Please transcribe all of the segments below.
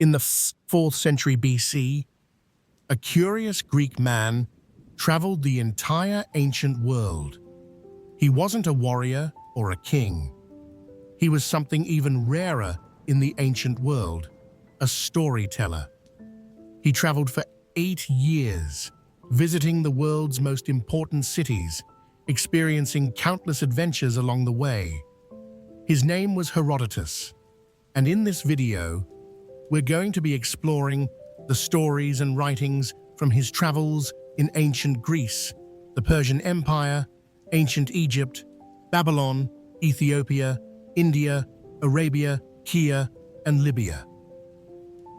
In the 4th century BC, a curious Greek man traveled the entire ancient world. He wasn't a warrior or a king. He was something even rarer in the ancient world, a storyteller. He traveled for 8 years, visiting the world's most important cities, experiencing countless adventures along the way. His name was Herodotus, and in this video, we're going to be exploring the stories and writings from his travels in ancient Greece, the Persian Empire, ancient Egypt, Babylon, Ethiopia, India, Arabia, Kea, and Libya.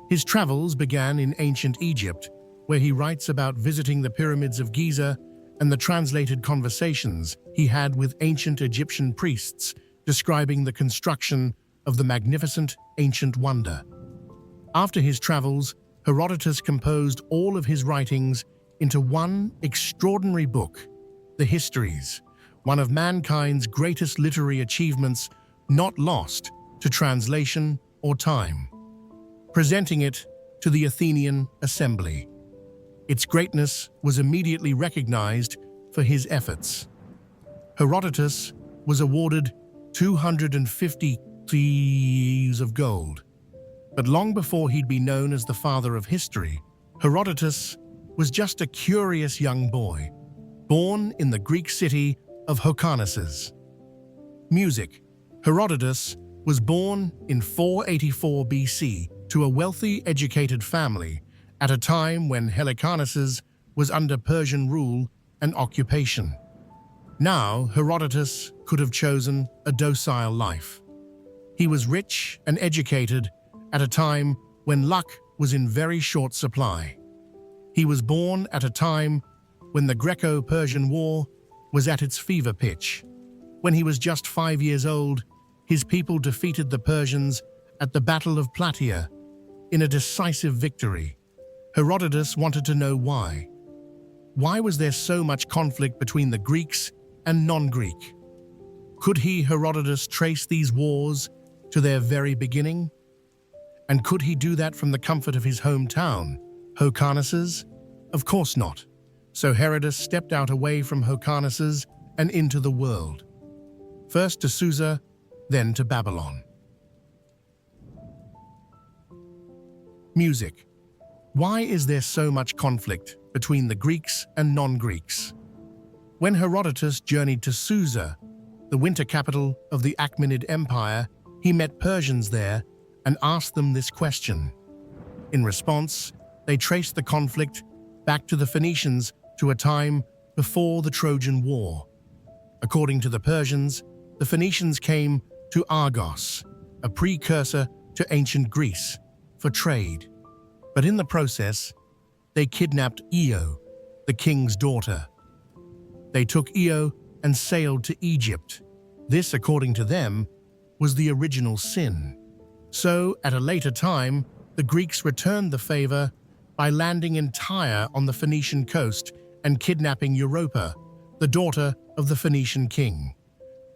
His travels began in ancient Egypt, where he writes about visiting the pyramids of Giza and the translated conversations he had with ancient Egyptian priests, describing the construction of the magnificent ancient wonder. After his travels, Herodotus composed all of his writings into one extraordinary book, the Histories, one of mankind's greatest literary achievements, not lost to translation or time, presenting it to the Athenian assembly. Its greatness was immediately recognized for his efforts. Herodotus was awarded 250 pieces of gold. But long before he'd be known as the father of history, Herodotus was just a curious young boy, born in the Greek city of Hyrcanus. Music. Herodotus was born in 484 BC to a wealthy, educated family at a time when Hyrcanus was under Persian rule and occupation. Now, Herodotus could have chosen a docile life. He was rich and educated at a time when luck was in very short supply. He was born at a time when the Greco-Persian War was at its fever pitch. When he was just 5 years old, his people defeated the Persians at the Battle of Plataea in a decisive victory. Herodotus wanted to know why. Why was there so much conflict between the Greeks and non-Greek? Could he, Herodotus, trace these wars to their very beginning? And could he do that from the comfort of his hometown, Hyrcanus? Of course not. So Herodotus stepped out away from Hyrcanus and into the world. First to Susa, then to Babylon. Music. Why is there so much conflict between the Greeks and non-Greeks? When Herodotus journeyed to Susa, the winter capital of the Achaemenid Empire, he met Persians there and asked them this question. In response, they traced the conflict back to the Phoenicians to a time before the Trojan War. According to the Persians, the Phoenicians came to Argos, a precursor to ancient Greece, for trade. But in the process, they kidnapped Io, the king's daughter. They took Io and sailed to Egypt. This, according to them, was the original sin. So, at a later time, the Greeks returned the favor by landing in Tyre on the Phoenician coast and kidnapping Europa, the daughter of the Phoenician king.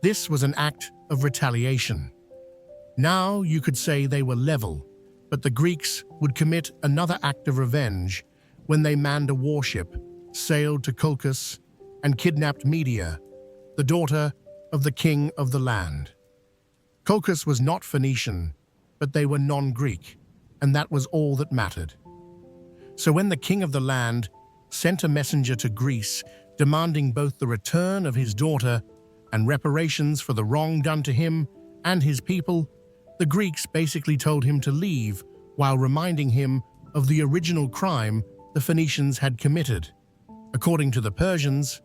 This was an act of retaliation. Now you could say they were level, but the Greeks would commit another act of revenge when they manned a warship, sailed to Colchis, and kidnapped Medea, the daughter of the king of the land. Colchis was not Phoenician, but they were non-Greek, and that was all that mattered. So when the king of the land sent a messenger to Greece demanding both the return of his daughter and reparations for the wrong done to him and his people, the Greeks basically told him to leave while reminding him of the original crime the Phoenicians had committed. According to the Persians,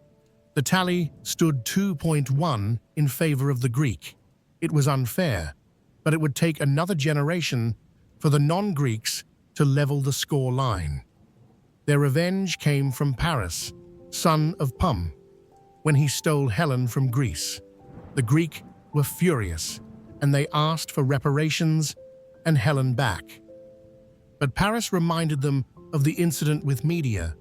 the tally stood 2-1 in favor of the Greek. It was unfair, but it would take another generation for the non-Greeks to level the score line. Their revenge came from Paris, son of Pum, when he stole Helen from Greece. The Greeks were furious, and they asked for reparations and Helen back. But Paris reminded them of the incident with Medea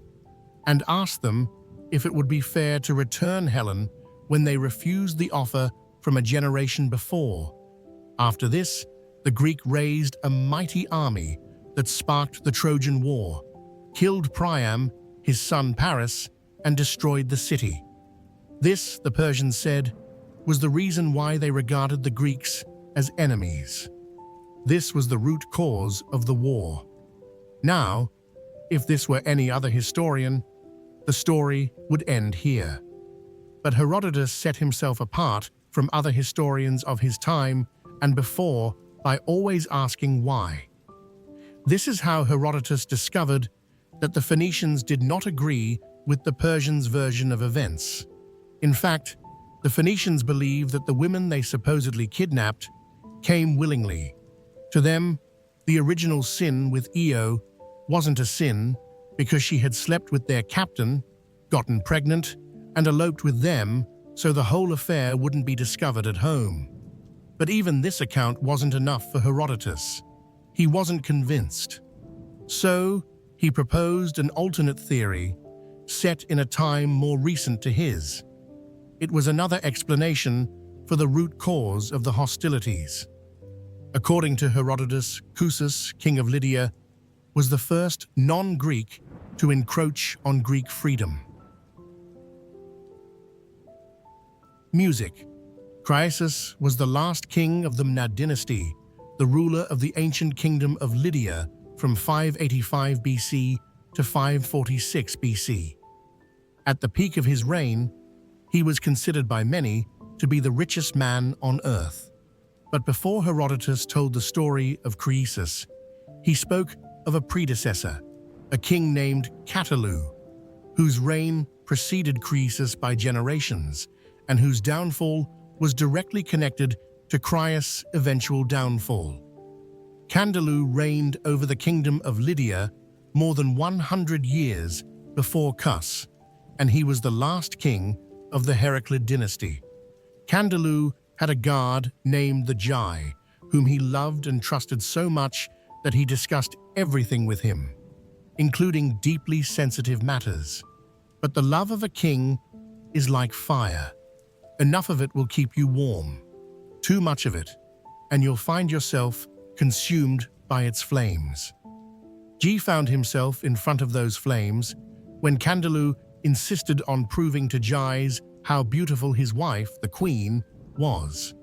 and asked them if it would be fair to return Helen when they refused the offer from a generation before. After this, the Greek raised a mighty army that sparked the Trojan War, killed Priam, his son Paris, and destroyed the city. This, the Persians said, was the reason why they regarded the Greeks as enemies. This was the root cause of the war. Now, if this were any other historian, the story would end here. But Herodotus set himself apart from other historians of his time and before by always asking why. This is how Herodotus discovered that the Phoenicians did not agree with the Persians' version of events. In fact, the Phoenicians believed that the women they supposedly kidnapped came willingly. To them, the original sin with Io wasn't a sin because she had slept with their captain, gotten pregnant, and eloped with them so the whole affair wouldn't be discovered at home. But even this account wasn't enough for Herodotus. He wasn't convinced. So, he proposed an alternate theory set in a time more recent to his. It was another explanation for the root cause of the hostilities. According to Herodotus, Croesus, king of Lydia, was the first non-Greek to encroach on Greek freedom. Music. Croesus was the last king of the Mnad dynasty, the ruler of the ancient kingdom of Lydia from 585 BC to 546 BC. At the peak of his reign, he was considered by many to be the richest man on earth. But before Herodotus told the story of Croesus, he spoke of a predecessor, a king named Catullus, whose reign preceded Croesus by generations and whose downfall was directly connected to Croesus' eventual downfall. Catullus reigned over the kingdom of Lydia more than 100 years before Croesus, and he was the last king of the Heraclid dynasty. Catullus had a guard named the Jai, whom he loved and trusted so much that he discussed everything with him, including deeply sensitive matters. But the love of a king is like fire. Enough of it will keep you warm. Too much of it, and you'll find yourself consumed by its flames. G found himself in front of those flames when Catullus insisted on proving to Jais how beautiful his wife, the queen, was.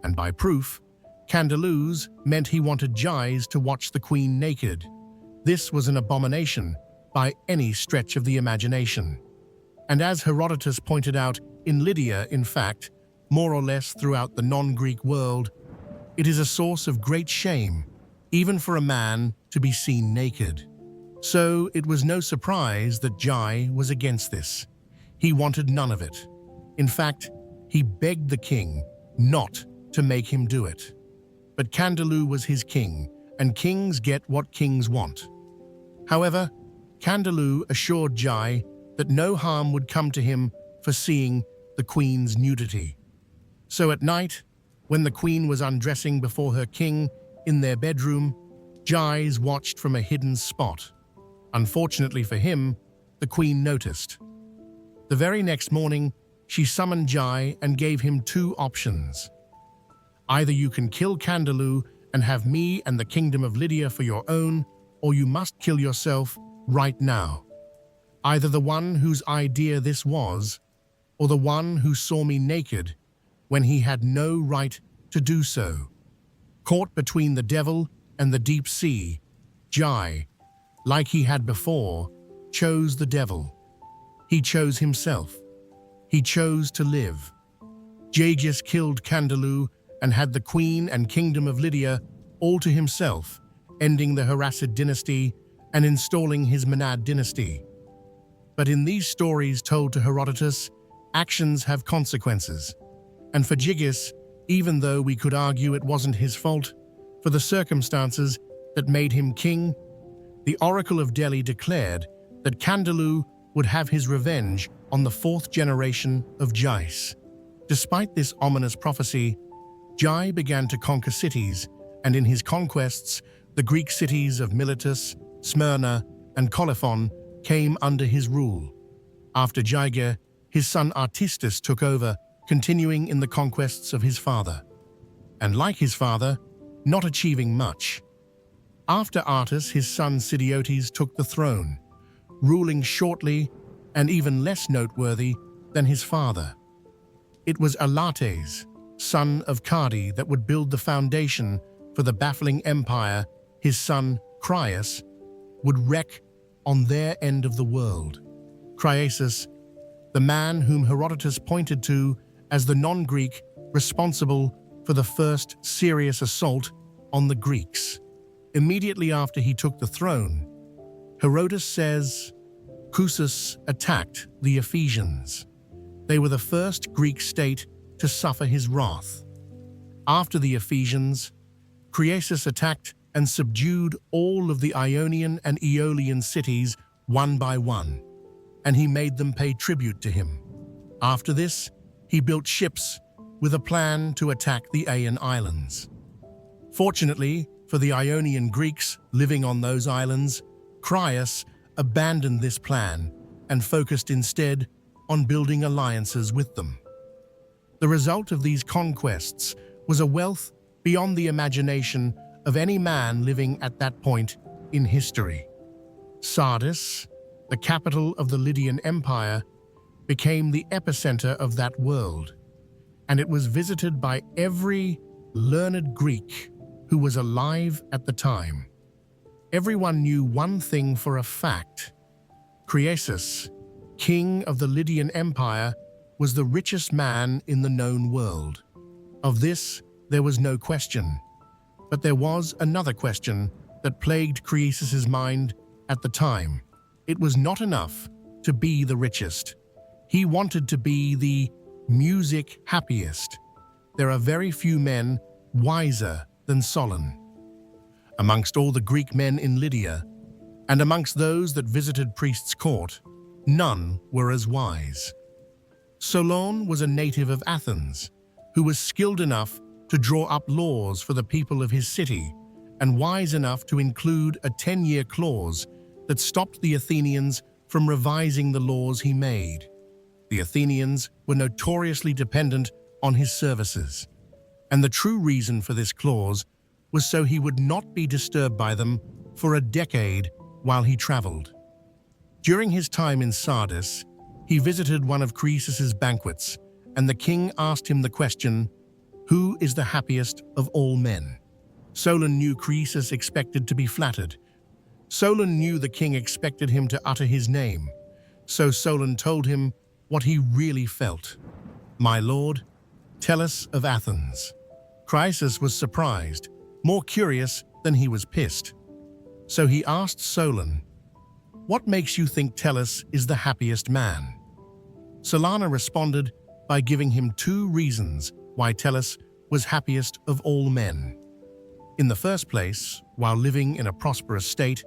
And by proof, Catullus meant he wanted Jais to watch the queen naked. This was an abomination by any stretch of the imagination. And as Herodotus pointed out, in Lydia, in fact, more or less throughout the non-Greek world, it is a source of great shame, even for a man to be seen naked. So it was no surprise that Jai was against this. He wanted none of it. In fact, he begged the king not to make him do it. But Catullus was his king, and kings get what kings want. However, Catullus assured Jai that no harm would come to him for seeing the queen's nudity. So at night, when the queen was undressing before her king in their bedroom, Jais watched from a hidden spot. Unfortunately for him, the queen noticed. The very next morning, she summoned Jai and gave him two options. Either you can kill Catullus and have me and the kingdom of Lydia for your own, or you must kill yourself right now. Either the one whose idea this was, or the one who saw me naked when he had no right to do so. Caught between the devil and the deep sea, Jai, like he had before, chose the devil. He chose himself. He chose to live. Jaegus killed Catullus and had the queen and kingdom of Lydia all to himself, ending the Heracid dynasty and installing his Mnad dynasty. But in these stories told to Herodotus, actions have consequences. And for Jaegus, even though we could argue it wasn't his fault, for the circumstances that made him king, the Oracle of Delhi declared that Catullus would have his revenge on the fourth generation of Jais. Despite this ominous prophecy, Jai began to conquer cities, and in his conquests, the Greek cities of Miletus, Smyrna, and Colophon came under his rule. After Jaeger, his son Artistus took over, continuing in the conquests of his father. And like his father, not achieving much. After Artus, his son Sidiotes took the throne, ruling shortly and even less noteworthy than his father. It was Alates, son of Cardi, that would build the foundation for the baffling empire his son, Crius, would wreck on their end of the world. Criasus, the man whom Herodotus pointed to as the non-Greek responsible for the first serious assault on the Greeks. Immediately after he took the throne, Herodotus says, Croesus attacked the Ephesians. They were the first Greek state to suffer his wrath. After the Ephesians, Croesus attacked and subdued all of the Ionian and Aeolian cities one by one, and he made them pay tribute to him. After this, he built ships with a plan to attack the Aeaean islands. Fortunately for the Ionian Greeks living on those islands, Crius abandoned this plan and focused instead on building alliances with them. The result of these conquests was a wealth beyond the imagination of any man living at that point in history. Sardis, the capital of the Lydian Empire, became the epicenter of that world, and it was visited by every learned Greek who was alive at the time. Everyone knew one thing for a fact. Croesus, king of the Lydian Empire, was the richest man in the known world. Of this, there was no question. But there was another question that plagued Croesus's mind at the time. It was not enough to be the richest. He wanted to be the music happiest. There are very few men wiser than Solon. Amongst all the Greek men in Lydia, and amongst those that visited priest's court, none were as wise. Solon was a native of Athens, who was skilled enough to draw up laws for the people of his city, and wise enough to include a 10-year clause that stopped the Athenians from revising the laws he made. The Athenians were notoriously dependent on his services, and the true reason for this clause was so he would not be disturbed by them for a decade while he traveled. During his time in Sardis, he visited one of Croesus's banquets, and the king asked him the question, "Who is the happiest of all men?" Solon knew Croesus expected to be flattered. Solon knew the king expected him to utter his name, so Solon told him what he really felt. "My lord, Tellus of Athens." Croesus was surprised, more curious than he was pissed. So he asked Solon, "What makes you think Tellus is the happiest man?" Solana responded by giving him 2 reasons why Tellus was happiest of all men. In the first place, while living in a prosperous state,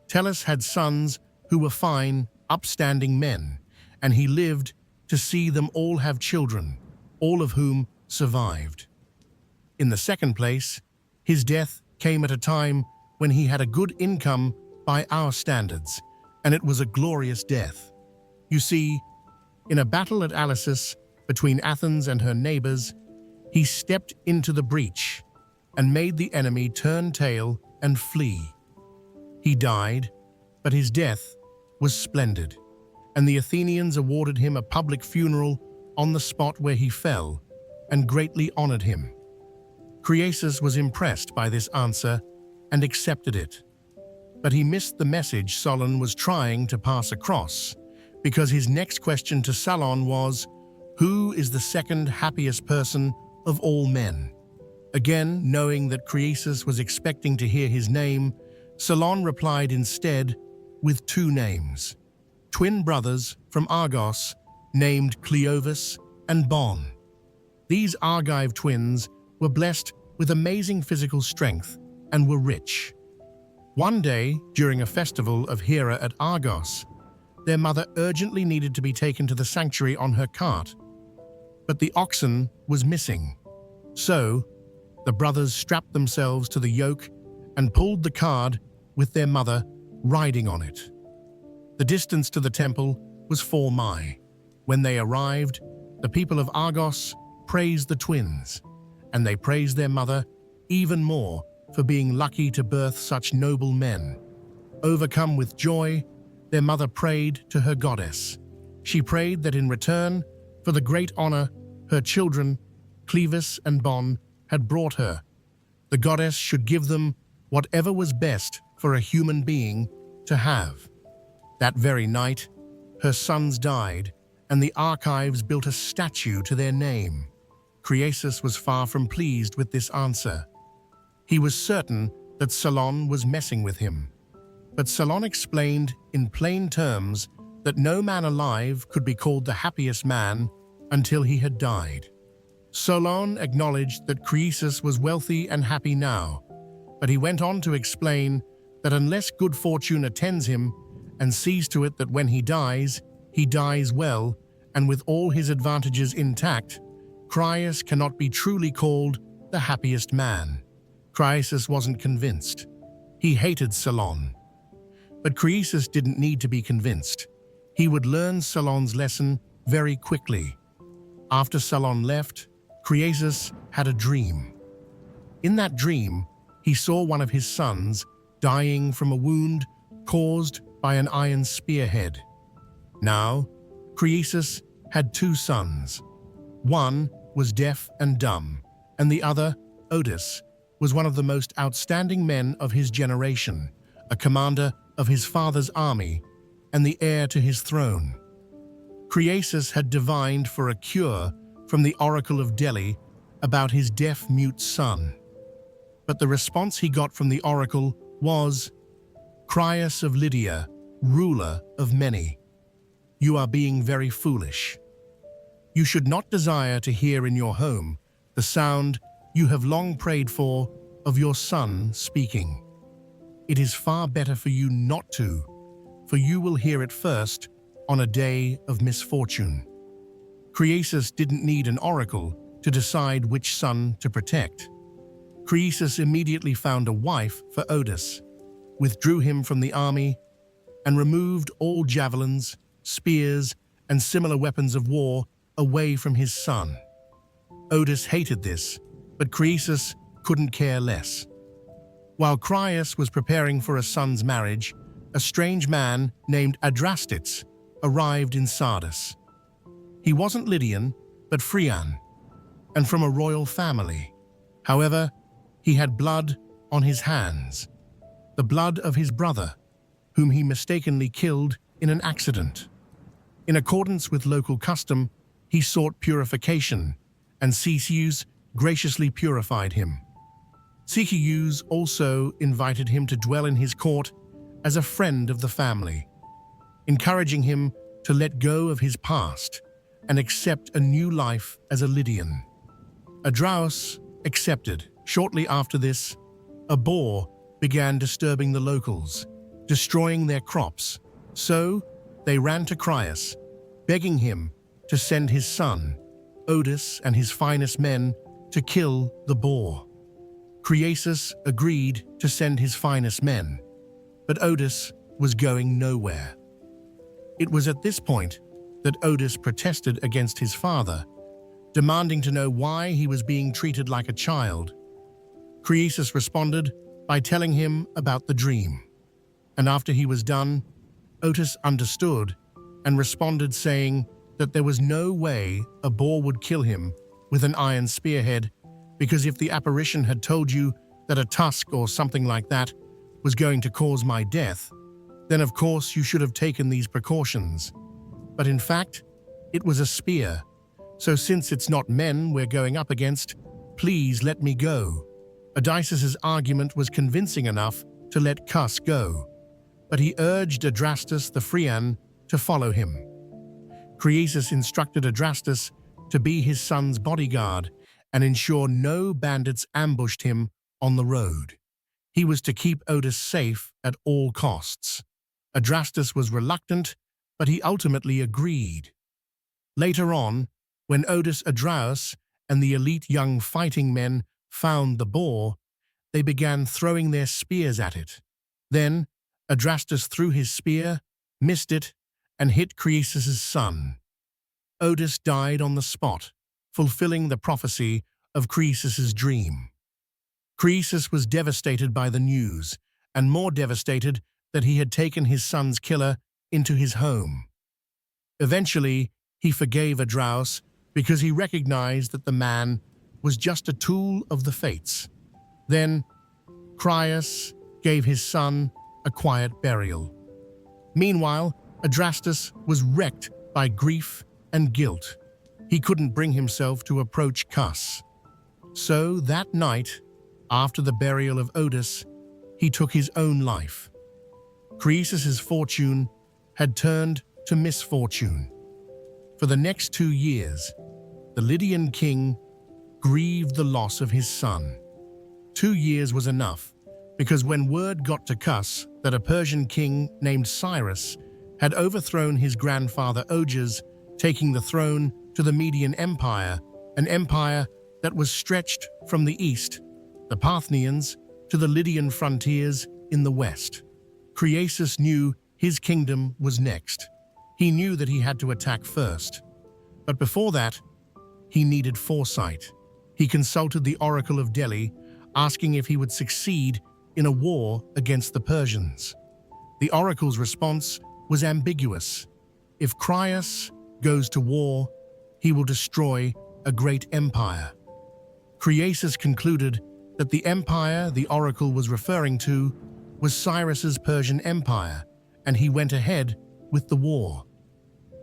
Tellus had sons who were fine, upstanding men, and he lived to see them all have children, all of whom survived. In the second place, his death came at a time when he had a good income by our standards, and it was a glorious death. You see, in a battle at Alesis between Athens and her neighbors, he stepped into the breach and made the enemy turn tail and flee. He died, but his death was splendid, and the Athenians awarded him a public funeral on the spot where he fell and greatly honored him. Croesus was impressed by this answer and accepted it, but he missed the message Solon was trying to pass across, because his next question to Solon was, "Who is the second happiest person of all men?" Again, knowing that Croesus was expecting to hear his name, Solon replied instead with 2 names, twin brothers from Argos named Cleovis and Bon. These Argive twins were blessed with amazing physical strength and were rich. One day, during a festival of Hera at Argos, their mother urgently needed to be taken to the sanctuary on her cart, but the oxen was missing. So, the brothers strapped themselves to the yoke and pulled the cart with their mother riding on it. The distance to the temple was 4 mi. When they arrived, the people of Argos praised the twins, and they praised their mother even more for being lucky to birth such noble men. Overcome with joy, their mother prayed to her goddess. She prayed that in return for the great honor her children, Clevis and Bon, had brought her, the goddess should give them whatever was best for a human being to have. That very night, her sons died, and the archives built a statue to their name. Croesus was far from pleased with this answer. He was certain that Solon was messing with him. But Solon explained in plain terms that no man alive could be called the happiest man until he had died. Solon acknowledged that Croesus was wealthy and happy now, but he went on to explain that unless good fortune attends him and sees to it that when he dies well and with all his advantages intact, Croesus cannot be truly called the happiest man. Croesus wasn't convinced. He hated Solon. But Croesus didn't need to be convinced. He would learn Solon's lesson very quickly. After Solon left, Croesus had a dream. In that dream, he saw one of his sons dying from a wound caused by an iron spearhead. Now, Croesus had two sons. One was deaf and dumb, and the other, Otis, was one of the most outstanding men of his generation, a commander of his father's army, and the heir to his throne. Croesus had divined for a cure from the Oracle of Delhi about his deaf-mute son. But the response he got from the oracle was, "Croesus of Lydia, ruler of many, you are being very foolish. You should not desire to hear in your home the sound you have long prayed for of your son speaking. It is far better for you not to, for you will hear it first on a day of misfortune." Croesus didn't need an oracle to decide which son to protect. Croesus immediately found a wife for Otis, withdrew him from the army, and removed all javelins, spears, and similar weapons of war away from his son. Otis hated this, but Croesus couldn't care less. While Croesus was preparing for a son's marriage, a strange man named Adrastus arrived in Sardis. He wasn't Lydian, but Phrygian, and from a royal family. However, he had blood on his hands, the blood of his brother, whom he mistakenly killed in an accident. In accordance with local custom, he sought purification, and Cepheus graciously purified him. Cepheus also invited him to dwell in his court as a friend of the family, encouraging him to let go of his past and accept a new life as a Lydian. Adrastus accepted. Shortly after this, a boar began disturbing the locals, destroying their crops. So they ran to Croesus, begging him to send his son, Otis, and his finest men to kill the boar. Croesus agreed to send his finest men, but Otis was going nowhere. It was at this point that Otis protested against his father, demanding to know why he was being treated like a child. Croesus responded by telling him about the dream, and after he was done, Otis understood and responded saying that there was no way a boar would kill him with an iron spearhead, because if the apparition had told you that a tusk or something like that was going to cause my death, then of course you should have taken these precautions. But in fact, it was a spear, so since it's not men we're going up against, please let me go. Odysseus's argument was convincing enough to let Cus go, but he urged Adrastus the Phrygian to follow him. Croesus instructed Adrastus to be his son's bodyguard and ensure no bandits ambushed him on the road. He was to keep Otis safe at all costs. Adrastus was reluctant, but he ultimately agreed. Later on, when Adrastus and the elite young fighting men found the boar, they began throwing their spears at it. Then, Adrastus threw his spear, missed it, and hit Croesus's son. Otis died on the spot, fulfilling the prophecy of Croesus's dream. Croesus was devastated by the news, and more devastated that he had taken his son's killer into his home. Eventually, he forgave Adraus because he recognized that the man was just a tool of the fates. Then, Crius gave his son a quiet burial. Meanwhile, Adrastus was wrecked by grief and guilt. He couldn't bring himself to approach Cus. So that night, after the burial of Otis, he took his own life. Croesus's fortune had turned to misfortune. For the next 2 years, the Lydian king grieved the loss of his son. 2 years was enough, because when word got to Cus that a Persian king named Cyrus had overthrown his grandfather Oges, taking the throne to the Median Empire, an empire that was stretched from the east, the Parthians, to the Lydian frontiers in the west. Croesus knew his kingdom was next. He knew that he had to attack first. But before that, he needed foresight. He consulted the Oracle of Delhi, asking if he would succeed in a war against the Persians. The oracle's response was ambiguous. If Crius goes to war, he will destroy a great empire. Croesus concluded that the empire the oracle was referring to was Cyrus's Persian Empire, and he went ahead with the war.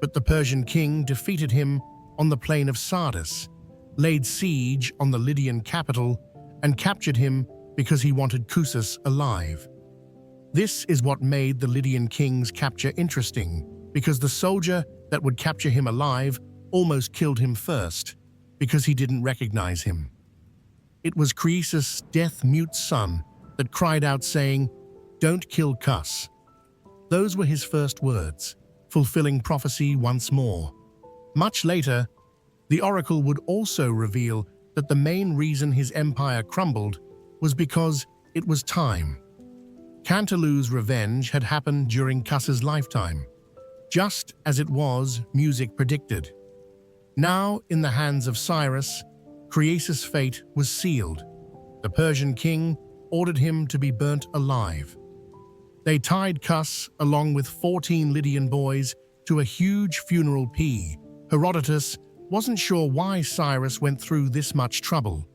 But the Persian king defeated him on the plain of Sardis, laid siege on the Lydian capital, and captured him because he wanted Croesus alive. This is what made the Lydian king's capture interesting, because the soldier that would capture him alive almost killed him first, because he didn't recognize him. It was Croesus' deaf-mute son that cried out saying, "Don't kill Cus." Those were his first words, fulfilling prophecy once more. Much later, the oracle would also reveal that the main reason his empire crumbled was because it was time. Cantilu's revenge had happened during Cus's lifetime, just as it was music predicted. Now, in the hands of Cyrus, Croesus' fate was sealed. The Persian king ordered him to be burnt alive. They tied Cus, along with 14 Lydian boys, to a huge funeral pyre. Herodotus wasn't sure why Cyrus went through this much trouble.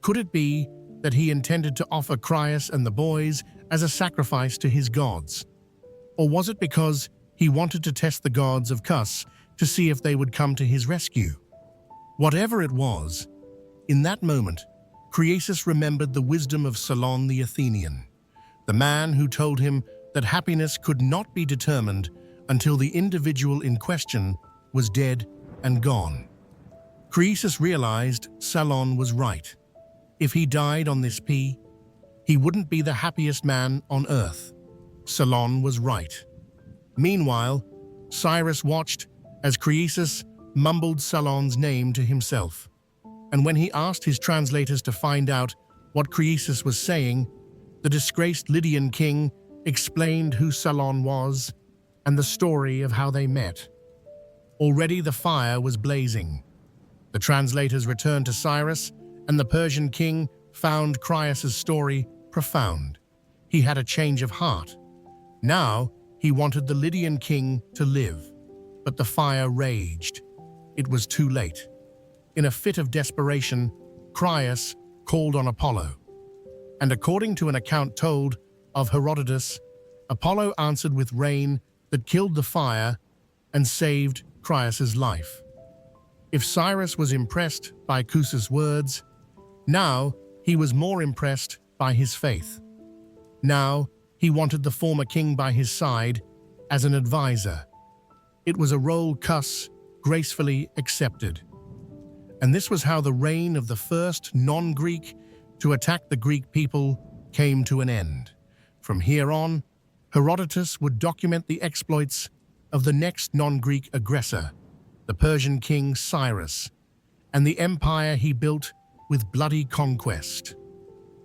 Could it be that he intended to offer Crius and the boys as a sacrifice to his gods? Or was it because he wanted to test the gods of Cus to see if they would come to his rescue? Whatever it was, in that moment, Croesus remembered the wisdom of Solon the Athenian, the man who told him that happiness could not be determined until the individual in question was dead and gone. Croesus realized Solon was right. If he died on this pyre, he wouldn't be the happiest man on earth. Solon was right. Meanwhile, Cyrus watched as Croesus mumbled Solon's name to himself. And when he asked his translators to find out what Croesus was saying, the disgraced Lydian king explained who Solon was and the story of how they met. Already the fire was blazing. The translators returned to Cyrus, and the Persian king found Crius's story profound. He had a change of heart. Now he wanted the Lydian king to live, but the fire raged. It was too late. In a fit of desperation, Crius called on Apollo. And according to an account told of Herodotus, Apollo answered with rain that killed the fire and saved Crius's life. If Cyrus was impressed by Croesus' words, now he was more impressed by his faith. Now he wanted the former king by his side as an advisor. It was a role Cus gracefully accepted. And this was how the reign of the first non-Greek to attack the Greek people came to an end. From here on, Herodotus would document the exploits of the next non-Greek aggressor, the Persian king Cyrus, and the empire he built with bloody conquest.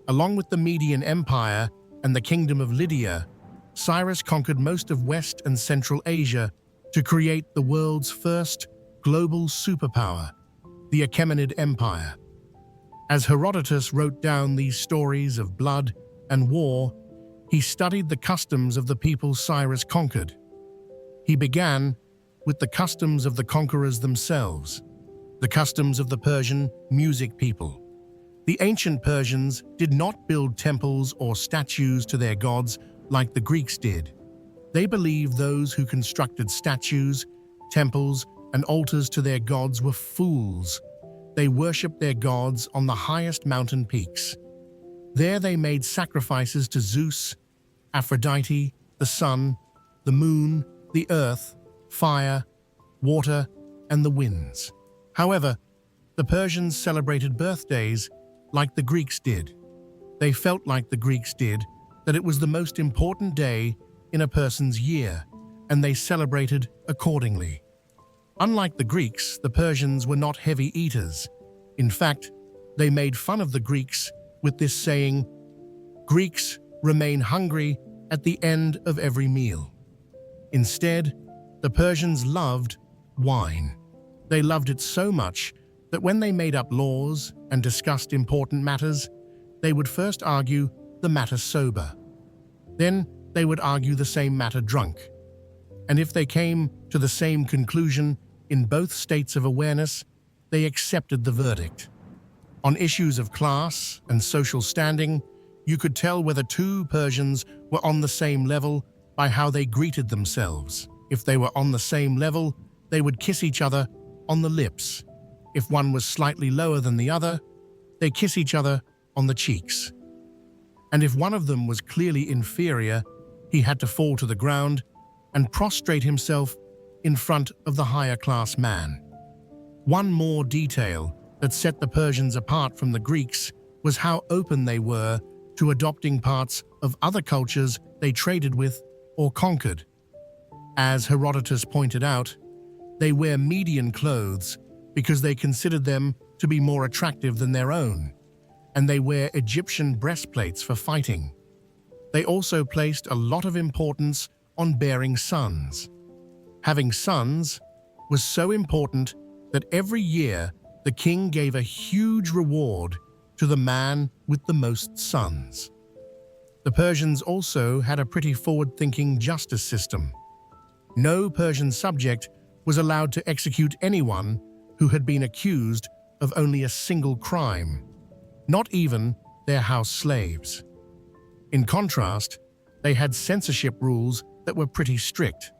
Along with the Median Empire and the Kingdom of Lydia, Cyrus conquered most of West and Central Asia to create the world's first global superpower, the Achaemenid Empire. As Herodotus wrote down these stories of blood and war, he studied the customs of the people Cyrus conquered. He began with the customs of the conquerors themselves, the customs of the Persian music people. The ancient Persians did not build temples or statues to their gods like the Greeks did. They believed those who constructed statues, temples, and altars to their gods were fools. They worshipped their gods on the highest mountain peaks. There they made sacrifices to Zeus, Aphrodite, the sun, the moon, the earth, fire, water, and the winds. However, the Persians celebrated birthdays like the Greeks did. They felt like the Greeks did that it was the most important day in a person's year, and they celebrated accordingly. Unlike the Greeks, the Persians were not heavy eaters. In fact, they made fun of the Greeks with this saying, "Greeks remain hungry at the end of every meal." Instead, the Persians loved wine. They loved it so much that when they made up laws and discussed important matters, they would first argue the matter sober. Then they would argue the same matter drunk. And if they came to the same conclusion in both states of awareness, they accepted the verdict. On issues of class and social standing, you could tell whether two Persians were on the same level by how they greeted themselves. If they were on the same level, they would kiss each other on the lips. If one was slightly lower than the other, they kiss each other on the cheeks. And if one of them was clearly inferior, he had to fall to the ground and prostrate himself in front of the higher class man. One more detail that set the Persians apart from the Greeks was how open they were to adopting parts of other cultures they traded with or conquered. As Herodotus pointed out, they wear Median clothes because they considered them to be more attractive than their own, and they wear Egyptian breastplates for fighting. They also placed a lot of importance on bearing sons. Having sons was so important that every year the king gave a huge reward to the man with the most sons. The Persians also had a pretty forward-thinking justice system. No Persian subject was allowed to execute anyone who had been accused of only a single crime, not even their house slaves. In contrast, they had censorship rules that were pretty strict.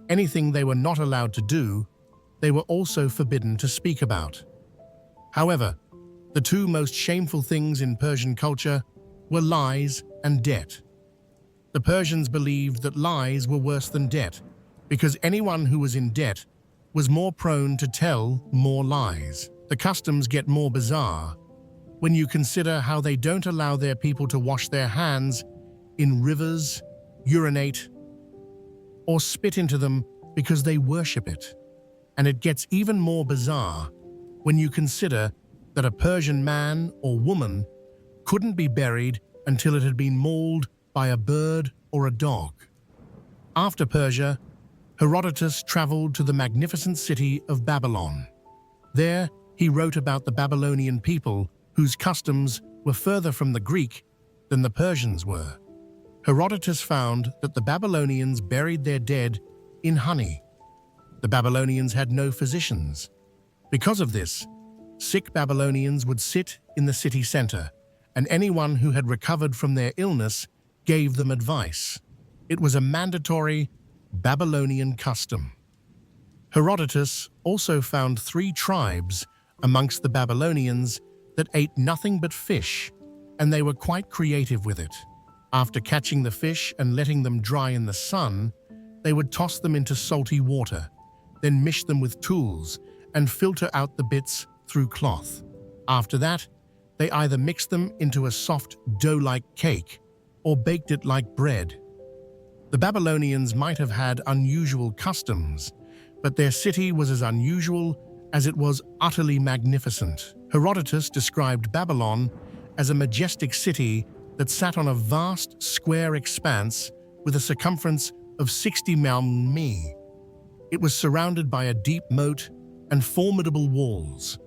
Anything they were not allowed to do, they were also forbidden to speak about. However, the two most shameful things in Persian culture were lies and debt. The Persians believed that lies were worse than debt because anyone who was in debt was more prone to tell more lies. The customs get more bizarre when you consider how they don't allow their people to wash their hands in rivers, urinate, or spit into them because they worship it. And it gets even more bizarre when you consider that a Persian man or woman couldn't be buried until it had been mauled by a bird or a dog. After Persia, Herodotus traveled to the magnificent city of Babylon. There, he wrote about the Babylonian people whose customs were further from the Greek than the Persians were. Herodotus found that the Babylonians buried their dead in honey. The Babylonians had no physicians. Because of this, sick Babylonians would sit in the city center, and anyone who had recovered from their illness gave them advice. It was a mandatory Babylonian custom. Herodotus also found 3 tribes amongst the Babylonians that ate nothing but fish, and they were quite creative with it. After catching the fish and letting them dry in the sun, they would toss them into salty water, then mish them with tools and filter out the bits through cloth. After that, they either mixed them into a soft dough-like cake or baked it like bread. The Babylonians might have had unusual customs, but their city was as unusual as it was utterly magnificent. Herodotus described Babylon as a majestic city that sat on a vast square expanse with a circumference of 60 mi. It was surrounded by a deep moat and formidable walls.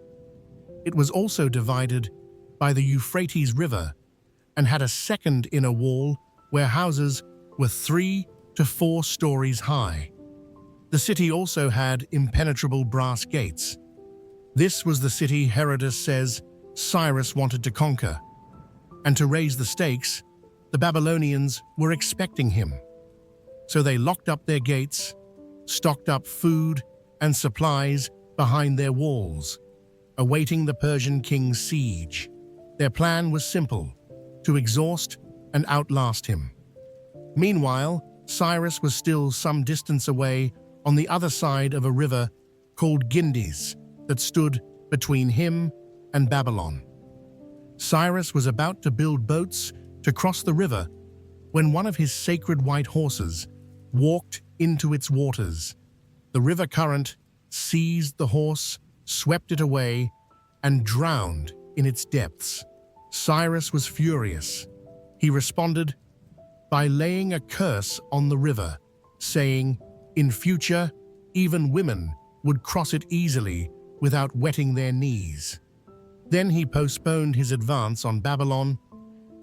It was also divided by the Euphrates River and had a second inner wall where houses were 3 to 4 stories high. The city also had impenetrable brass gates. This was the city Herodotus says Cyrus wanted to conquer, and to raise the stakes, the Babylonians were expecting him. So they locked up their gates, stocked up food and supplies behind their walls, awaiting the Persian king's siege. Their plan was simple: to exhaust and outlast him. Meanwhile, Cyrus was still some distance away on the other side of a river called Gindis that stood between him and Babylon. Cyrus was about to build boats to cross the river when one of his sacred white horses walked into its waters. The river current seized the horse, swept it away, and drowned in its depths. Cyrus was furious. He responded by laying a curse on the river, saying, in future, even women would cross it easily without wetting their knees. Then he postponed his advance on Babylon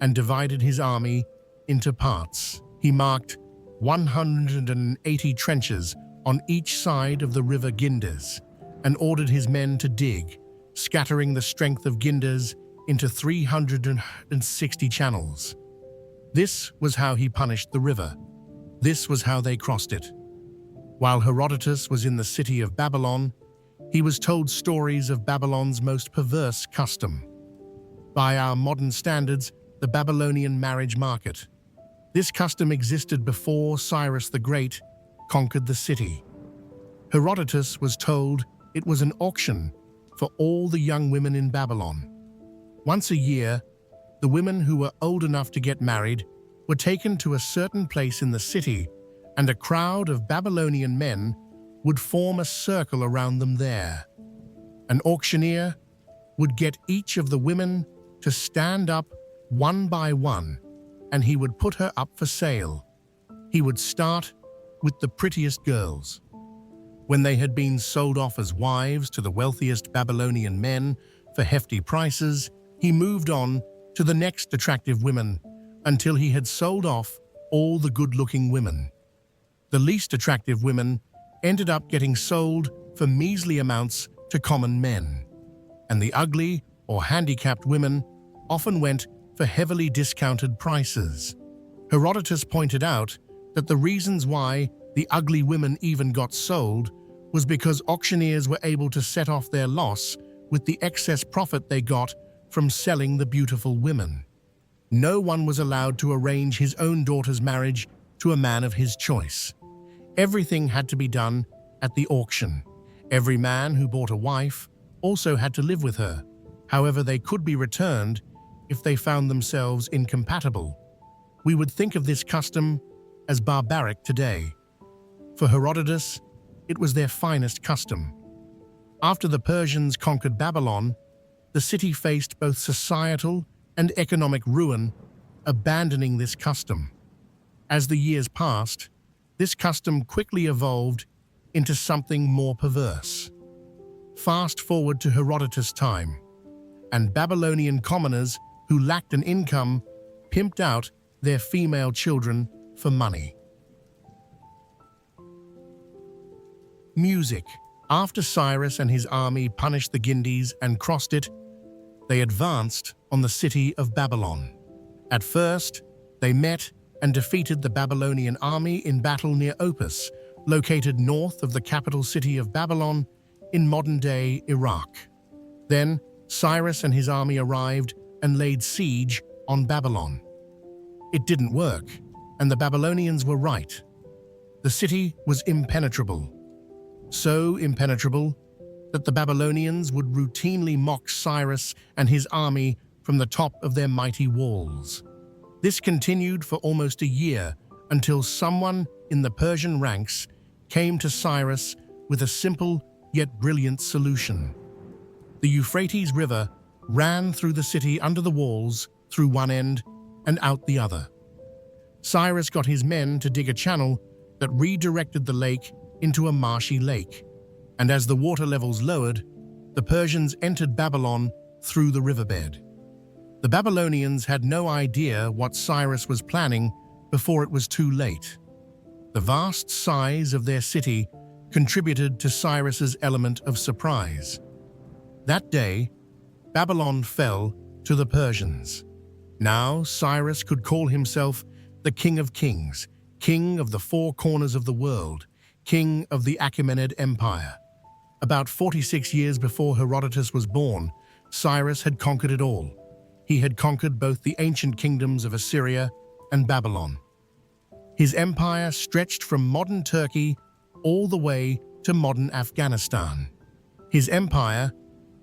and divided his army into parts. He marked 180 trenches on each side of the river Gindis and ordered his men to dig, scattering the strength of Gindis into 360 channels. This was how he punished the river. This was how they crossed it. While Herodotus was in the city of Babylon, he was told stories of Babylon's most perverse custom. By our modern standards, the Babylonian marriage market. This custom existed before Cyrus the Great conquered the city. Herodotus was told it was an auction for all the young women in Babylon. Once a year, the women who were old enough to get married were taken to a certain place in the city, and a crowd of Babylonian men would form a circle around them there. An auctioneer would get each of the women to stand up one by one, and he would put her up for sale. He would start with the prettiest girls. When they had been sold off as wives to the wealthiest Babylonian men for hefty prices, he moved on to the next attractive women until he had sold off all the good-looking women. The least attractive women ended up getting sold for measly amounts to common men, and the ugly or handicapped women often went for heavily discounted prices. Herodotus pointed out that the reasons why the ugly women even got sold was because auctioneers were able to set off their loss with the excess profit they got from selling the beautiful women. No one was allowed to arrange his own daughter's marriage to a man of his choice. Everything had to be done at the auction. Every man who bought a wife also had to live with her. However, they could be returned if they found themselves incompatible. We would think of this custom as barbaric today. For Herodotus, it was their finest custom. After the Persians conquered Babylon, the city faced both societal and economic ruin, abandoning this custom. As the years passed, this custom quickly evolved into something more perverse. Fast forward to Herodotus' time, and Babylonian commoners who lacked an income pimped out their female children for money. Music. After Cyrus and his army punished the Gindis and crossed it, they advanced on the city of Babylon. At first, they met and defeated the Babylonian army in battle near Opis, located north of the capital city of Babylon in modern-day Iraq. Then, Cyrus and his army arrived and laid siege on Babylon. It didn't work, and the Babylonians were right. The city was impenetrable. So impenetrable that the Babylonians would routinely mock Cyrus and his army from the top of their mighty walls. This continued for almost a year until someone in the Persian ranks came to Cyrus with a simple yet brilliant solution. The Euphrates River ran through the city under the walls, through one end and out the other. Cyrus got his men to dig a channel that redirected the lake into a marshy lake, and as the water levels lowered, the Persians entered Babylon through the riverbed. The Babylonians had no idea what Cyrus was planning before it was too late. The vast size of their city contributed to Cyrus's element of surprise. That day, Babylon fell to the Persians. Now Cyrus could call himself the King of Kings, King of the four corners of the world, King of the Achaemenid Empire. About 46 years before Herodotus was born, Cyrus had conquered it all. He had conquered both the ancient kingdoms of Assyria and Babylon. His empire stretched from modern Turkey all the way to modern Afghanistan. His empire,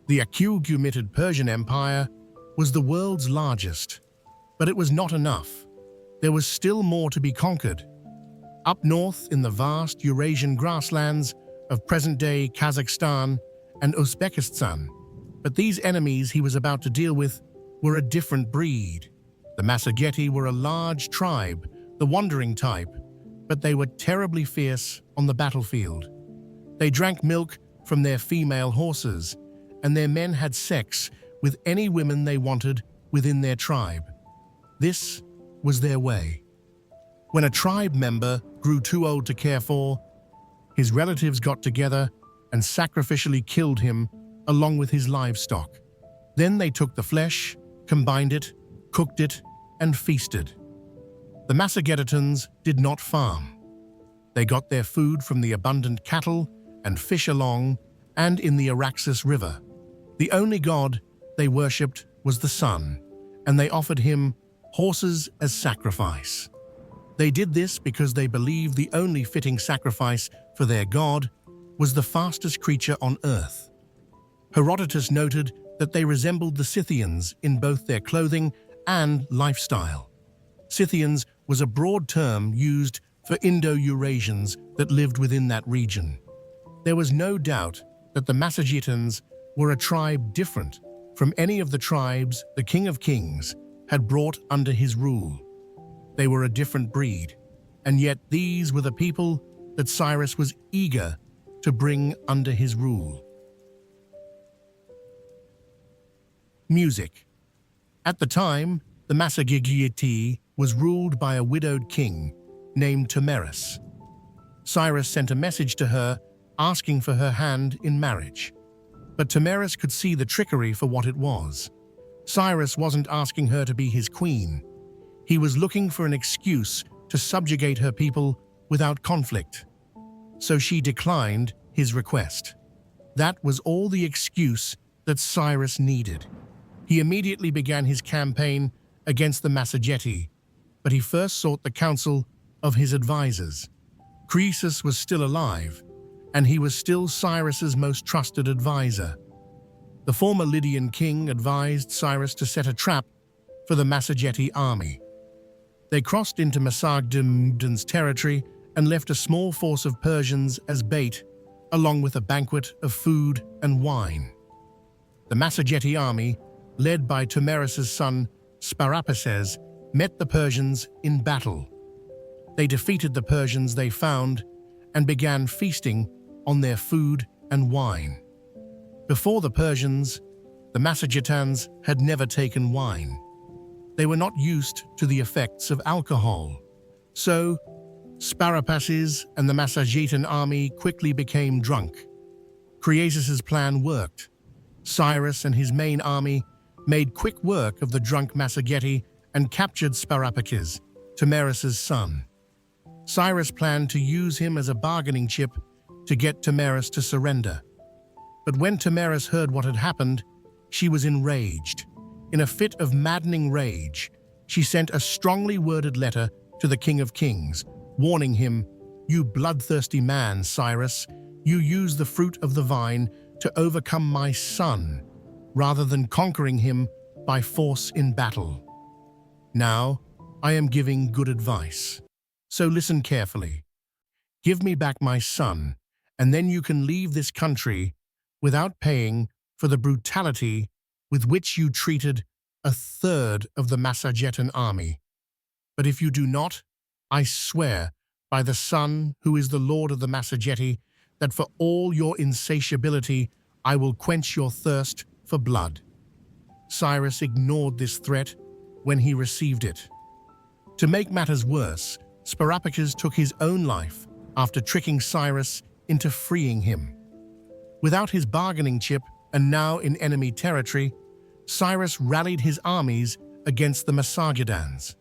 the Achaemenid Persian Empire, was the world's largest. But it was not enough. There was still more to be conquered. Up north in the vast Eurasian grasslands of present-day Kazakhstan and Uzbekistan. But these enemies he was about to deal with were a different breed. The Massageti were a large tribe, the wandering type, but they were terribly fierce on the battlefield. They drank milk from their female horses, and their men had sex with any women they wanted within their tribe. This was their way. When a tribe member grew too old to care for, his relatives got together and sacrificially killed him along with his livestock. Then they took the flesh, combined it, cooked it, and feasted. The Massagetans did not farm. They got their food from the abundant cattle and fish along and in the Araxes River. The only god they worshipped was the sun, and they offered him horses as sacrifice. They did this because they believed the only fitting sacrifice for their god was the fastest creature on earth. Herodotus noted that they resembled the Scythians in both their clothing and lifestyle. Scythians was a broad term used for Indo-Eurasians that lived within that region. There was no doubt that the Massagetans were a tribe different from any of the tribes the King of Kings had brought under his rule. They were a different breed, and yet these were the people that Cyrus was eager to bring under his rule. Music. At the time, the Massageti was ruled by a widowed king named Tomerus. Cyrus sent a message to her asking for her hand in marriage. But Tomerus could see the trickery for what it was. Cyrus wasn't asking her to be his queen. He was looking for an excuse to subjugate her people without conflict. So she declined his request. That was all the excuse that Cyrus needed. He immediately began his campaign against the Massageti, but he first sought the counsel of his advisors. Croesus was still alive, and he was still Cyrus's most trusted advisor. The former Lydian king advised Cyrus to set a trap for the Massageti army. They crossed into Massagetan's territory and left a small force of Persians as bait, along with a banquet of food and wine. The Massageti army, led by Tomerus's son Sparapaces, met the Persians in battle. They defeated the Persians they found and began feasting on their food and wine. Before the Persians, the Massagetans had never taken wine. They were not used to the effects of alcohol. So, Sparapaces and the Massagetan army quickly became drunk. Croesus's plan worked. Cyrus and his main army made quick work of the drunk Massageti and captured Sparapaces, Tomerus's son. Cyrus planned to use him as a bargaining chip to get Tomerus to surrender. But when Tomerus heard what had happened, she was enraged. In a fit of maddening rage, she sent a strongly worded letter to the King of Kings, warning him, "You bloodthirsty man, Cyrus, you use the fruit of the vine to overcome my son, rather than conquering him by force in battle. Now, I am giving good advice. So listen carefully. Give me back my son, and then you can leave this country without paying for the brutality with which you treated a third of the Massagetan army. But if you do not, I swear by the sun who is the lord of the Massageti that for all your insatiability I will quench your thirst for blood." Cyrus ignored this threat when he received it. To make matters worse, Sparapicus took his own life after tricking Cyrus into freeing him. Without his bargaining chip and now in enemy territory, Cyrus rallied his armies against the Massagetans.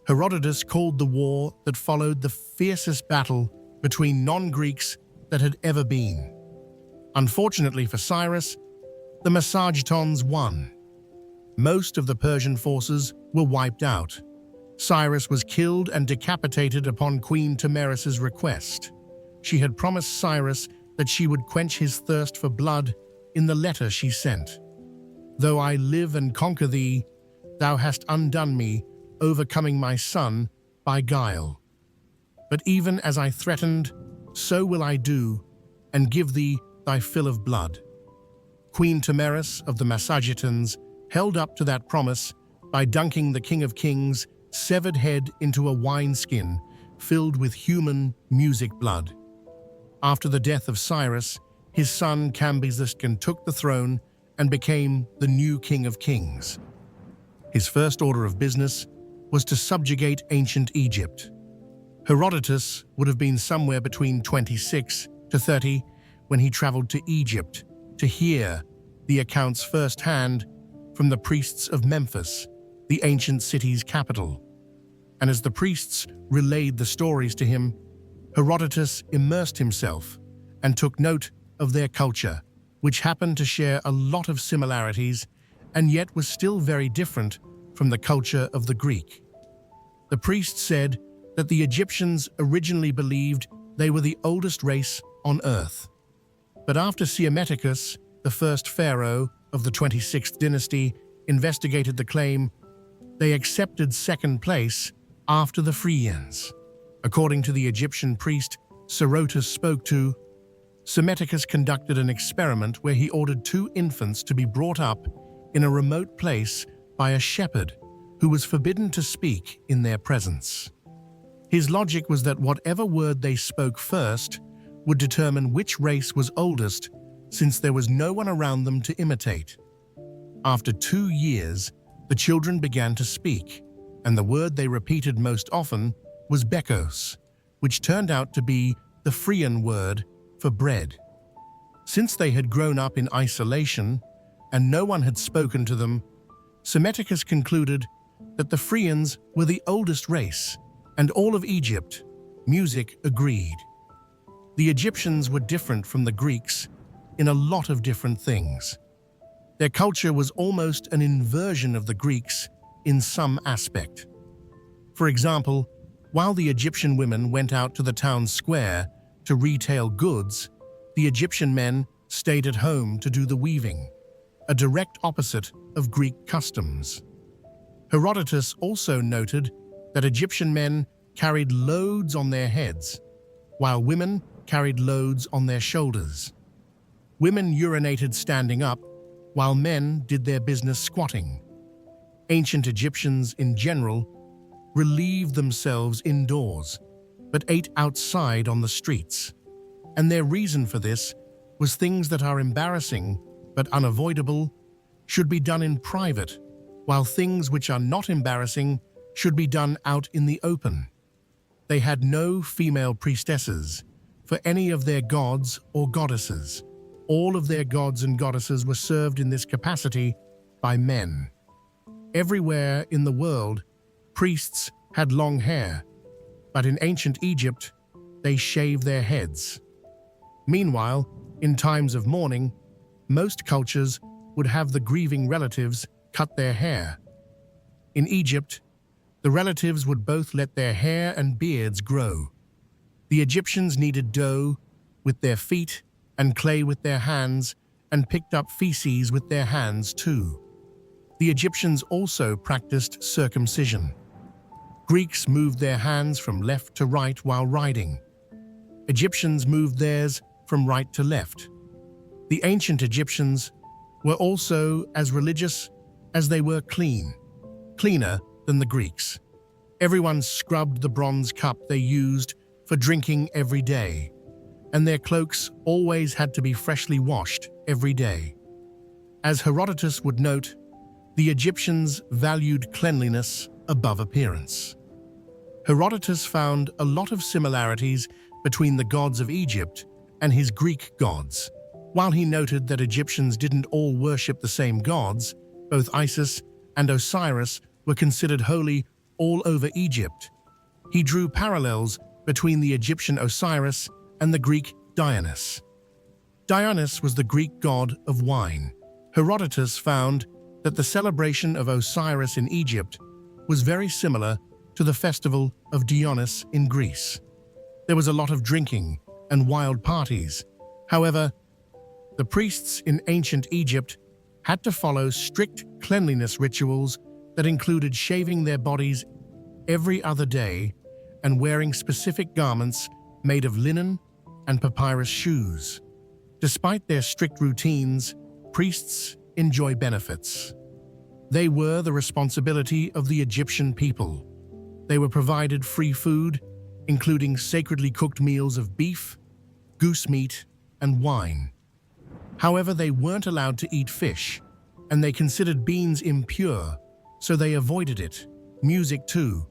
Herodotus called the war that followed the fiercest battle between non-Greeks that had ever been. Unfortunately for Cyrus, the Massagetans won. Most of the Persian forces were wiped out. Cyrus was killed and decapitated upon Queen Tamaris's request. She had promised Cyrus that she would quench his thirst for blood in the letter she sent. "Though I live and conquer thee, thou hast undone me, overcoming my son by guile. But even as I threatened, so will I do, and give thee thy fill of blood." Queen Tamaris of the Massagetans held up to that promise by dunking the King of Kings' severed head into a wineskin filled with human music blood. After the death of Cyrus, his son Cambyses took the throne and became the new King of Kings. His first order of business was to subjugate ancient Egypt. Herodotus would have been somewhere between 26 to 30 when he traveled to Egypt to hear the accounts firsthand from the priests of Memphis, the ancient city's capital. And as the priests relayed the stories to him, Herodotus immersed himself and took note of their culture, which happened to share a lot of similarities and yet was still very different from the culture of the Greek. The priests said that the Egyptians originally believed they were the oldest race on earth. But after Psammetichus, the first pharaoh of the 26th dynasty, investigated the claim, they accepted second place after the Phrygians. According to the Egyptian priest Herodotus spoke to, Psammetichus conducted an experiment where he ordered 2 infants to be brought up in a remote place by a shepherd who was forbidden to speak in their presence. His logic was that whatever word they spoke first would determine which race was oldest, since there was no one around them to imitate. After 2 years, the children began to speak, and the word they repeated most often was bekos, which turned out to be the Phrygian word for bread. Since they had grown up in isolation and no one had spoken to them, Psammetichus concluded that the Phrygians were the oldest race, and all of Egypt, music agreed. The Egyptians were different from the Greeks in a lot of different things. Their culture was almost an inversion of the Greeks in some aspect. For example, while the Egyptian women went out to the town square to retail goods, the Egyptian men stayed at home to do the weaving, a direct opposite of Greek customs. Herodotus also noted that Egyptian men carried loads on their heads, while women carried loads on their shoulders. Women urinated standing up, while men did their business squatting. Ancient Egyptians, in general, relieved themselves indoors, but ate outside on the streets. And their reason for this was things that are embarrassing but unavoidable should be done in private, while things which are not embarrassing should be done out in the open. They had no female priestesses for any of their gods or goddesses. All of their gods and goddesses were served in this capacity by men. Everywhere in the world, priests had long hair, but in ancient Egypt, they shaved their heads. Meanwhile, in times of mourning, most cultures would have the grieving relatives cut their hair. In Egypt, the relatives would both let their hair and beards grow. The Egyptians kneaded dough with their feet and clay with their hands, and picked up feces with their hands too. The Egyptians also practiced circumcision. Greeks moved their hands from left to right while riding. Egyptians moved theirs from right to left. The ancient Egyptians were also as religious as they were clean, cleaner than the Greeks. Everyone scrubbed the bronze cup they used for drinking every day, and their cloaks always had to be freshly washed every day. As Herodotus would note, The Egyptians valued cleanliness above appearance. Herodotus found a lot of similarities between the gods of Egypt and his Greek gods. While he noted that Egyptians didn't all worship the same gods, both Isis and Osiris were considered holy all over Egypt. He drew parallels between the Egyptian Osiris and the Greek Dionysus. Dionysus was the Greek god of wine. Herodotus found that the celebration of Osiris in Egypt was very similar to the festival of Dionysus in Greece. There was a lot of drinking and wild parties. However, the priests in ancient Egypt had to follow strict cleanliness rituals that included shaving their bodies every other day and wearing specific garments made of linen and papyrus shoes. Despite their strict routines, priests enjoy benefits. They were the responsibility of the Egyptian people. They were provided free food, including sacredly cooked meals of beef, goose meat, and wine. However, they weren't allowed to eat fish, and they considered beans impure, so they avoided it. Music too.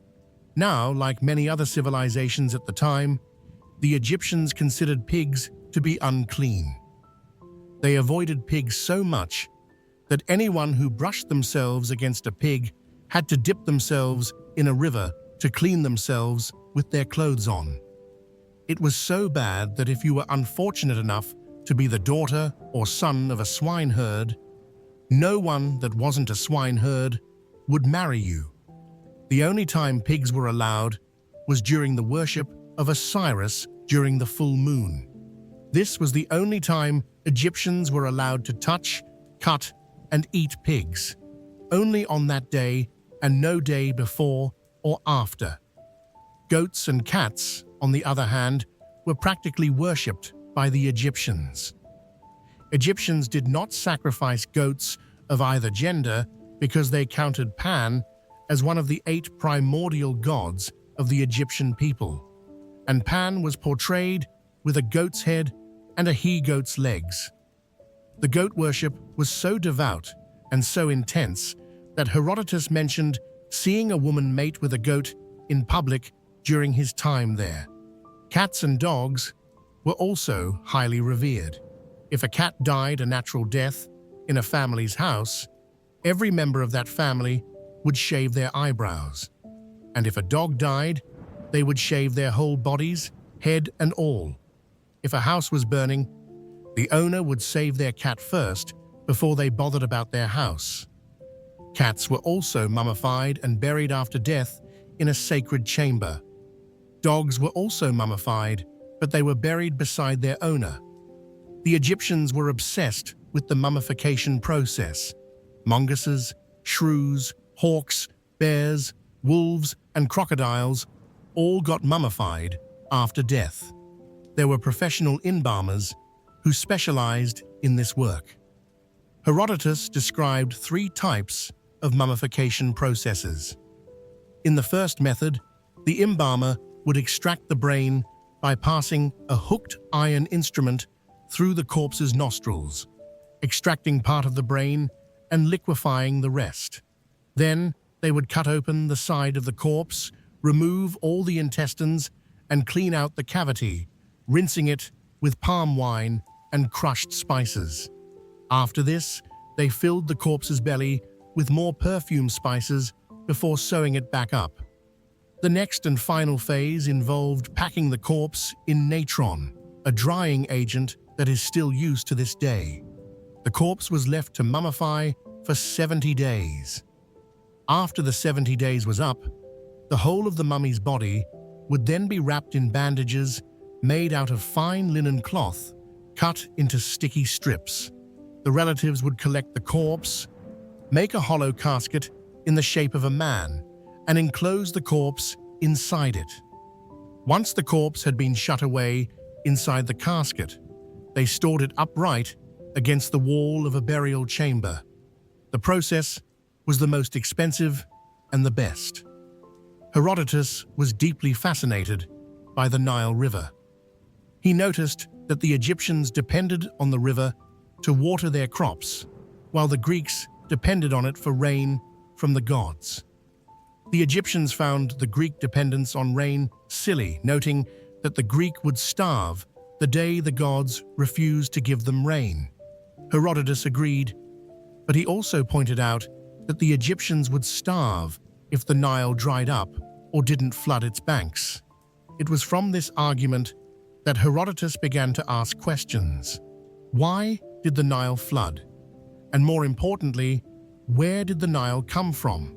Now, like many other civilizations at the time, the Egyptians considered pigs to be unclean. They avoided pigs so much that anyone who brushed themselves against a pig had to dip themselves in a river to clean themselves with their clothes on. It was so bad that if you were unfortunate enough to be the daughter or son of a swineherd, no one that wasn't a swineherd would marry you. The only time pigs were allowed was during the worship of Osiris during the full moon. This was the only time Egyptians were allowed to touch, cut, and eat pigs. Only on that day and no day before or after. Goats and cats, on the other hand, were practically worshipped by the Egyptians. Egyptians did not sacrifice goats of either gender because they counted Pan as one of the 8 primordial gods of the Egyptian people, and Pan was portrayed with a goat's head and a he-goat's legs. The goat worship was so devout and so intense that Herodotus mentioned seeing a woman mate with a goat in public during his time there. Cats and dogs were also highly revered. If a cat died a natural death in a family's house, every member of that family would shave their eyebrows. And if a dog died, they would shave their whole bodies, head and all. If a house was burning, the owner would save their cat first before they bothered about their house. Cats were also mummified and buried after death in a sacred chamber. Dogs were also mummified, but they were buried beside their owner. The Egyptians were obsessed with the mummification process. Mongooses, shrews, hawks, bears, wolves, and crocodiles all got mummified after death. There were professional embalmers who specialized in this work. Herodotus described 3 types of mummification processes. In the first method, the embalmer would extract the brain by passing a hooked iron instrument through the corpse's nostrils, extracting part of the brain and liquefying the rest. Then they would cut open the side of the corpse, remove all the intestines, and clean out the cavity, rinsing it with palm wine and crushed spices. After this, they filled the corpse's belly with more perfume spices before sewing it back up. The next and final phase involved packing the corpse in natron, a drying agent that is still used to this day. The corpse was left to mummify for 70 days. After the 70 days was up, the whole of the mummy's body would then be wrapped in bandages made out of fine linen cloth, cut into sticky strips. The relatives would collect the corpse, make a hollow casket in the shape of a man, and enclose the corpse inside it. Once the corpse had been shut away inside the casket, they stored it upright against the wall of a burial chamber. The process was the most expensive and the best. Herodotus was deeply fascinated by the Nile River. He noticed that the Egyptians depended on the river to water their crops, while the Greeks depended on it for rain from the gods. The Egyptians found the Greek dependence on rain silly, noting that the Greek would starve the day the gods refused to give them rain. Herodotus agreed, but he also pointed out that the Egyptians would starve if the Nile dried up or didn't flood its banks. It was from this argument that Herodotus began to ask questions. Why did the Nile flood? And more importantly, where did the Nile come from?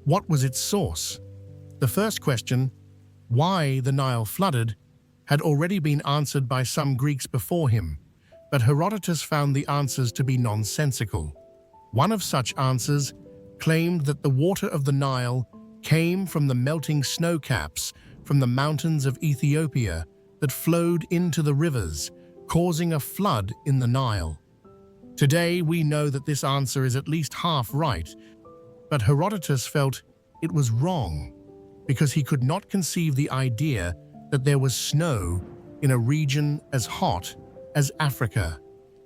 What was its source? The first question, why the Nile flooded, had already been answered by some Greeks before him, but Herodotus found the answers to be nonsensical. One of such answers claimed that the water of the Nile came from the melting snow caps from the mountains of Ethiopia that flowed into the rivers, causing a flood in the Nile. Today, we know that this answer is at least half right, but Herodotus felt it was wrong because he could not conceive the idea that there was snow in a region as hot as Africa.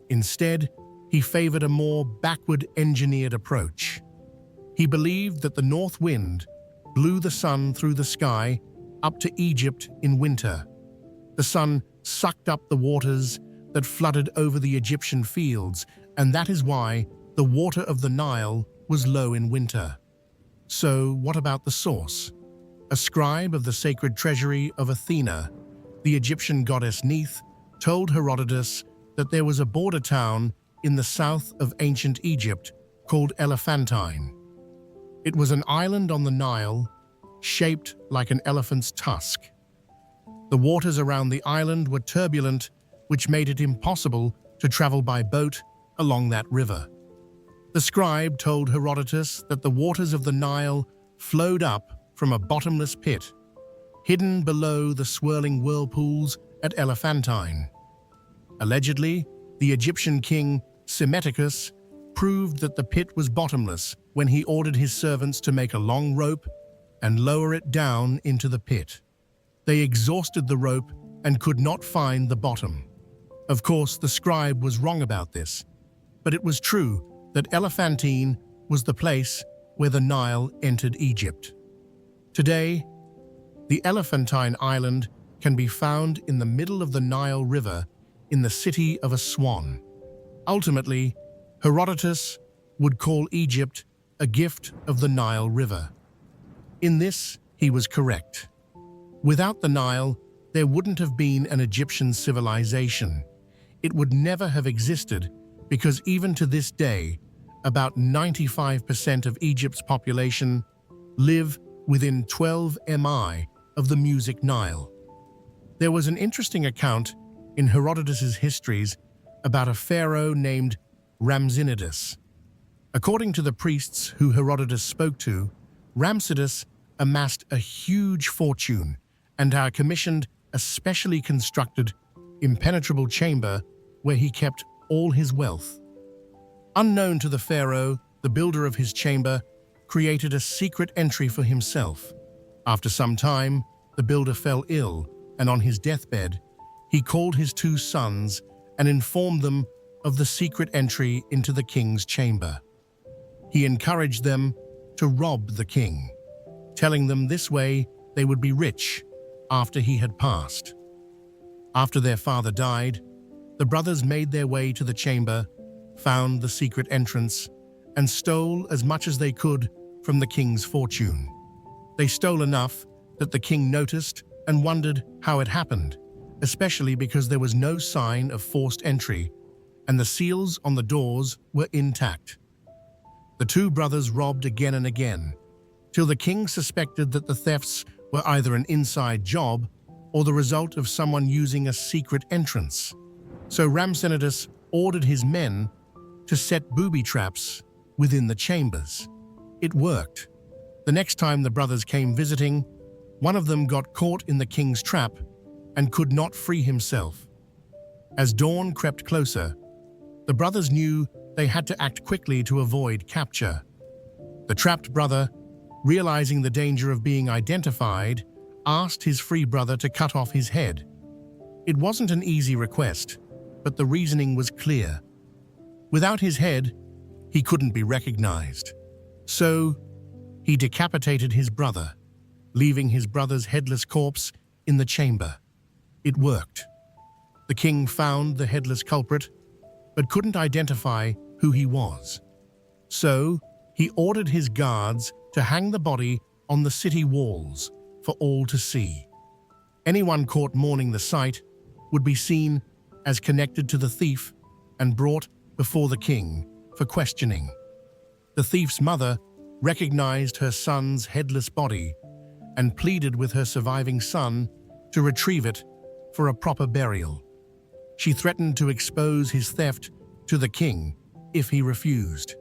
Instead, he favored a more backward-engineered approach. He believed that the north wind blew the sun through the sky up to Egypt in winter. The sun sucked up the waters that flooded over the Egyptian fields, and that is why the water of the Nile was low in winter. So, what about the source? A scribe of the sacred treasury of Athena, the Egyptian goddess Neith, told Herodotus that there was a border town in the south of ancient Egypt called Elephantine. It was an island on the Nile, shaped like an elephant's tusk. The waters around the island were turbulent, which made it impossible to travel by boat along that river. The scribe told Herodotus that the waters of the Nile flowed up from a bottomless pit, hidden below the swirling whirlpools at Elephantine. Allegedly, the Egyptian king Psammetichus proved that the pit was bottomless when he ordered his servants to make a long rope and lower it down into the pit. They exhausted the rope and could not find the bottom. Of course, the scribe was wrong about this, but it was true that Elephantine was the place where the Nile entered Egypt. Today, the Elephantine Island can be found in the middle of the Nile River in the city of Aswan. Ultimately, Herodotus would call Egypt a gift of the Nile River. In this, he was correct. Without the Nile, there wouldn't have been an Egyptian civilization. It would never have existed because even to this day, about 95% of Egypt's population live within 12 mi of the music Nile. There was an interesting account in Herodotus's histories about a pharaoh named Ramsinidus. According to the priests who Herodotus spoke to, Ramsinidus amassed a huge fortune and commissioned a specially constructed, impenetrable chamber where he kept all his wealth. Unknown to the pharaoh, the builder of his chamber created a secret entry for himself. After some time, the builder fell ill, and on his deathbed, he called his two sons and informed them of the secret entry into the king's chamber. He encouraged them to rob the king, telling them this way they would be rich after he had passed. After their father died, the brothers made their way to the chamber, found the secret entrance, and stole as much as they could from the king's fortune. They stole enough that the king noticed and wondered how it happened, especially because there was no sign of forced entry, and the seals on the doors were intact. The two brothers robbed again and again, till the king suspected that the thefts were either an inside job or the result of someone using a secret entrance. So Ramsinidus ordered his men to set booby traps within the chambers. It worked. The next time the brothers came visiting, one of them got caught in the king's trap and could not free himself. As dawn crept closer, the brothers knew they had to act quickly to avoid capture. The trapped brother, realizing the danger of being identified, asked his free brother to cut off his head. It wasn't an easy request, but the reasoning was clear. Without his head, he couldn't be recognized. So, he decapitated his brother, leaving his brother's headless corpse in the chamber. It worked. The king found the headless culprit, but couldn't identify who he was. So, he ordered his guards to hang the body on the city walls for all to see. Anyone caught mourning the sight would be seen as connected to the thief and brought before the king for questioning. The thief's mother recognized her son's headless body and pleaded with her surviving son to retrieve it for a proper burial. She threatened to expose his theft to the king if he refused.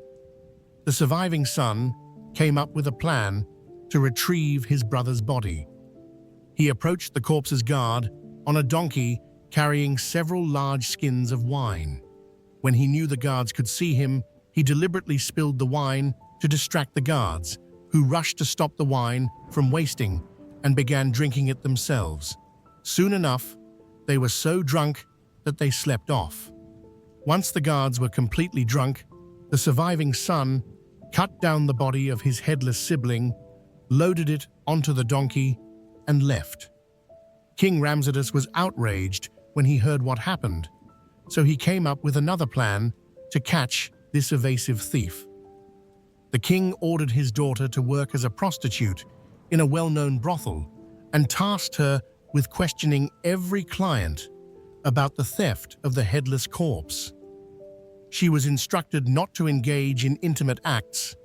The surviving son came up with a plan to retrieve his brother's body. He approached the corpse's guard on a donkey carrying several large skins of wine. When he knew the guards could see him, he deliberately spilled the wine to distract the guards, who rushed to stop the wine from wasting and began drinking it themselves. Soon enough, they were so drunk that they slept off. Once the guards were completely drunk, the surviving son cut down the body of his headless sibling, loaded it onto the donkey, and left. King Ramzadus was outraged when he heard what happened, so he came up with another plan to catch this evasive thief. The king ordered his daughter to work as a prostitute in a well-known brothel and tasked her with questioning every client about the theft of the headless corpse. She was instructed not to engage in intimate acts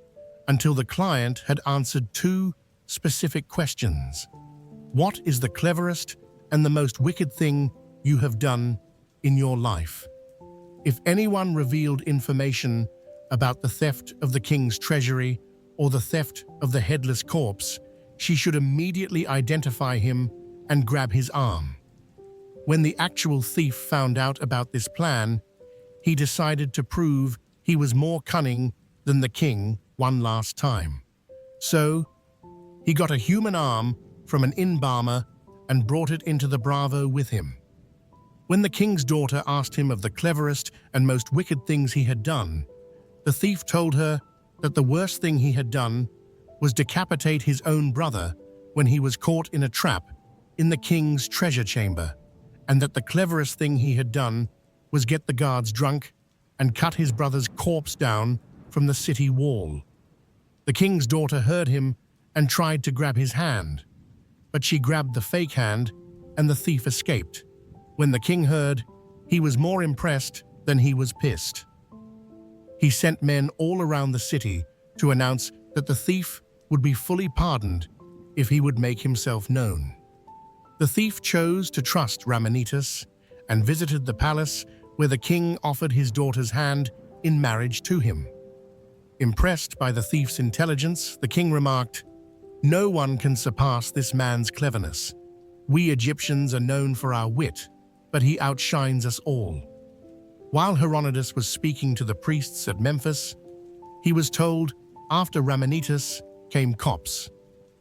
until the client had answered two specific questions. What is the cleverest and the most wicked thing you have done in your life? If anyone revealed information about the theft of the king's treasury or the theft of the headless corpse, she should immediately identify him and grab his arm. When the actual thief found out about this plan, he decided to prove he was more cunning than the king one last time. So, he got a human arm from an embalmer and brought it into the Bravo with him. When the king's daughter asked him of the cleverest and most wicked things he had done, the thief told her that the worst thing he had done was decapitate his own brother when he was caught in a trap in the king's treasure chamber, and that the cleverest thing he had done was get the guards drunk and cut his brother's corpse down from the city wall. The king's daughter heard him and tried to grab his hand, but she grabbed the fake hand and the thief escaped. When the king heard, he was more impressed than he was pissed. He sent men all around the city to announce that the thief would be fully pardoned if he would make himself known. The thief chose to trust Ramanitas and visited the palace where the king offered his daughter's hand in marriage to him. Impressed by the thief's intelligence, the king remarked, "No one can surpass this man's cleverness. We Egyptians are known for our wit, but he outshines us all." While Herodotus was speaking to the priests at Memphis, he was told after Ramanitas came Cop's.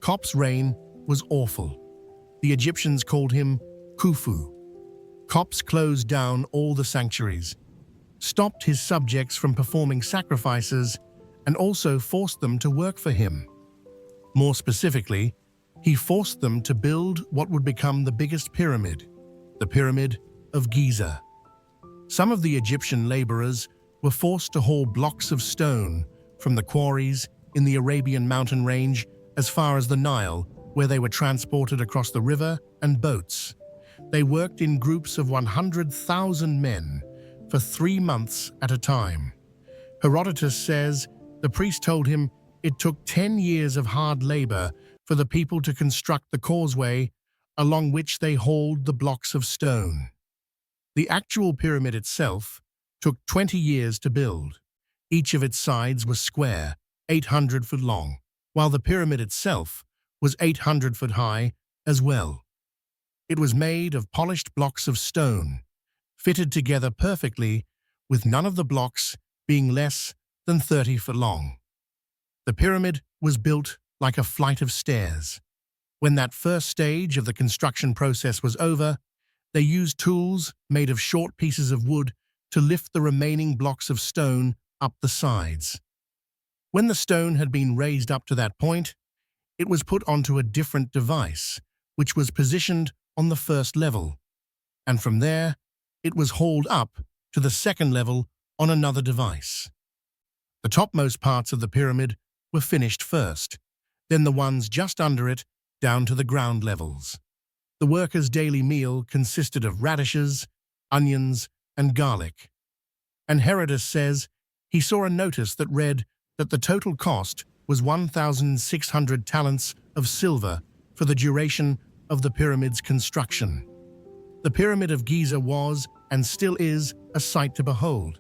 Cop's reign was awful. The Egyptians called him Khufu. Copts closed down all the sanctuaries, stopped his subjects from performing sacrifices, and also forced them to work for him. More specifically, he forced them to build what would become the biggest pyramid, the Pyramid of Giza. Some of the Egyptian laborers were forced to haul blocks of stone from the quarries in the Arabian mountain range as far as the Nile, where they were transported across the river and boats. They worked in groups of 100,000 men for 3 months at a time. Herodotus says the priest told him it took 10 years of hard labor for the people to construct the causeway along which they hauled the blocks of stone. The actual pyramid itself took 20 years to build. Each of its sides was square, 800 foot long, while the pyramid itself was 800 foot high as well. It was made of polished blocks of stone, fitted together perfectly, with none of the blocks being less than 30 foot long. The pyramid was built like a flight of stairs. When that first stage of the construction process was over, they used tools made of short pieces of wood to lift the remaining blocks of stone up the sides. When the stone had been raised up to that point, it was put onto a different device, which was positioned on the first level, and from there, it was hauled up to the second level on another device. The topmost parts of the pyramid were finished first, then the ones just under it down to the ground levels. The workers' daily meal consisted of radishes, onions, and garlic. And Herodotus says he saw a notice that read that the total cost was 1,600 talents of silver for the duration of the pyramid's construction. The Pyramid of Giza was, and still is, a sight to behold.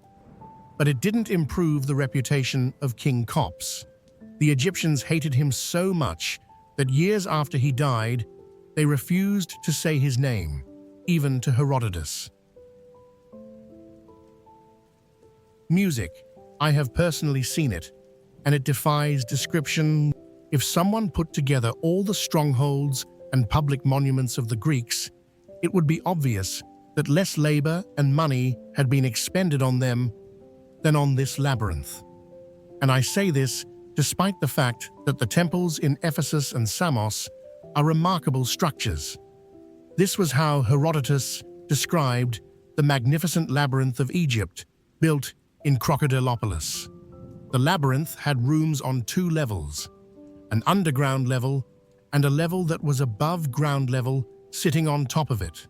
But it didn't improve the reputation of King Khops. The Egyptians hated him so much that years after he died, they refused to say his name, even to Herodotus. Music. I have personally seen it, and it defies description. If someone put together all the strongholds and public monuments of the Greeks, it would be obvious that less labor and money had been expended on them than on this labyrinth. And I say this despite the fact that the temples in Ephesus and Samos are remarkable structures. This was how Herodotus described the magnificent labyrinth of Egypt, built in Crocodilopolis. The labyrinth had rooms on two levels, an underground level and a level that was above ground level sitting on top of it.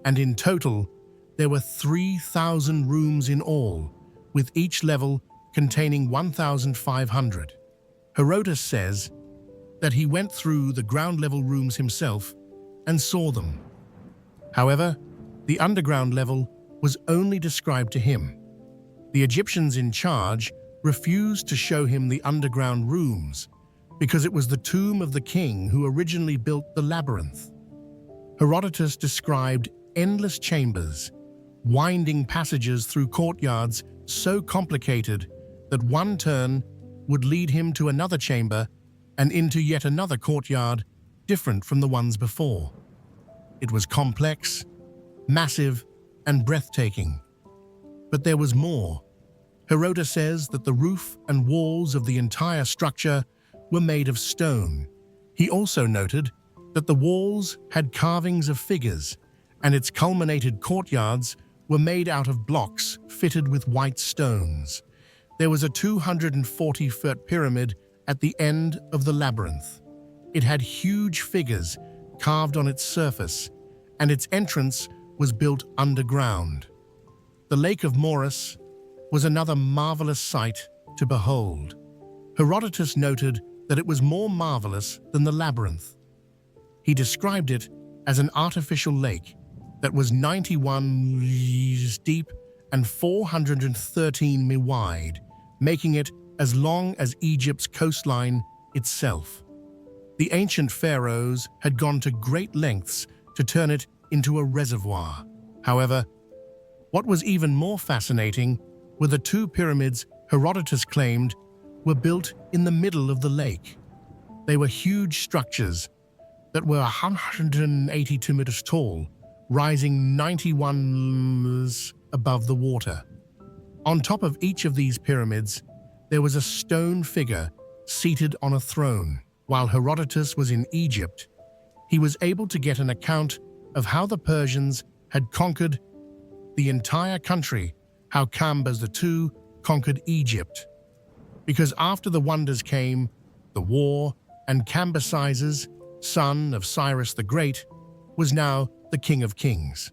And in total, there were 3,000 rooms in all, with each level containing 1,500. Herodotus says that he went through the ground-level rooms himself and saw them. However, the underground level was only described to him. The Egyptians in charge refused to show him the underground rooms because it was the tomb of the king who originally built the labyrinth. Herodotus described endless chambers, winding passages through courtyards so complicated that one turn would lead him to another chamber and into yet another courtyard different from the ones before. It was complex, massive, and breathtaking. But there was more. Herodotus says that the roof and walls of the entire structure were made of stone. He also noted that the walls had carvings of figures, and its culminated courtyards were made out of blocks fitted with white stones. There was a 240-foot pyramid at the end of the labyrinth. It had huge figures carved on its surface, and its entrance was built underground. The Lake of Moeris was another marvelous sight to behold. Herodotus noted that it was more marvelous than the labyrinth. He described it as an artificial lake that was 91 meters deep and 413 meters wide, making it as long as Egypt's coastline itself. The ancient pharaohs had gone to great lengths to turn it into a reservoir. However, what was even more fascinating were the two pyramids Herodotus claimed were built in the middle of the lake. They were huge structures that were 182 meters tall, rising 91 meters above the water. On top of each of these pyramids, there was a stone figure seated on a throne. While Herodotus was in Egypt, he was able to get an account of how the Persians had conquered the entire country, how Cambyses II conquered Egypt. Because after the wonders came the war, and Cambyses, son of Cyrus the Great, was now the king of kings.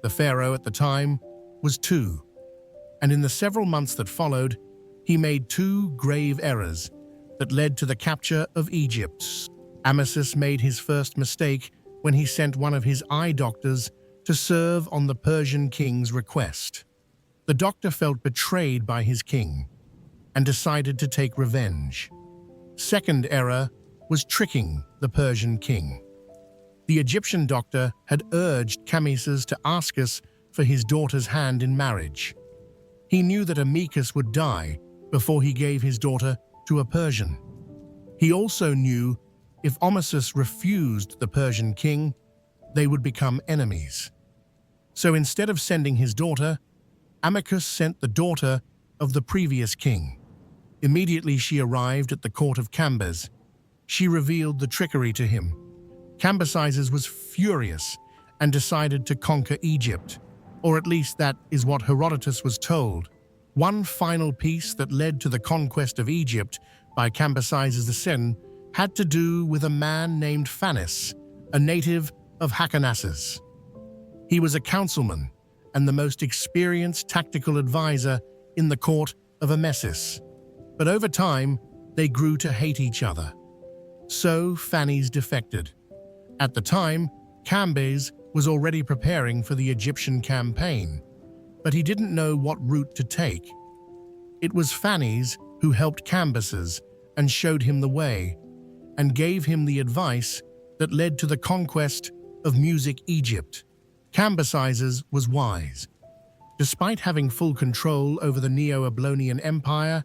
The pharaoh at the time was two, and in the several months that followed, he made two grave errors that led to the capture of Egypt. Amasis made his first mistake when he sent one of his eye doctors to serve on the Persian king's request. The doctor felt betrayed by his king and decided to take revenge. Second error was tricking the Persian king. The Egyptian doctor had urged Cambyses to ask us for his daughter's hand in marriage. He knew that Amycus would die before he gave his daughter to a Persian. He also knew if Amasis refused the Persian king, they would become enemies. So instead of sending his daughter, Amycus sent the daughter of the previous king. Immediately she arrived at the court of Cambyses. She revealed the trickery to him. Cambyses was furious and decided to conquer Egypt, or at least that is what Herodotus was told. One final piece that led to the conquest of Egypt by Cambyses II had to do with a man named Phanes, a native of Halicarnassus. He was a councilman and the most experienced tactical advisor in the court of Amesis. But over time, they grew to hate each other. So Phanes defected. At the time, Cambyses was already preparing for the Egyptian campaign, but he didn't know what route to take. It was Phanes who helped Cambyses and showed him the way, and gave him the advice that led to the conquest of Music Egypt. Cambyses was wise. Despite having full control over the Neo-Babylonian Empire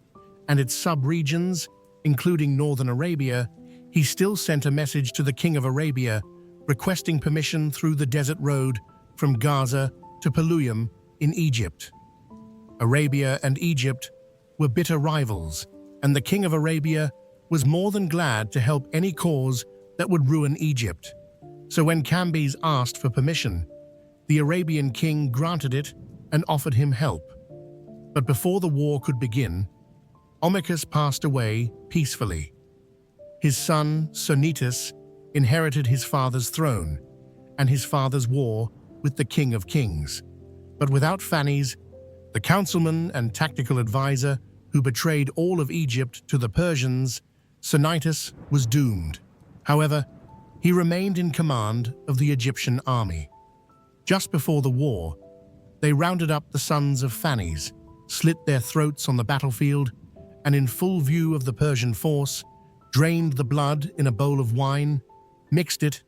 and its sub-regions, including northern Arabia, he still sent a message to the king of Arabia requesting permission through the desert road from Gaza to Pelusium in Egypt. Arabia and Egypt were bitter rivals, and the king of Arabia was more than glad to help any cause that would ruin Egypt. So when Cambyses asked for permission, the Arabian king granted it and offered him help. But before the war could begin, Omachus passed away peacefully. His son, Sonitus, inherited his father's throne and his father's war with the King of Kings. But without Phanes, the councilman and tactical advisor who betrayed all of Egypt to the Persians, Sonitus was doomed. However, he remained in command of the Egyptian army. Just before the war, they rounded up the sons of Phanes, slit their throats on the battlefield, and in full view of the Persian force, drained the blood in a bowl of wine, mixed it,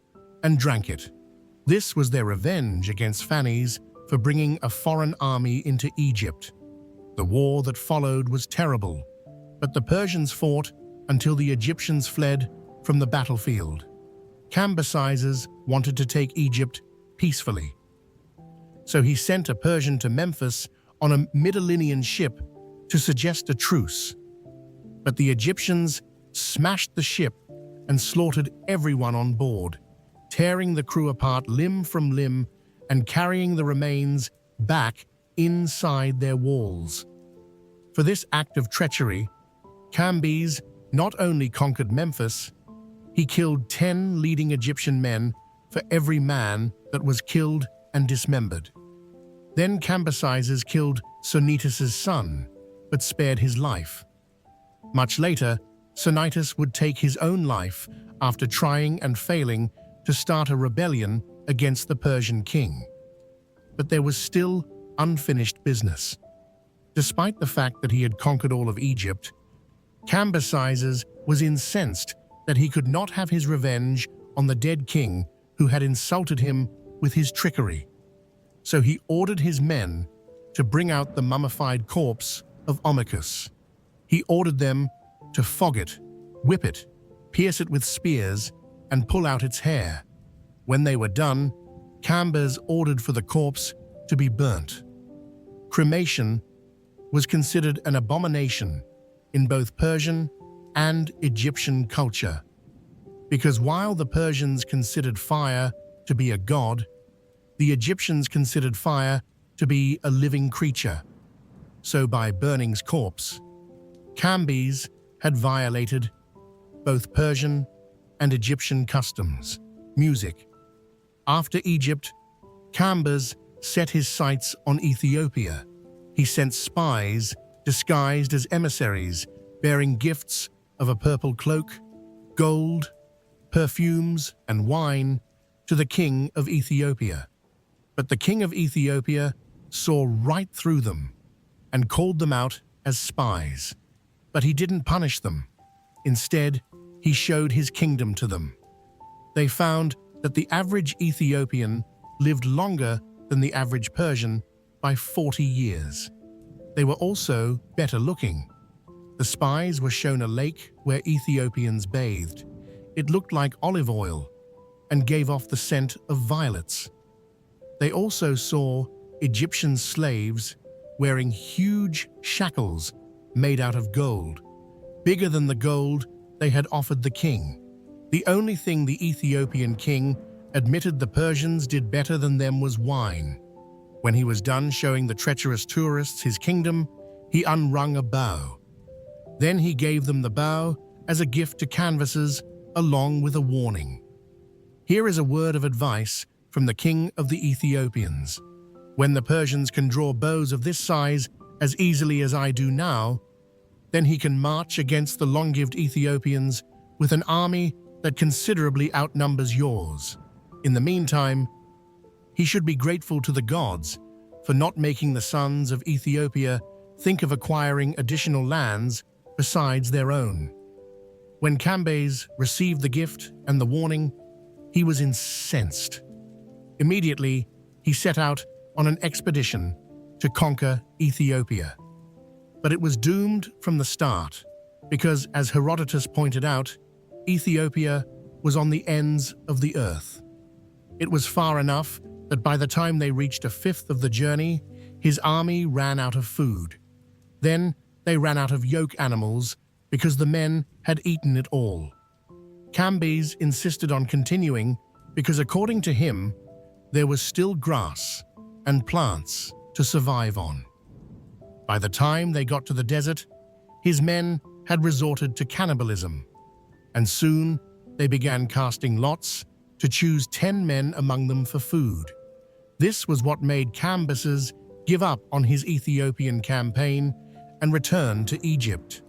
and drank it. This was their revenge against Phanes for bringing a foreign army into Egypt. The war that followed was terrible, but the Persians fought until the Egyptians fled from the battlefield. Cambyses wanted to take Egypt peacefully. So he sent a Persian to Memphis on a Mytilenean ship to suggest a truce. But the Egyptians smashed the ship and slaughtered everyone on board, tearing the crew apart limb from limb and carrying the remains back inside their walls. For this act of treachery, Cambyses not only conquered Memphis, he killed 10 leading Egyptian men for every man that was killed and dismembered. Then Cambyses killed Sonitus's son, but spared his life. Much later, Sonitus would take his own life after trying and failing to start a rebellion against the Persian king. But there was still unfinished business. Despite the fact that he had conquered all of Egypt, Cambyses was incensed that he could not have his revenge on the dead king who had insulted him with his trickery. So he ordered his men to bring out the mummified corpse of Omachus. He ordered them to flog it, whip it, pierce it with spears, and pull out its hair. When they were done, Cambyses ordered for the corpse to be burnt. Cremation was considered an abomination in both Persian and Egyptian culture, because while the Persians considered fire to be a god, the Egyptians considered fire to be a living creature. So by burning his corpse, Cambyses had violated both Persian and Egyptian customs. Music. After Egypt, Cambyses set his sights on Ethiopia. He sent spies disguised as emissaries, bearing gifts of a purple cloak, gold, perfumes, and wine to the king of Ethiopia. But the king of Ethiopia saw right through them and called them out as spies. But he didn't punish them. Instead, he showed his kingdom to them. They found that the average Ethiopian lived longer than the average Persian by 40 years. They were also better looking. The spies were shown a lake where Ethiopians bathed. It looked like olive oil and gave off the scent of violets. They also saw Egyptian slaves wearing huge shackles made out of gold, bigger than the gold they had offered the king. The only thing the Ethiopian king admitted the Persians did better than them was wine. When he was done showing the treacherous tourists his kingdom, he unwrung a bow. Then he gave them the bow as a gift to canvassers, along with a warning. Here is a word of advice from the king of the Ethiopians. When the Persians can draw bows of this size as easily as I do now, then he can march against the long-lived Ethiopians with an army that considerably outnumbers yours. In the meantime, he should be grateful to the gods for not making the sons of Ethiopia think of acquiring additional lands besides their own. When Cambyses received the gift and the warning, he was incensed. Immediately, he set out on an expedition to conquer Ethiopia. But it was doomed from the start, because, as Herodotus pointed out, Ethiopia was on the ends of the earth. It was far enough that by the time they reached a fifth of the journey, his army ran out of food. Then they ran out of yoke animals because the men had eaten it all. Cambyses insisted on continuing because, according to him, there was still grass and plants to survive on. By the time they got to the desert, his men had resorted to cannibalism, and soon they began casting lots to choose 10 men among them for food. This was what made Cambyses give up on his Ethiopian campaign and return to Egypt.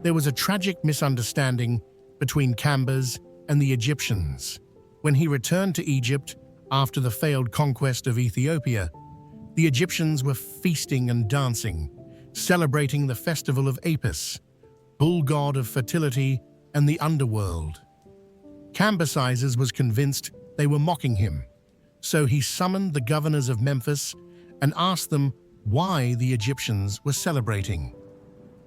There was a tragic misunderstanding between Cambyses and the Egyptians. When he returned to Egypt after the failed conquest of Ethiopia, the Egyptians were feasting and dancing, celebrating the festival of Apis, bull god of fertility and the underworld. Cambyses was convinced they were mocking him, so he summoned the governors of Memphis and asked them why the Egyptians were celebrating.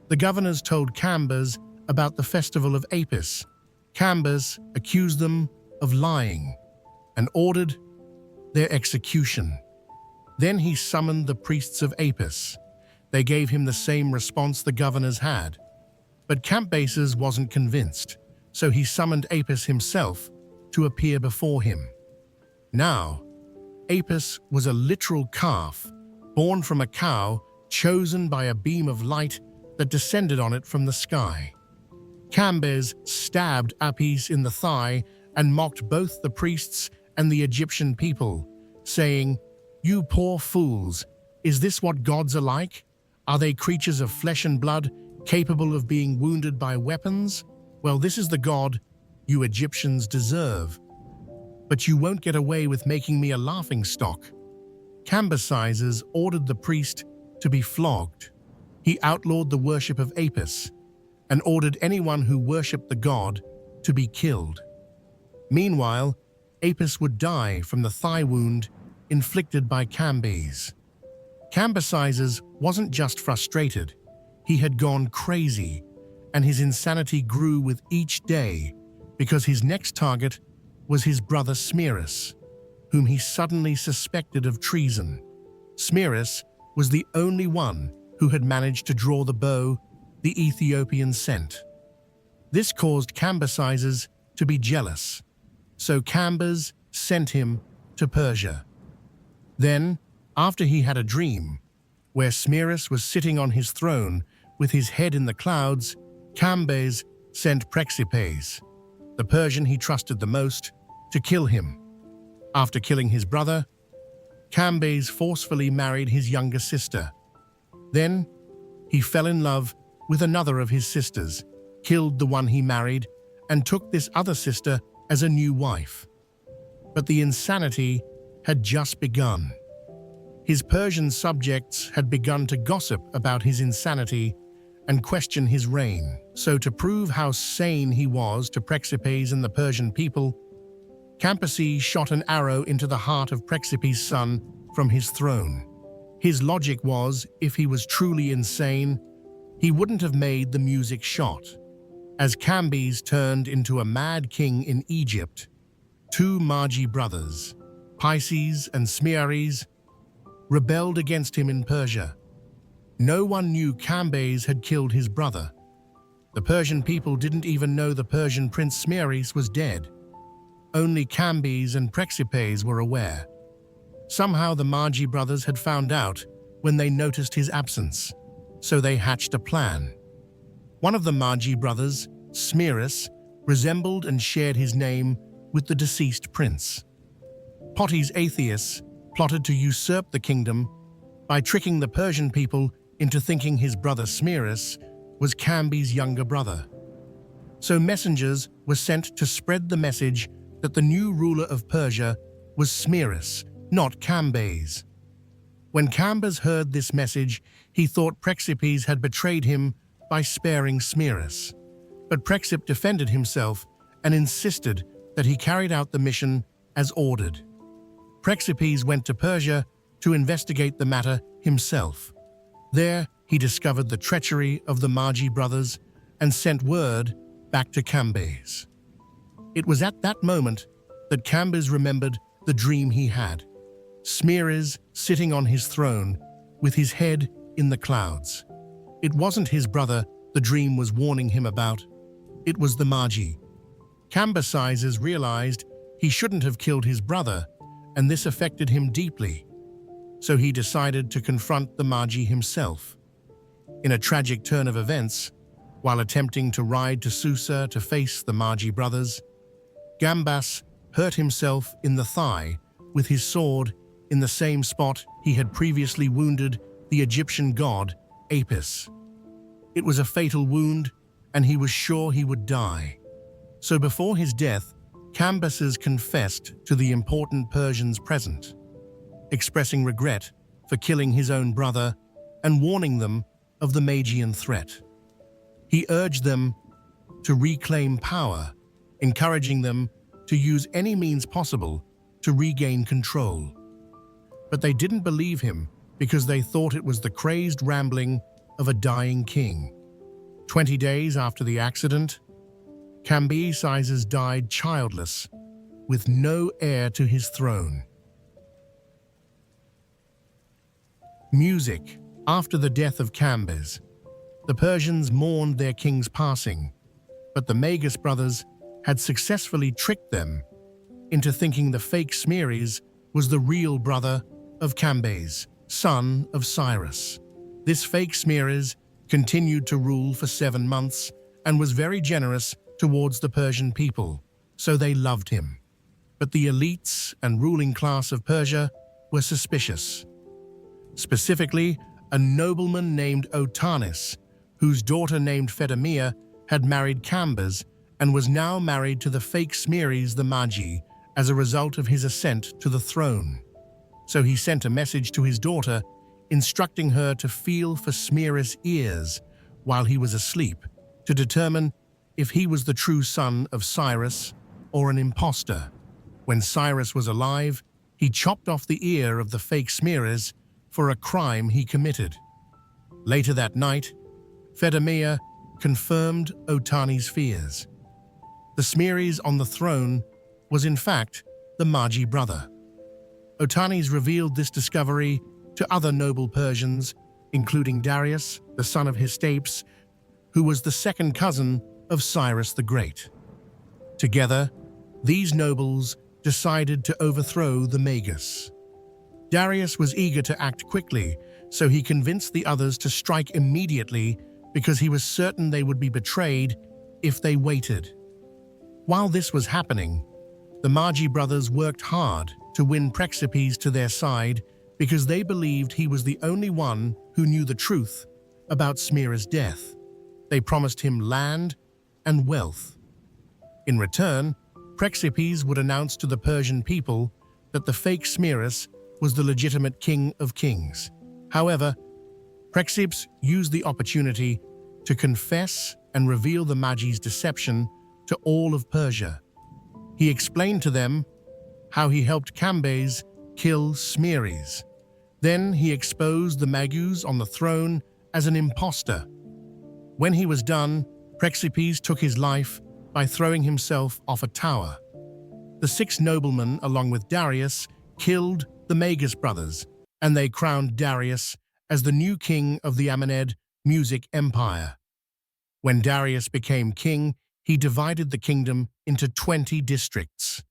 The governors told Cambyses about the festival of Apis. Cambyses accused them of lying and ordered their execution. Then he summoned the priests of Apis. They gave him the same response the governors had. But Cambyses wasn't convinced, so he summoned Apis himself to appear before him. Now, Apis was a literal calf, born from a cow chosen by a beam of light that descended on it from the sky. Cambyses stabbed Apis in the thigh and mocked both the priests and the Egyptian people, saying, "You poor fools, is this what gods are like? Are they creatures of flesh and blood, capable of being wounded by weapons? Well, this is the god you Egyptians deserve. But you won't get away with making me a laughingstock." Cambyses ordered the priest to be flogged. He outlawed the worship of Apis and ordered anyone who worshipped the god to be killed. Meanwhile, Apis would die from the thigh wound inflicted by Cambyses. Cambyses wasn't just frustrated, he had gone crazy, and his insanity grew with each day because his next target was his brother Smyrus, whom he suddenly suspected of treason. Smyrus was the only one who had managed to draw the bow the Ethiopians sent. This caused Cambyses to be jealous, so Cambyses sent him to Persia. Then, after he had a dream, where Smyrus was sitting on his throne with his head in the clouds, Cambyses sent Treachery, the Persian he trusted the most, to kill him. After killing his brother, Cambyses forcefully married his younger sister. Then, he fell in love with another of his sisters, killed the one he married, and took this other sister as a new wife. But the insanity had just begun. His Persian subjects had begun to gossip about his insanity and question his reign. So to prove how sane he was to Treachery and the Persian people, Cambyses shot an arrow into the heart of Treachery's son from his throne. His logic was, if he was truly insane, he wouldn't have made the music shot. As Cambyses turned into a mad king in Egypt, two Magi brothers, Pisces and Smyrus, rebelled against him in Persia. No one knew Cambyses had killed his brother. The Persian people didn't even know the Persian prince Smyris was dead. Only Cambyses and Praxipes were aware. Somehow the Magi brothers had found out when they noticed his absence, so they hatched a plan. One of the Magi brothers, Smyris, resembled and shared his name with the deceased prince. Potys Atheus plotted to usurp the kingdom by tricking the Persian people into thinking his brother Smyris was Cambyses' younger brother. So messengers were sent to spread the message that the new ruler of Persia was Smyris, not Cambyses. When Cambyses heard this message, he thought Praxipes had betrayed him by sparing Smyris. But Praxip defended himself and insisted that he carried out the mission as ordered. Praxipes went to Persia to investigate the matter himself. There, he discovered the treachery of the Magi brothers and sent word back to Cambyses. It was at that moment that Cambyses remembered the dream he had. Smyris sitting on his throne with his head in the clouds. It wasn't his brother the dream was warning him about. It was the Magi. Cambyses realized he shouldn't have killed his brother, and this affected him deeply. So he decided to confront the Magi himself. In a tragic turn of events, while attempting to ride to Susa to face the Magi brothers, Gambas hurt himself in the thigh with his sword in the same spot he had previously wounded the Egyptian god Apis. It was a fatal wound, and he was sure he would die. So before his death, Cambyses confessed to the important Persians present, expressing regret for killing his own brother and warning them of the Magian threat. He urged them to reclaim power, encouraging them to use any means possible to regain control. But they didn't believe him because they thought it was the crazed rambling of a dying king. 20 days after the accident, Cambyses died childless, with no heir to his throne. Music. After the death of Cambyses, the Persians mourned their king's passing, but the Magus brothers had successfully tricked them into thinking the fake Smyris was the real brother of Cambyses, son of Cyrus. This fake Smyris continued to rule for 7 months and was very generous towards the Persian people, so they loved him. But the elites and ruling class of Persia were suspicious. Specifically, a nobleman named Otanis, whose daughter named Phedamia had married Cambyses and was now married to the fake Smyris the Magi as a result of his ascent to the throne. So he sent a message to his daughter instructing her to feel for Smyris' ears while he was asleep to determine if he was the true son of Cyrus or an impostor. When Cyrus was alive, he chopped off the ear of the fake Smyris for a crime he committed. Later that night, Phedamia confirmed Otani's fears. The Smyris on the throne was in fact the Magi brother. Otanis revealed this discovery to other noble Persians, including Darius, the son of Hystapes, who was the second cousin of Cyrus the Great. Together, these nobles decided to overthrow the Magus. Darius was eager to act quickly, so he convinced the others to strike immediately because he was certain they would be betrayed if they waited. While this was happening, the Magi brothers worked hard to win Praxipes to their side because they believed he was the only one who knew the truth about Smyris' death. They promised him land and wealth. In return, Praxipes would announce to the Persian people that the fake Smyris was the legitimate king of kings. However, Praxipes used the opportunity to confess and reveal the Magi's deception to all of Persia. He explained to them how he helped Cambyses kill Smyris. Then he exposed the Magus on the throne as an impostor. When he was done, Praxipes took his life by throwing himself off a tower. The 6 noblemen, along with Darius, killed the Magus brothers, and they crowned Darius as the new king of the Amanid music empire. When Darius became king, he divided the kingdom into 20 districts.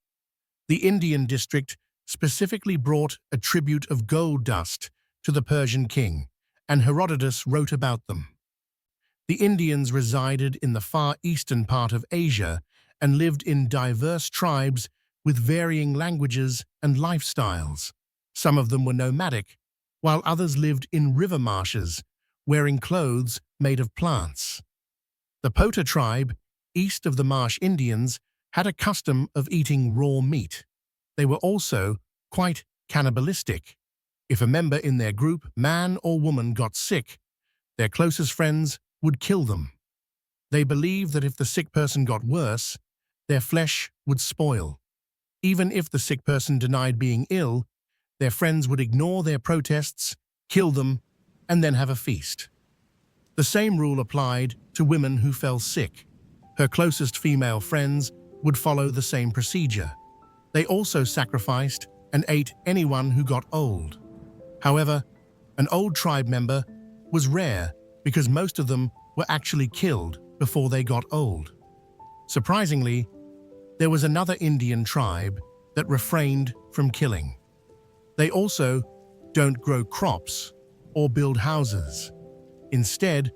The Indian district specifically brought a tribute of gold dust to the Persian king, and Herodotus wrote about them. The Indians resided in the far eastern part of Asia and lived in diverse tribes with varying languages and lifestyles. Some of them were nomadic, while others lived in river marshes, wearing clothes made of plants. The Pota tribe, east of the Marsh Indians, had a custom of eating raw meat. They were also quite cannibalistic. If a member in their group, man or woman, got sick, their closest friends would kill them. They believed that if the sick person got worse, their flesh would spoil. Even if the sick person denied being ill, their friends would ignore their protests, kill them, and then have a feast. The same rule applied to women who fell sick. Her closest female friends would follow the same procedure. They also sacrificed and ate anyone who got old. However, an old tribe member was rare because most of them were actually killed before they got old. Surprisingly, there was another Indian tribe that refrained from killing. They also don't grow crops or build houses. Instead,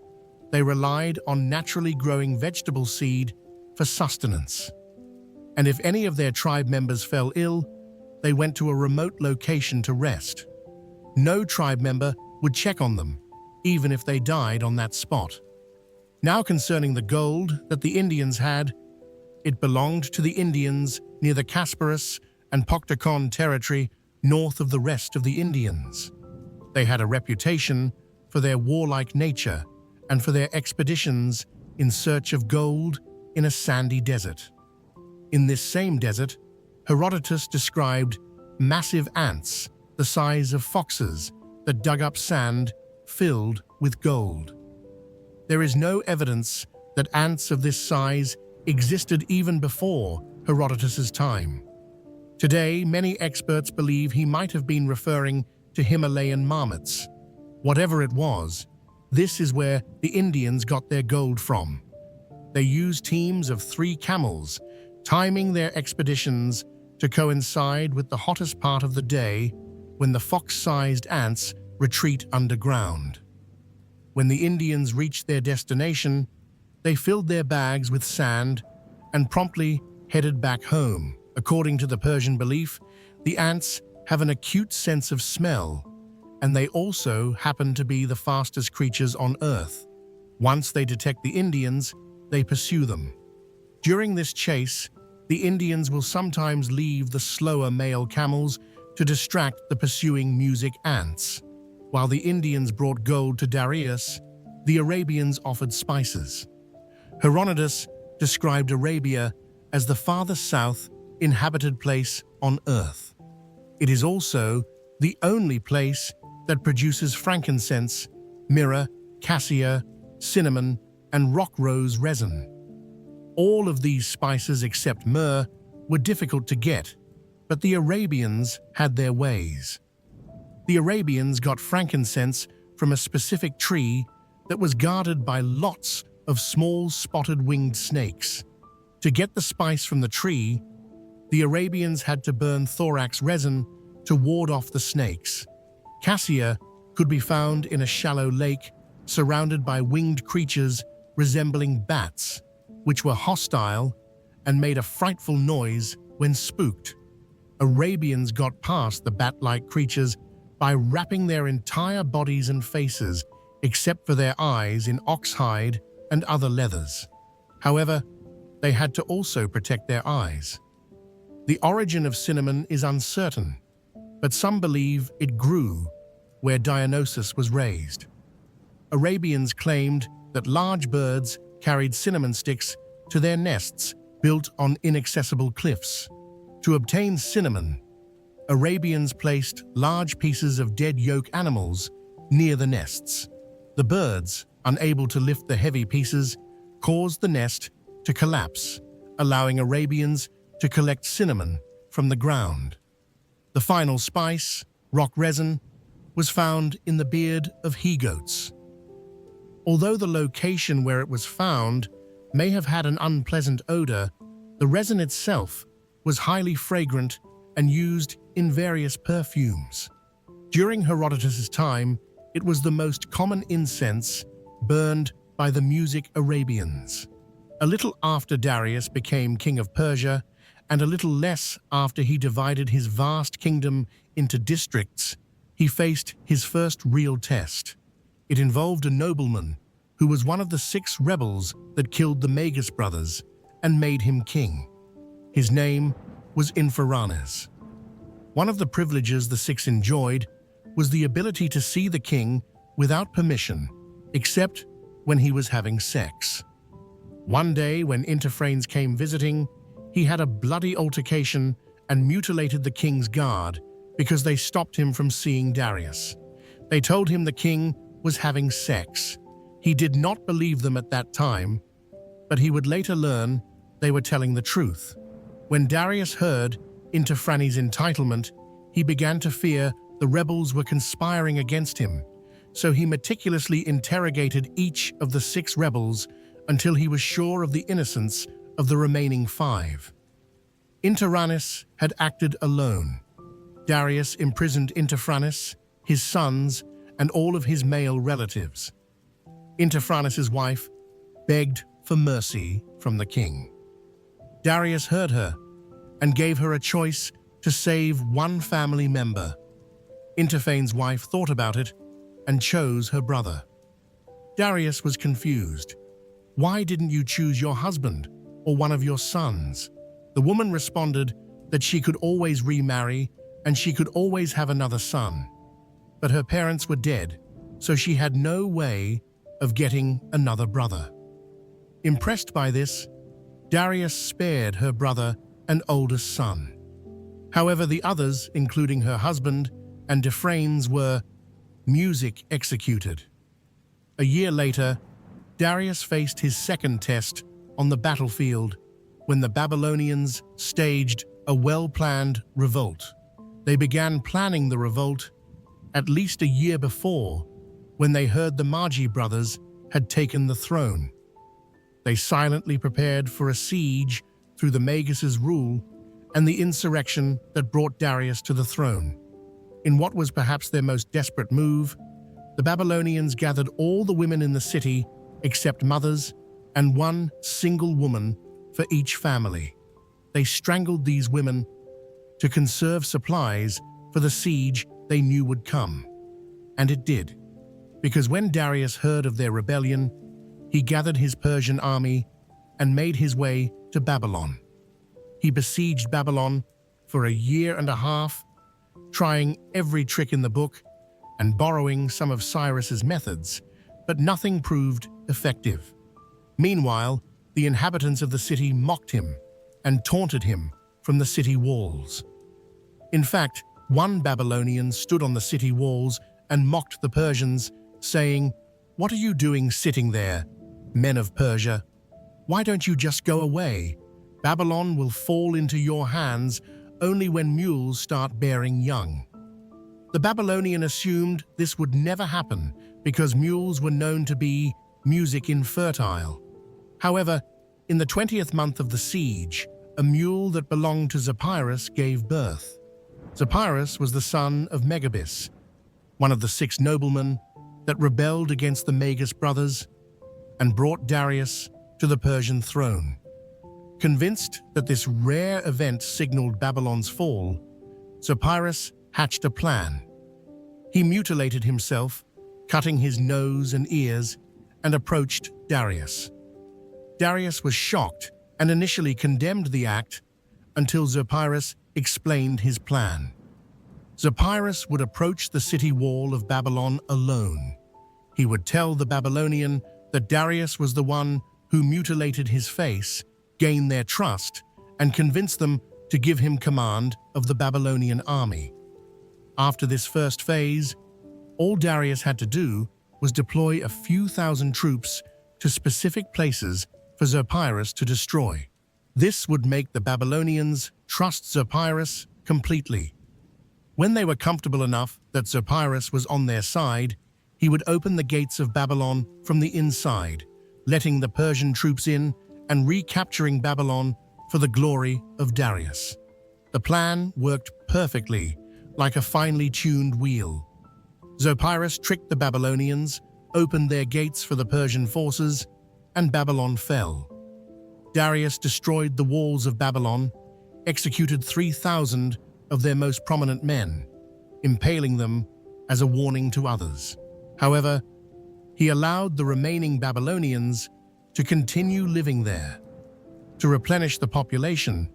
they relied on naturally growing vegetable seed for sustenance. And if any of their tribe members fell ill, they went to a remote location to rest. No tribe member would check on them, even if they died on that spot. Now concerning the gold that the Indians had, it belonged to the Indians near the Kasparas and Poktakon territory north of the rest of the Indians. They had a reputation for their warlike nature and for their expeditions in search of gold in a sandy desert. In this same desert, Herodotus described massive ants the size of foxes that dug up sand filled with gold. There is no evidence that ants of this size existed even before Herodotus's time. Today, many experts believe he might have been referring to Himalayan marmots. Whatever it was, this is where the Indians got their gold from. They used teams of 3 camels, timing their expeditions to coincide with the hottest part of the day when the fox-sized ants retreat underground. When the Indians reached their destination, they filled their bags with sand and promptly headed back home. According to the Persian belief, the ants have an acute sense of smell, and they also happen to be the fastest creatures on Earth. Once they detect the Indians, they pursue them. During this chase, the Indians will sometimes leave the slower male camels to distract the pursuing music ants. While the Indians brought gold to Darius, the Arabians offered spices. Herodotus described Arabia as the farthest south inhabited place on Earth. It is also the only place that produces frankincense, myrrh, cassia, cinnamon, and rock rose resin. All of these spices except myrrh were difficult to get, but the Arabians had their ways. The Arabians got frankincense from a specific tree that was guarded by lots of small spotted winged snakes. To get the spice from the tree, the Arabians had to burn thorax resin to ward off the snakes. Cassia could be found in a shallow lake surrounded by winged creatures resembling bats, which were hostile and made a frightful noise when spooked. Arabians got past the bat-like creatures by wrapping their entire bodies and faces, except for their eyes, in oxhide and other leathers. However, they had to also protect their eyes. The origin of cinnamon is uncertain, but some believe it grew where Dionysus was raised. Arabians claimed that large birds carried cinnamon sticks to their nests built on inaccessible cliffs. To obtain cinnamon, Arabians placed large pieces of dead yoke animals near the nests. The birds, unable to lift the heavy pieces, caused the nest to collapse, allowing Arabians to collect cinnamon from the ground. The final spice, rock resin, was found in the beard of he-goats. Although the location where it was found may have had an unpleasant odor, the resin itself was highly fragrant and used in various perfumes. During Herodotus's time, it was the most common incense burned by the music Arabians. A little after Darius became king of Persia, and a little less after he divided his vast kingdom into districts, he faced his first real test. It involved a nobleman who was one of the 6 rebels that killed the Magus brothers and made him king. His name was Inferanes. One of the privileges the 6 enjoyed was the ability to see the king without permission, except when he was having sex. One day, when Interphranes came visiting, he had a bloody altercation and mutilated the king's guard because they stopped him from seeing Darius. They told him the king was having sex. He did not believe them at that time, but he would later learn they were telling the truth. When Darius heard Interphranes' entitlement, he began to fear the rebels were conspiring against him, so he meticulously interrogated each of the 6 rebels until he was sure of the innocence of the remaining 5. Interphranes had acted alone. Darius imprisoned Interphranes, his sons, and all of his male relatives. Interphranes' wife begged for mercy from the king. Darius heard her and gave her a choice to save one family member. Interphanes' wife thought about it and chose her brother. Darius was confused. "Why didn't you choose your husband or one of your sons?" The woman responded that she could always remarry and she could always have another son. But her parents were dead, so she had no way of getting another brother. Impressed by this, Darius spared her brother and oldest son. However, the others, including her husband and Defranes, were music executed. A year later, Darius faced his second test on the battlefield when the Babylonians staged a well-planned revolt. They began planning the revolt at least a year before, when they heard the Magi brothers had taken the throne. They silently prepared for a siege through the Magus' rule and the insurrection that brought Darius to the throne. In what was perhaps their most desperate move, the Babylonians gathered all the women in the city except mothers and one single woman for each family. They strangled these women to conserve supplies for the siege they knew would come. And it did, because when Darius heard of their rebellion, he gathered his Persian army and made his way to Babylon. He besieged Babylon for a year and a half, trying every trick in the book and borrowing some of Cyrus's methods, but nothing proved effective. Meanwhile, the inhabitants of the city mocked him and taunted him from the city walls. In fact, one Babylonian stood on the city walls and mocked the Persians, saying, "What are you doing sitting there, men of Persia? Why don't you just go away? Babylon will fall into your hands only when mules start bearing young." The Babylonian assumed this would never happen because mules were known to be music infertile. However, in the 20th month of the siege, a mule that belonged to Zopyrus gave birth. Zopyrus was the son of Megabis, one of the 6 noblemen that rebelled against the Magus brothers and brought Darius to the Persian throne. Convinced that this rare event signaled Babylon's fall, Zopyrus hatched a plan. He mutilated himself, cutting his nose and ears, and approached Darius. Darius was shocked and initially condemned the act until Zopyrus explained his plan. Zopyrus would approach the city wall of Babylon alone. He would tell the Babylonian that Darius was the one who mutilated his face, gain their trust, and convince them to give him command of the Babylonian army. After this first phase, all Darius had to do was deploy a few thousand troops to specific places for Zopyrus to destroy. This would make the Babylonians trust Zopyrus completely. When they were comfortable enough that Zopyrus was on their side, he would open the gates of Babylon from the inside, letting the Persian troops in and recapturing Babylon for the glory of Darius. The plan worked perfectly, like a finely tuned wheel. Zopyrus tricked the Babylonians, opened their gates for the Persian forces, and Babylon fell. Darius destroyed the walls of Babylon, executed 3,000 of their most prominent men, impaling them as a warning to others. However, he allowed the remaining Babylonians to continue living there. To replenish the population,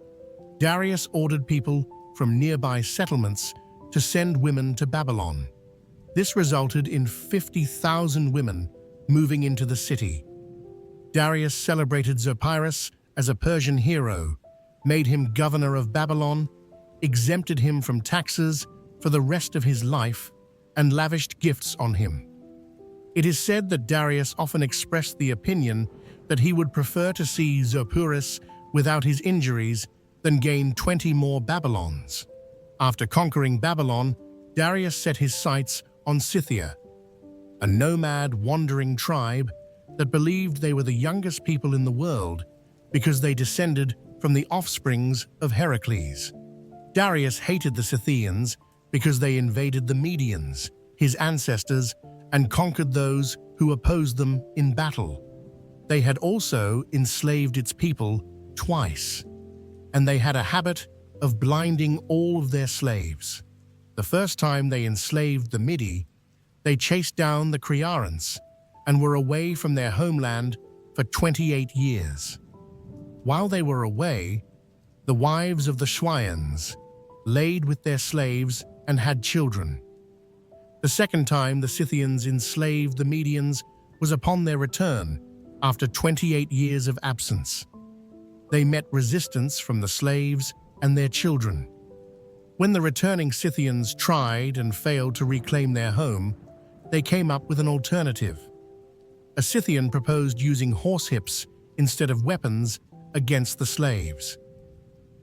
Darius ordered people from nearby settlements to send women to Babylon. This resulted in 50,000 women moving into the city. Darius celebrated Zopyrus as a Persian hero, made him governor of Babylon, exempted him from taxes for the rest of his life, and lavished gifts on him. It is said that Darius often expressed the opinion that he would prefer to see Zopyrus without his injuries than gain 20 more Babylons. After conquering Babylon, Darius set his sights on Scythia, a nomad wandering tribe that believed they were the youngest people in the world because they descended from the offsprings of Heracles. Darius hated the Scythians because they invaded the Medians, his ancestors, and conquered those who opposed them in battle. They had also enslaved its people twice, and they had a habit of blinding all of their slaves. The first time they enslaved the Midi, they chased down the Crearans and were away from their homeland for 28 years. While they were away, the wives of the Shwians laid with their slaves and had children. The second time the Scythians enslaved the Medians was upon their return after 28 years of absence. They met resistance from the slaves and their children. When the returning Scythians tried and failed to reclaim their home, they came up with an alternative. A Scythian proposed using horsehips instead of weapons against the slaves.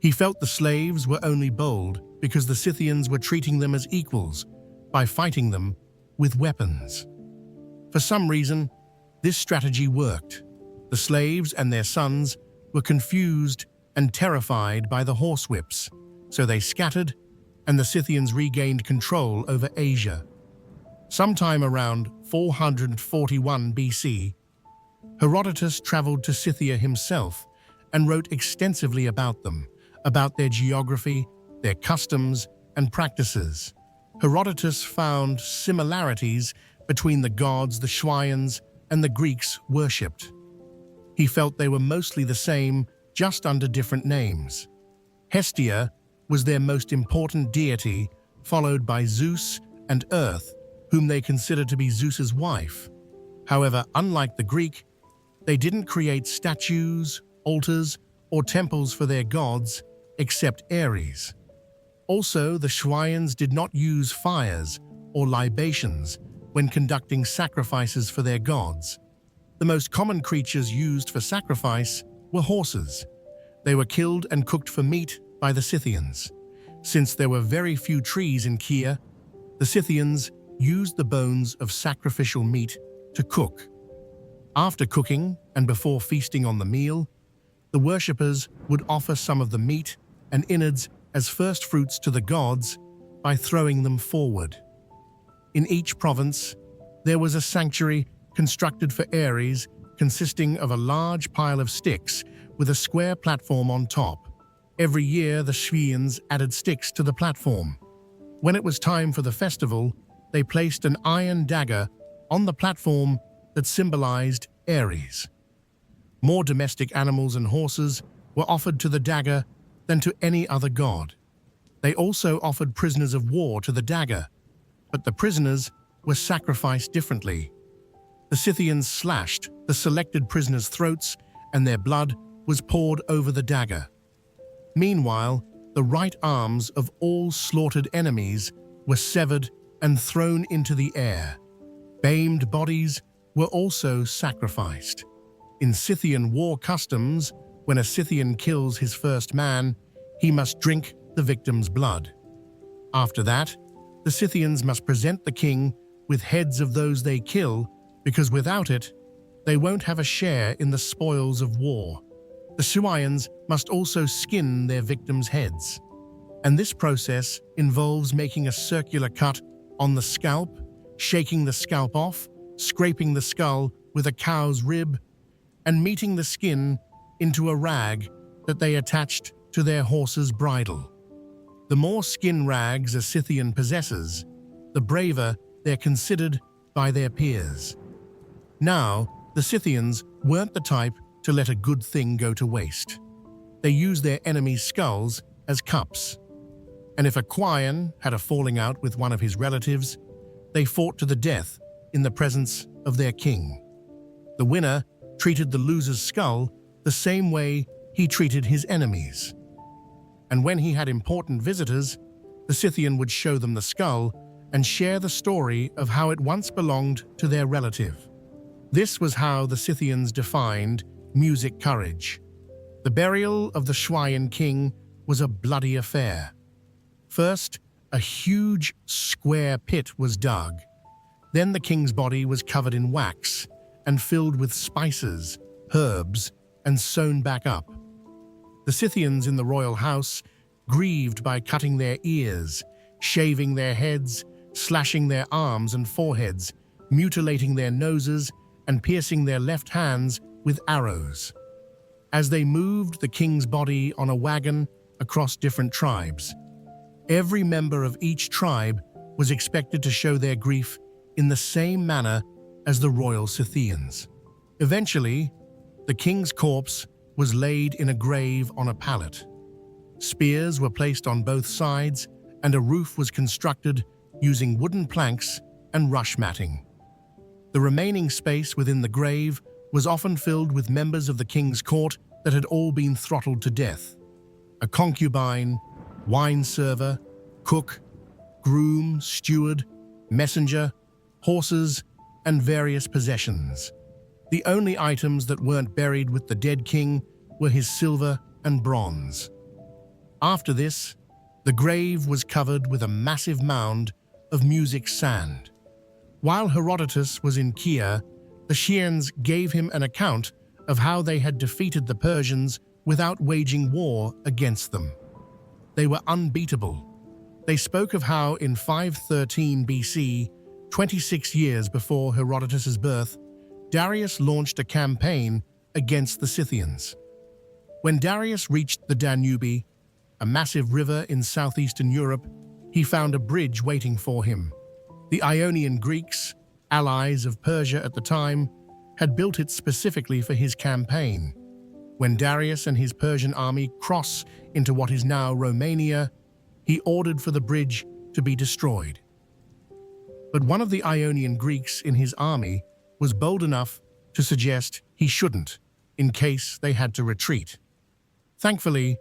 He felt the slaves were only bold because the Scythians were treating them as equals by fighting them with weapons. For some reason, this strategy worked. The slaves and their sons were confused and terrified by the horsewhips, so they scattered and the Scythians regained control over Asia. Sometime around 441 BC, Herodotus traveled to Scythia himself and wrote extensively about them, about their geography, their customs, and practices. Herodotus found similarities between the gods the Shwians and the Greeks worshipped. He felt they were mostly the same, just under different names. Hestia was their most important deity, followed by Zeus and Earth, whom they considered to be Zeus's wife. However, unlike the Greek, they didn't create statues, altars, or temples for their gods, except Ares. Also, the Shwians did not use fires or libations when conducting sacrifices for their gods. The most common creatures used for sacrifice were horses. They were killed and cooked for meat by the Scythians. Since there were very few trees in Kea, the Scythians used the bones of sacrificial meat to cook. After cooking and before feasting on the meal, the worshippers would offer some of the meat and innards as first fruits to the gods by throwing them forward. In each province, there was a sanctuary constructed for Ares consisting of a large pile of sticks with a square platform on top. Every year, the Shwians added sticks to the platform. When it was time for the festival, they placed an iron dagger on the platform that symbolized Ares. More domestic animals and horses were offered to the dagger than to any other god. They also offered prisoners of war to the dagger, but the prisoners were sacrificed differently. The Scythians slashed the selected prisoners' throats, and their blood was poured over the dagger. Meanwhile, the right arms of all slaughtered enemies were severed and thrown into the air. Maimed bodies were also sacrificed. In Scythian war customs, when a Scythian kills his first man, he must drink the victim's blood. After that, the Scythians must present the king with heads of those they kill, because without it, they won't have a share in the spoils of war. The Suaians must also skin their victims' heads. And this process involves making a circular cut on the scalp, shaking the scalp off, scraping the skull with a cow's rib, and meeting the skin into a rag that they attached to their horse's bridle. The more skin rags a Scythian possesses, the braver they're considered by their peers. Now, the Scythians weren't the type to let a good thing go to waste. They used their enemies' skulls as cups. And if a Quaian had a falling out with one of his relatives, they fought to the death in the presence of their king. The winner treated the loser's skull the same way he treated his enemies. And when he had important visitors, the Scythian would show them the skull and share the story of how it once belonged to their relative. This was how the Scythians defined music courage. The burial of the Suaian king was a bloody affair. First, a huge square pit was dug. Then the king's body was covered in wax and filled with spices, herbs, and sewn back up. The Scythians in the royal house grieved by cutting their ears, shaving their heads, slashing their arms and foreheads, mutilating their noses, and piercing their left hands with arrows. As they moved the king's body on a wagon across different tribes, every member of each tribe was expected to show their grief in the same manner as the royal Scythians. Eventually, the king's corpse was laid in a grave on a pallet. Spears were placed on both sides, and a roof was constructed using wooden planks and rush matting. The remaining space within the grave was often filled with members of the king's court that had all been throttled to death. A concubine, wine server, cook, groom, steward, messenger, horses, and various possessions. The only items that weren't buried with the dead king were his silver and bronze. After this, the grave was covered with a massive mound of music sand. While Herodotus was in Kiev, the Chians gave him an account of how they had defeated the Persians without waging war against them. They were unbeatable. They spoke of how in 513 BC, 26 years before Herodotus's birth, Darius launched a campaign against the Scythians. When Darius reached the Danube, a massive river in southeastern Europe, he found a bridge waiting for him. The Ionian Greeks, allies of Persia at the time, had built it specifically for his campaign. When Darius and his Persian army cross into what is now Romania, he ordered for the bridge to be destroyed. But one of the Ionian Greeks in his army was bold enough to suggest he shouldn't, in case they had to retreat. Thankfully,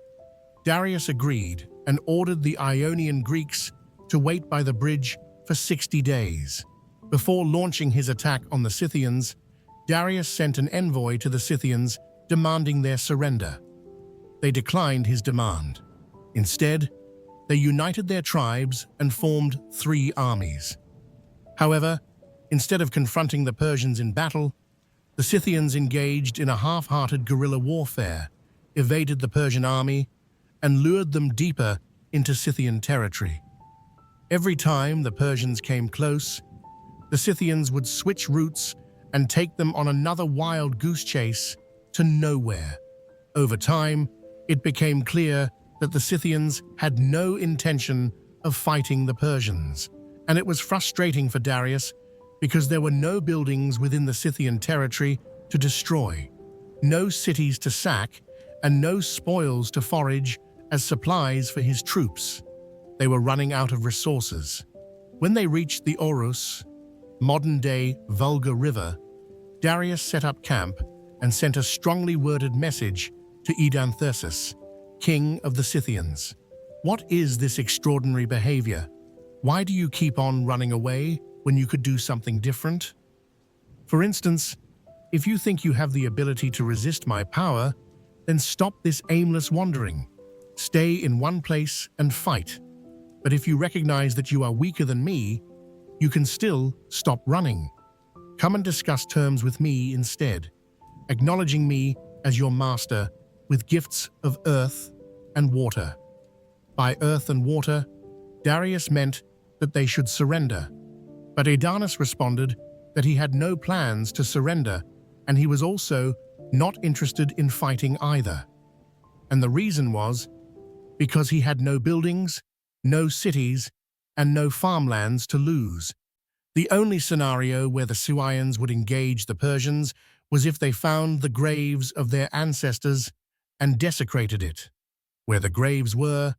Darius agreed and ordered the Ionian Greeks to wait by the bridge for 60 days. Before launching his attack on the Scythians, Darius sent an envoy to the Scythians demanding their surrender. They declined his demand. Instead, they united their tribes and formed 3 armies. However, instead of confronting the Persians in battle, the Scythians engaged in a half-hearted guerrilla warfare, evaded the Persian army, and lured them deeper into Scythian territory. Every time the Persians came close, the Scythians would switch routes and take them on another wild goose chase to nowhere. Over time, it became clear that the Scythians had no intention of fighting the Persians, and it was frustrating for Darius because there were no buildings within the Scythian territory to destroy, no cities to sack, and no spoils to forage as supplies for his troops. They were running out of resources. When they reached the Orus, modern-day Volga River, Darius set up camp and sent a strongly worded message to Edanthusus, king of the Scythians. What is this extraordinary behavior? Why do you keep on running away when you could do something different? For instance, if you think you have the ability to resist my power, then stop this aimless wandering. Stay in one place and fight. But if you recognize that you are weaker than me, you can still stop running. Come and discuss terms with me instead, acknowledging me as your master with gifts of earth and water. By earth and water, Darius meant that they should surrender. But Adonis responded that he had no plans to surrender, and he was also not interested in fighting either. And the reason was because he had no buildings, no cities, and no farmlands to lose. The only scenario where the Suians would engage the Persians was if they found the graves of their ancestors and desecrated it. Where the graves were,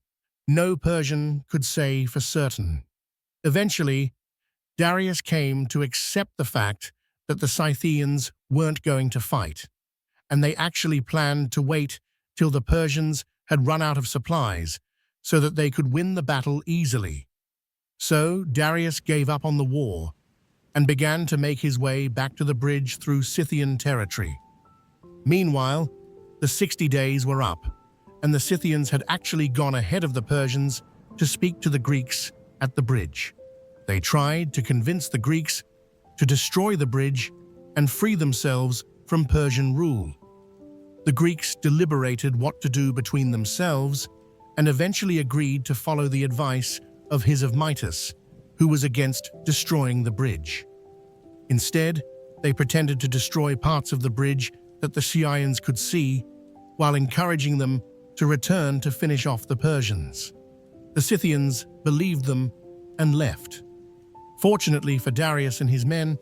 no Persian could say for certain. Eventually, Darius came to accept the fact that the Scythians weren't going to fight, and they actually planned to wait till the Persians had run out of supplies so that they could win the battle easily. So Darius gave up on the war and began to make his way back to the bridge through Scythian territory. Meanwhile, the 60 days were up, and the Scythians had actually gone ahead of the Persians to speak to the Greeks at the bridge. They tried to convince the Greeks to destroy the bridge and free themselves from Persian rule. The Greeks deliberated what to do between themselves and eventually agreed to follow the advice of his of Midas, who was against destroying the bridge. Instead, they pretended to destroy parts of the bridge that the Suians could see, while encouraging them to return to finish off the Persians. The Scythians believed them and left. Fortunately for Darius and his men,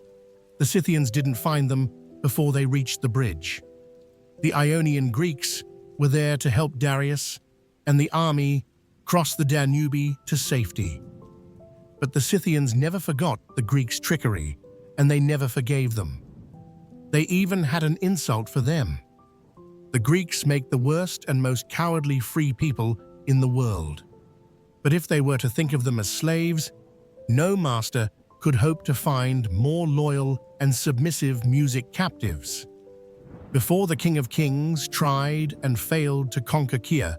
the Scythians didn't find them before they reached the bridge. The Ionian Greeks were there to help Darius, and the army crossed the Danube to safety. But the Scythians never forgot the Greeks' trickery, and they never forgave them. They even had an insult for them. The Greeks make the worst and most cowardly free people in the world. But if they were to think of them as slaves, no master could hope to find more loyal and submissive music captives. Before the King of Kings tried and failed to conquer Kir,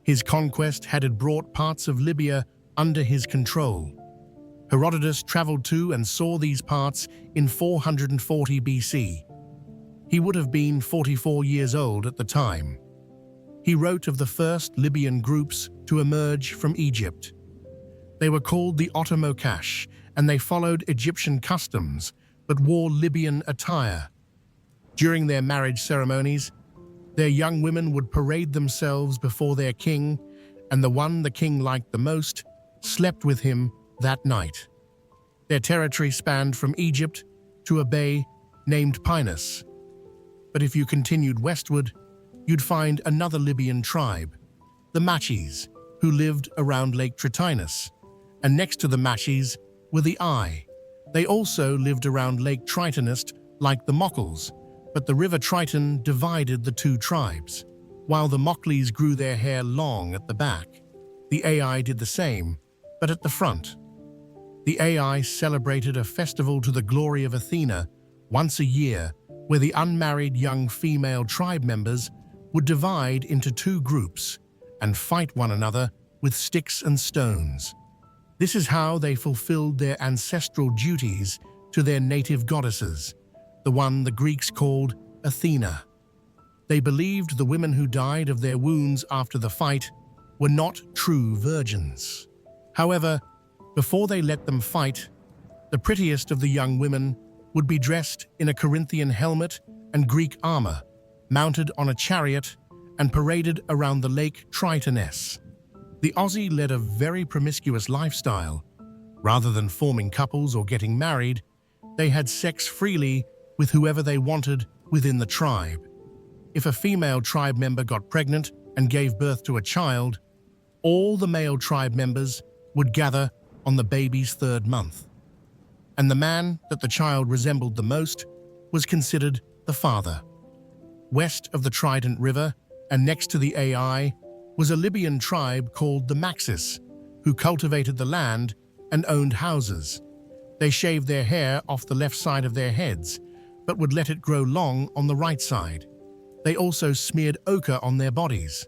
his conquest had brought parts of Libya under his control. Herodotus traveled to and saw these parts in 440 BC. He would have been 44 years old at the time. He wrote of the first Libyan groups to emerge from Egypt. They were called the Otomokash, and they followed Egyptian customs, but wore Libyan attire. During their marriage ceremonies, their young women would parade themselves before their king, and the one the king liked the most slept with him that night. Their territory spanned from Egypt to a bay named Pinus. But if you continued westward, you'd find another Libyan tribe, the Machis, who lived around Lake Tritinus, and next to the Machis were the Ai. They also lived around Lake Tritonus like the Mockles, but the river Triton divided the two tribes. While the Mockles grew their hair long at the back, the Ai did the same, but at the front. The Ai celebrated a festival to the glory of Athena once a year, where the unmarried young female tribe members would divide into two groups and fight one another with sticks and stones. This is how they fulfilled their ancestral duties to their native goddesses, the one the Greeks called Athena. They believed the women who died of their wounds after the fight were not true virgins. However, before they let them fight, the prettiest of the young women would be dressed in a Corinthian helmet and Greek armor, mounted on a chariot, and paraded around the lake Tritonus. The Aussie led a very promiscuous lifestyle. Rather than forming couples or getting married, they had sex freely with whoever they wanted within the tribe. If a female tribe member got pregnant and gave birth to a child, all the male tribe members would gather on the baby's third month. And the man that the child resembled the most was considered the father. West of the Trident River and next to the Ai was a Libyan tribe called the Maxis, who cultivated the land and owned houses. They shaved their hair off the left side of their heads, but would let it grow long on the right side. They also smeared ochre on their bodies.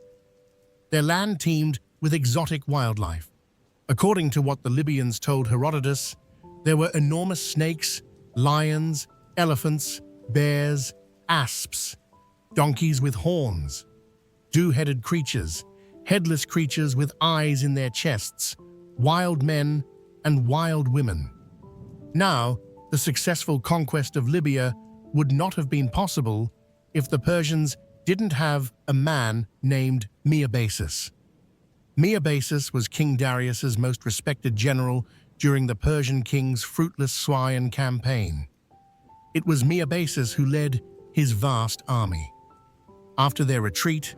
Their land teemed with exotic wildlife. According to what the Libyans told Herodotus, there were enormous snakes, lions, elephants, bears, asps, donkeys with horns, dew-headed creatures, headless creatures with eyes in their chests, wild men and wild women. Now, the successful conquest of Libya would not have been possible if the Persians didn't have a man named Miobasus. Miobasus was King Darius's most respected general during the Persian king's fruitless Swayan campaign. It was Miobasus who led his vast army. After their retreat,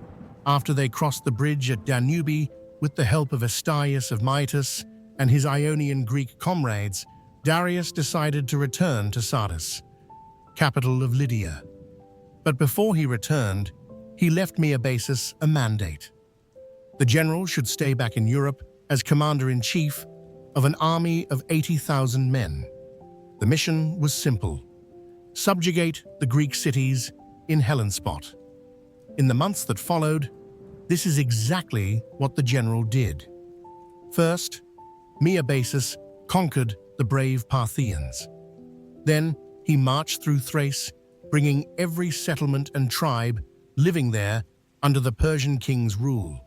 after they crossed the bridge at Danube with the help of Astyages of Miletus and his Ionian Greek comrades, Darius decided to return to Sardis, capital of Lydia. But before he returned, he left Miobasus a mandate. The general should stay back in Europe as commander-in-chief of an army of 80,000 men. The mission was simple: subjugate the Greek cities in Hellespont. In the months that followed, this is exactly what the general did. First, Miobasus conquered the brave Parthians. Then he marched through Thrace, bringing every settlement and tribe living there under the Persian king's rule.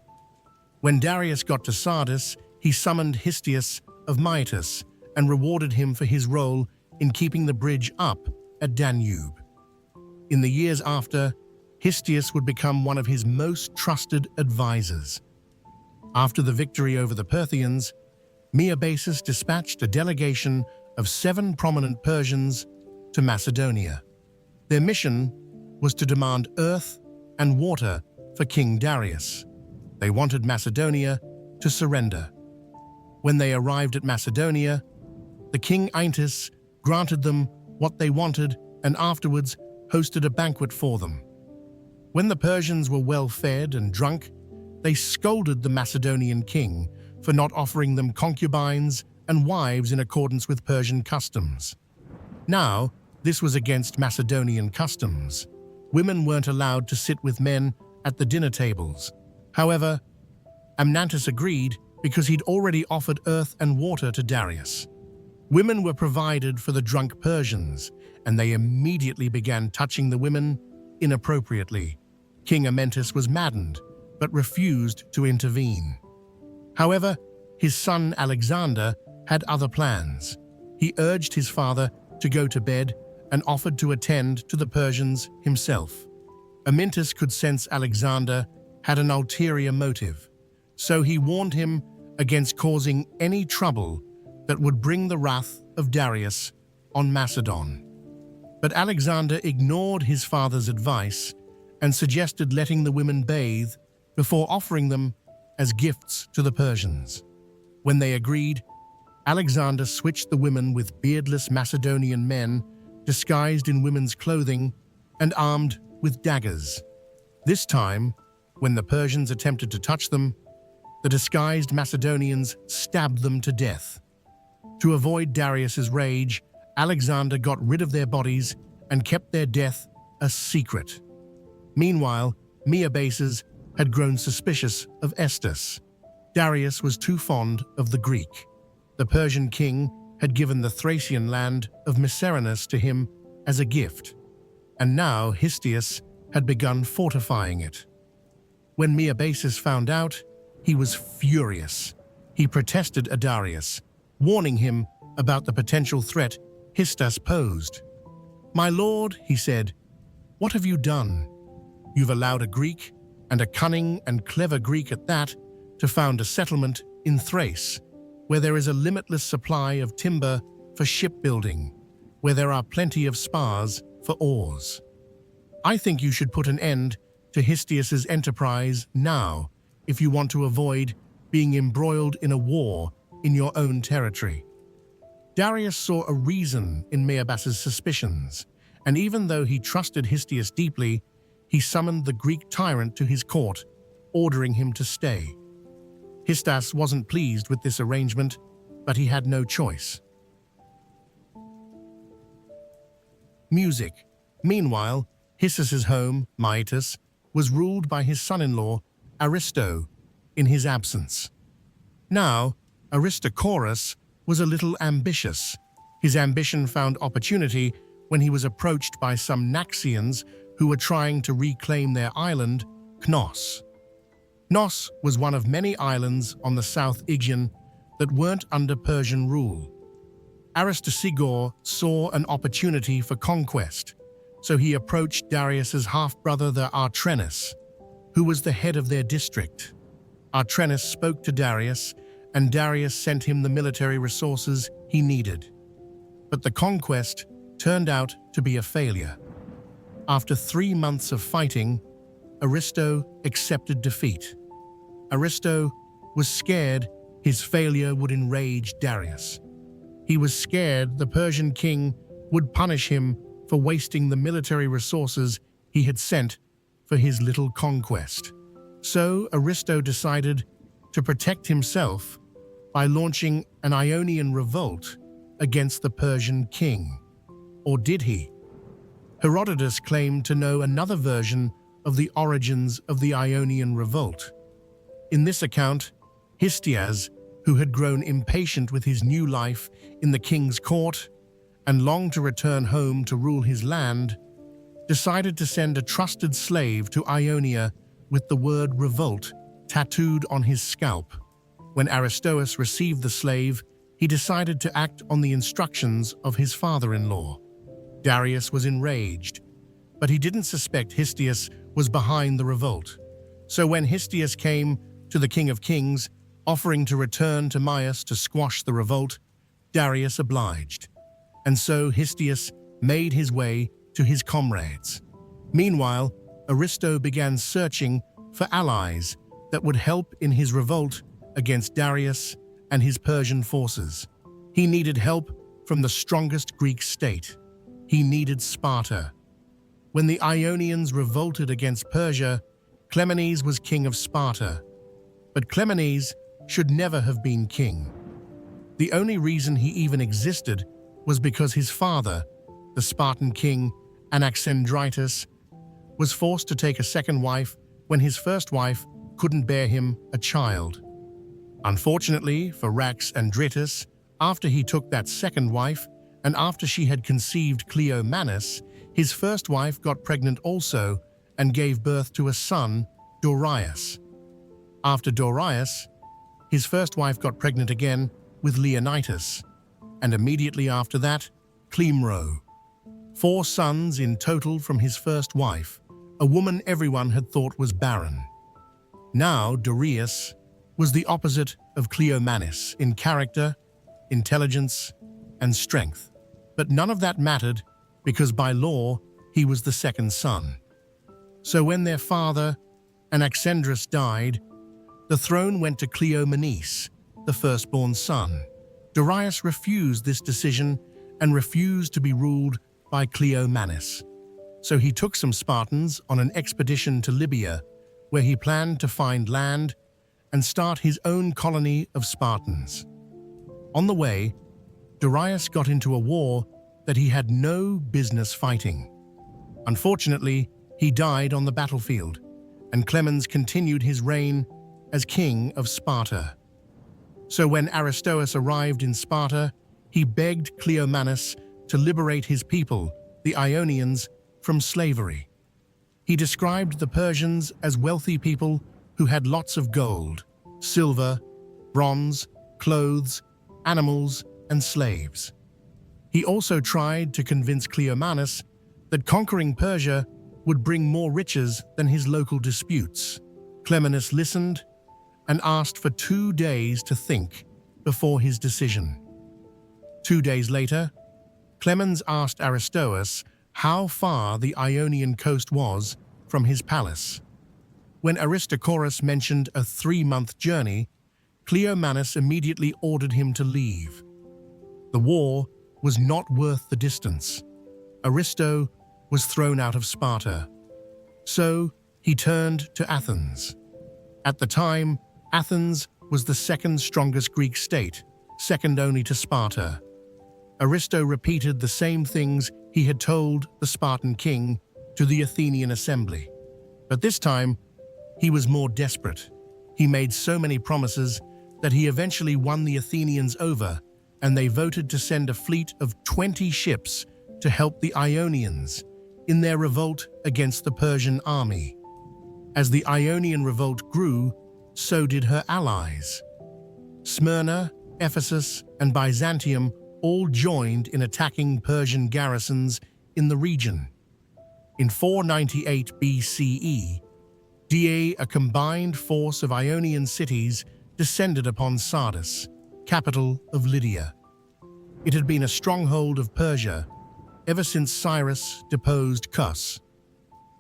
When Darius got to Sardis, he summoned Histius of Miletus and rewarded him for his role in keeping the bridge up at Danube. In the years after, Histius would become one of his most trusted advisors. After the victory over the Parthians, Miobasus dispatched a delegation of 7 prominent Persians to Macedonia. Their mission was to demand earth and water for King Darius. They wanted Macedonia to surrender. When they arrived at Macedonia, the king Aintus granted them what they wanted and afterwards hosted a banquet for them. When the Persians were well fed and drunk, they scolded the Macedonian king for not offering them concubines and wives in accordance with Persian customs. Now, this was against Macedonian customs. Women weren't allowed to sit with men at the dinner tables. However, Amnantus agreed because he'd already offered earth and water to Darius. Women were provided for the drunk Persians, and they immediately began touching the women inappropriately. King Amnantus was maddened, but refused to intervene. However, his son Alexander had other plans. He urged his father to go to bed and offered to attend to the Persians himself. Amyntas could sense Alexander had an ulterior motive, so he warned him against causing any trouble that would bring the wrath of Darius on Macedon. But Alexander ignored his father's advice and suggested letting the women bathe before offering them as gifts to the Persians. When they agreed, Alexander switched the women with beardless Macedonian men disguised in women's clothing and armed with daggers. This time, when the Persians attempted to touch them, the disguised Macedonians stabbed them to death. To avoid Darius's rage, Alexander got rid of their bodies and kept their death a secret. Meanwhile, Miobasus had grown suspicious of Estus. Darius was too fond of the Greek. The Persian king had given the Thracian land of Mycerinus to him as a gift, and now Histius had begun fortifying it. When Miobasus found out, he was furious. He protested Darius, warning him about the potential threat Histius posed. "My lord," he said, "what have you done? You've allowed a Greek, and a cunning and clever Greek at that, to found a settlement in Thrace, where there is a limitless supply of timber for shipbuilding, where there are plenty of spars for oars. I think you should put an end to Histius's enterprise now if you want to avoid being embroiled in a war in your own territory." Darius saw a reason in Miobasus's suspicions, and even though he trusted Histius deeply, he summoned the Greek tyrant to his court, ordering him to stay. Histius wasn't pleased with this arrangement, but he had no choice. Music. Meanwhile, Histius's home, Miletus, was ruled by his son-in-law, Aristo, in his absence. Now, Aristochorus was a little ambitious. His ambition found opportunity when he was approached by some Naxians who were trying to reclaim their island, Knos. Knos was one of many islands on the South Aegean that weren't under Persian rule. Aristosigor saw an opportunity for conquest, so he approached Darius's half-brother, the Artrenus, who was the head of their district. Artrenus spoke to Darius, and Darius sent him the military resources he needed. But the conquest turned out to be a failure. After 3 months of fighting, Aristo accepted defeat. Aristo was scared his failure would enrage Darius. He was scared the Persian king would punish him for wasting the military resources he had sent for his little conquest. So Aristo decided to protect himself by launching an Ionian revolt against the Persian king. Or did he? Herodotus claimed to know another version of the origins of the Ionian revolt. In this account, Histiaeus, who had grown impatient with his new life in the king's court and longed to return home to rule his land, decided to send a trusted slave to Ionia with the word revolt tattooed on his scalp. When Aristoeus received the slave, he decided to act on the instructions of his father-in-law. Darius was enraged, but he didn't suspect Histiaeus was behind the revolt. So when Histiaeus came to the King of Kings, offering to return to Myus to squash the revolt, Darius obliged. And so Histiaeus made his way to his comrades. Meanwhile, Aristo began searching for allies that would help in his revolt against Darius and his Persian forces. He needed help from the strongest Greek state. He needed Sparta. When the Ionians revolted against Persia, Clemenes was king of Sparta. But Clemenes should never have been king. The only reason he even existed was because his father, the Spartan king Anaxandritus, was forced to take a second wife when his first wife couldn't bear him a child. Unfortunately for Raxandritus, after he took that second wife and after she had conceived Cleomenes, his first wife got pregnant also and gave birth to a son, Dorius. After Dorius, his first wife got pregnant again with Leonidas, and immediately after that, Clemro. 4 sons in total from his first wife, a woman everyone had thought was barren. Now Dorius was the opposite of Cleomenes in character, intelligence, and strength. But none of that mattered because by law he was the second son. So when their father, Anaxandrus, died, the throne went to Cleomenes, the firstborn son. Darius refused this decision and refused to be ruled by Cleomenes. So he took some Spartans on an expedition to Libya, where he planned to find land and start his own colony of Spartans. On the way, Darius got into a war that he had no business fighting. Unfortunately, he died on the battlefield, and Clemens continued his reign as king of Sparta. So when Aristoeus arrived in Sparta, he begged Cleomenes to liberate his people, the Ionians, from slavery. He described the Persians as wealthy people who had lots of gold, silver, bronze, clothes, animals, and slaves. He also tried to convince Cleomenes that conquering Persia would bring more riches than his local disputes. Cleomenes listened and asked for 2 days to think before his decision. 2 days later, Clemens asked Aristoeus how far the Ionian coast was from his palace. When Aristochorus mentioned a 3-month journey, Cleomenes immediately ordered him to leave. The war was not worth the distance. Aristo was thrown out of Sparta. So he turned to Athens. At the time, Athens was the second strongest Greek state, second only to Sparta. Aristo repeated the same things he had told the Spartan king to the Athenian assembly. But this time, he was more desperate. He made so many promises that he eventually won the Athenians over, and they voted to send a fleet of 20 ships to help the Ionians in their revolt against the Persian army. As the Ionian revolt grew, so did her allies. Smyrna, Ephesus, and Byzantium all joined in attacking Persian garrisons in the region. In 498 BCE, a combined force of Ionian cities descended upon Sardis, capital of Lydia. It had been a stronghold of Persia ever since Cyrus deposed Cus.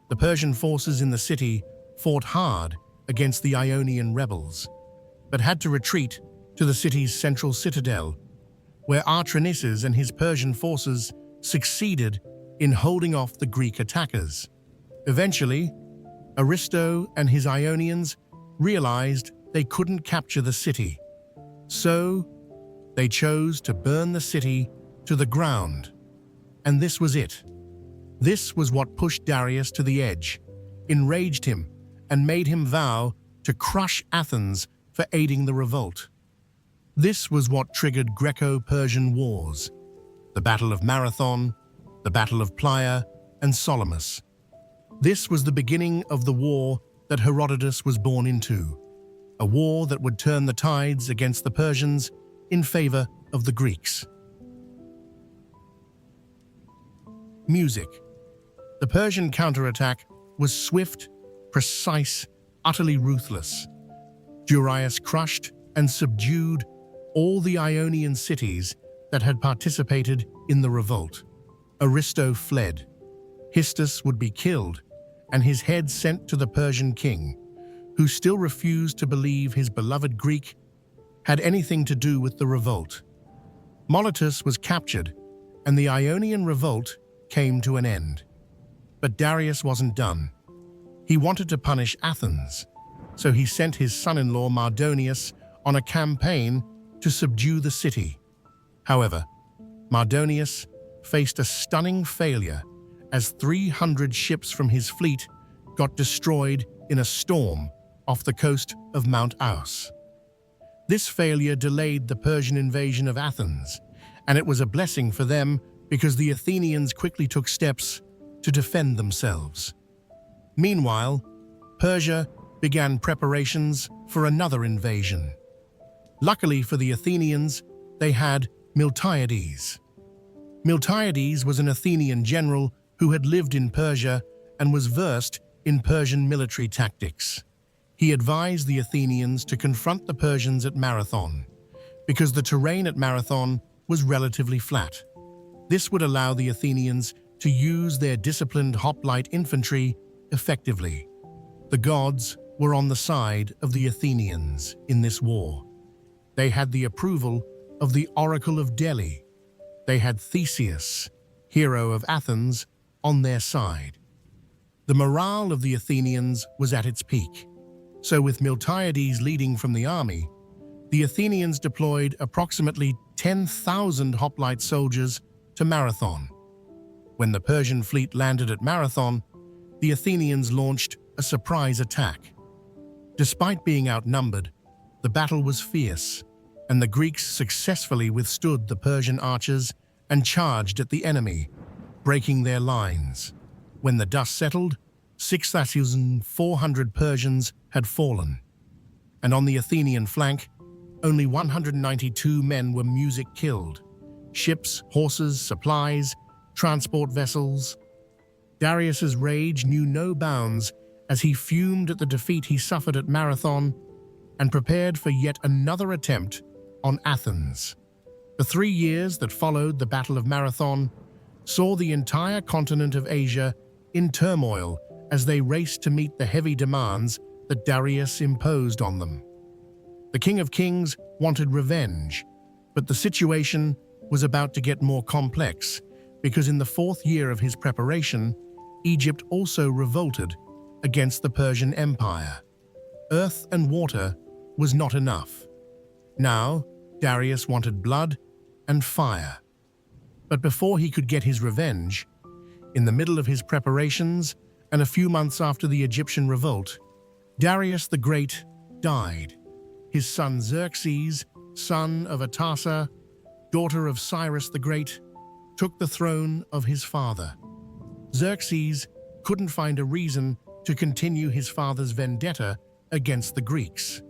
The Persian forces in the city fought hard against the Ionian rebels, but had to retreat to the city's central citadel, where Artaxerxes and his Persian forces succeeded in holding off the Greek attackers. Eventually, Aristo and his Ionians realized they couldn't capture the city, so they chose to burn the city to the ground. And this was it. This was what pushed Darius to the edge, enraged him, and made him vow to crush Athens for aiding the revolt. This was what triggered Greco-Persian wars, the Battle of Marathon, the Battle of Playa, and Salamis. This was the beginning of the war that Herodotus was born into, a war that would turn the tides against the Persians in favor of the Greeks. Music. The Persian counterattack was swift, precise, utterly ruthless. Darius crushed and subdued all the Ionian cities that had participated in the revolt. Aristo fled. Histus would be killed, and his head sent to the Persian king, who still refused to believe his beloved Greek had anything to do with the revolt. Miletus was captured, and the Ionian revolt came to an end. But Darius wasn't done. He wanted to punish Athens, so he sent his son-in-law Mardonius on a campaign to subdue the city. However, Mardonius faced a stunning failure as 300 ships from his fleet got destroyed in a storm off the coast of Mount Aus. This failure delayed the Persian invasion of Athens, and it was a blessing for them because the Athenians quickly took steps to defend themselves. Meanwhile, Persia began preparations for another invasion. Luckily for the Athenians, they had Miltiades. Miltiades was an Athenian general who had lived in Persia and was versed in Persian military tactics. He advised the Athenians to confront the Persians at Marathon, because the terrain at Marathon was relatively flat. This would allow the Athenians to use their disciplined hoplite infantry effectively. The gods were on the side of the Athenians in this war. They had the approval of the Oracle of Delhi. They had Theseus, hero of Athens, on their side. The morale of the Athenians was at its peak. So with Miltiades leading from the army, the Athenians deployed approximately 10,000 hoplite soldiers to Marathon. When the Persian fleet landed at Marathon, the Athenians launched a surprise attack. Despite being outnumbered, the battle was fierce, and the Greeks successfully withstood the Persian archers and charged at the enemy, breaking their lines. When the dust settled, 6,400 Persians had fallen, and on the Athenian flank, only 192 men were music killed. Ships, horses, supplies, transport vessels. Darius's rage knew no bounds as he fumed at the defeat he suffered at Marathon and prepared for yet another attempt on Athens. The 3 years that followed the Battle of Marathon saw the entire continent of Asia in turmoil as they raced to meet the heavy demands that Darius imposed on them. The King of Kings wanted revenge, but the situation was about to get more complex because in the 4th year of his preparation, Egypt also revolted against the Persian Empire. Earth and water was not enough. Now, Darius wanted blood and fire. But before he could get his revenge, in the middle of his preparations and a few months after the Egyptian revolt, Darius the Great died. His son Xerxes, son of Atassa, daughter of Cyrus the Great, took the throne of his father. Xerxes couldn't find a reason to continue his father's vendetta against the Greeks.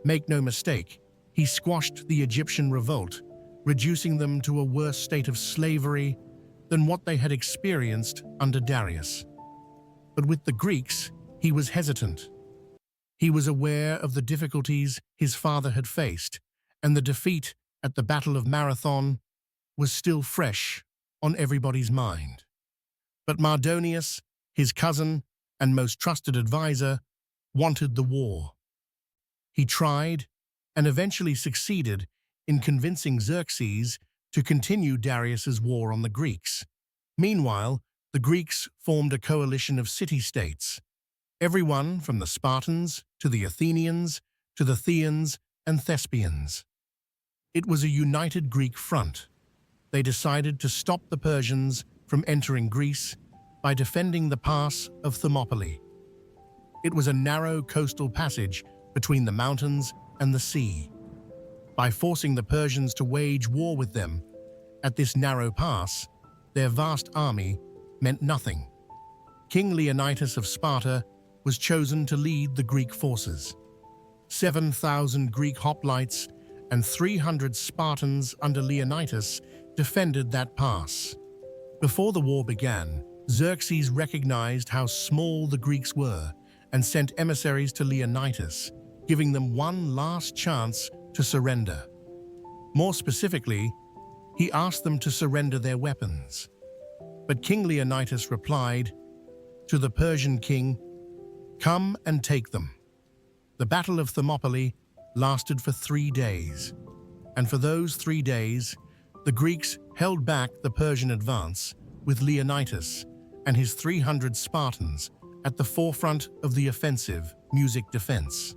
Make no mistake, he squashed the Egyptian revolt, reducing them to a worse state of slavery than what they had experienced under Darius. But with the Greeks, he was hesitant. He was aware of the difficulties his father had faced, and the defeat at the Battle of Marathon was still fresh on everybody's mind. But Mardonius, his cousin and most trusted advisor, wanted the war. He tried and eventually succeeded in convincing Xerxes to continue Darius's war on the Greeks. Meanwhile, the Greeks formed a coalition of city-states, everyone from the Spartans to the Athenians to the Chians and Thespians. It was a united Greek front. They decided to stop the Persians from entering Greece by defending the pass of Thermopylae. It was a narrow coastal passage between the mountains and the sea. By forcing the Persians to wage war with them at this narrow pass, their vast army meant nothing. King Leonidas of Sparta was chosen to lead the Greek forces. 7,000 Greek hoplites and 300 Spartans under Leonidas defended that pass. Before the war began, Xerxes recognized how small the Greeks were and sent emissaries to Leonidas, giving them one last chance to surrender. More specifically, he asked them to surrender their weapons. But King Leonidas replied to the Persian king, "Come and take them." The Battle of Thermopylae lasted for 3 days, and for those 3 days, the Greeks held back the Persian advance with Leonidas and his 300 Spartans at the forefront of the offensive Music defense.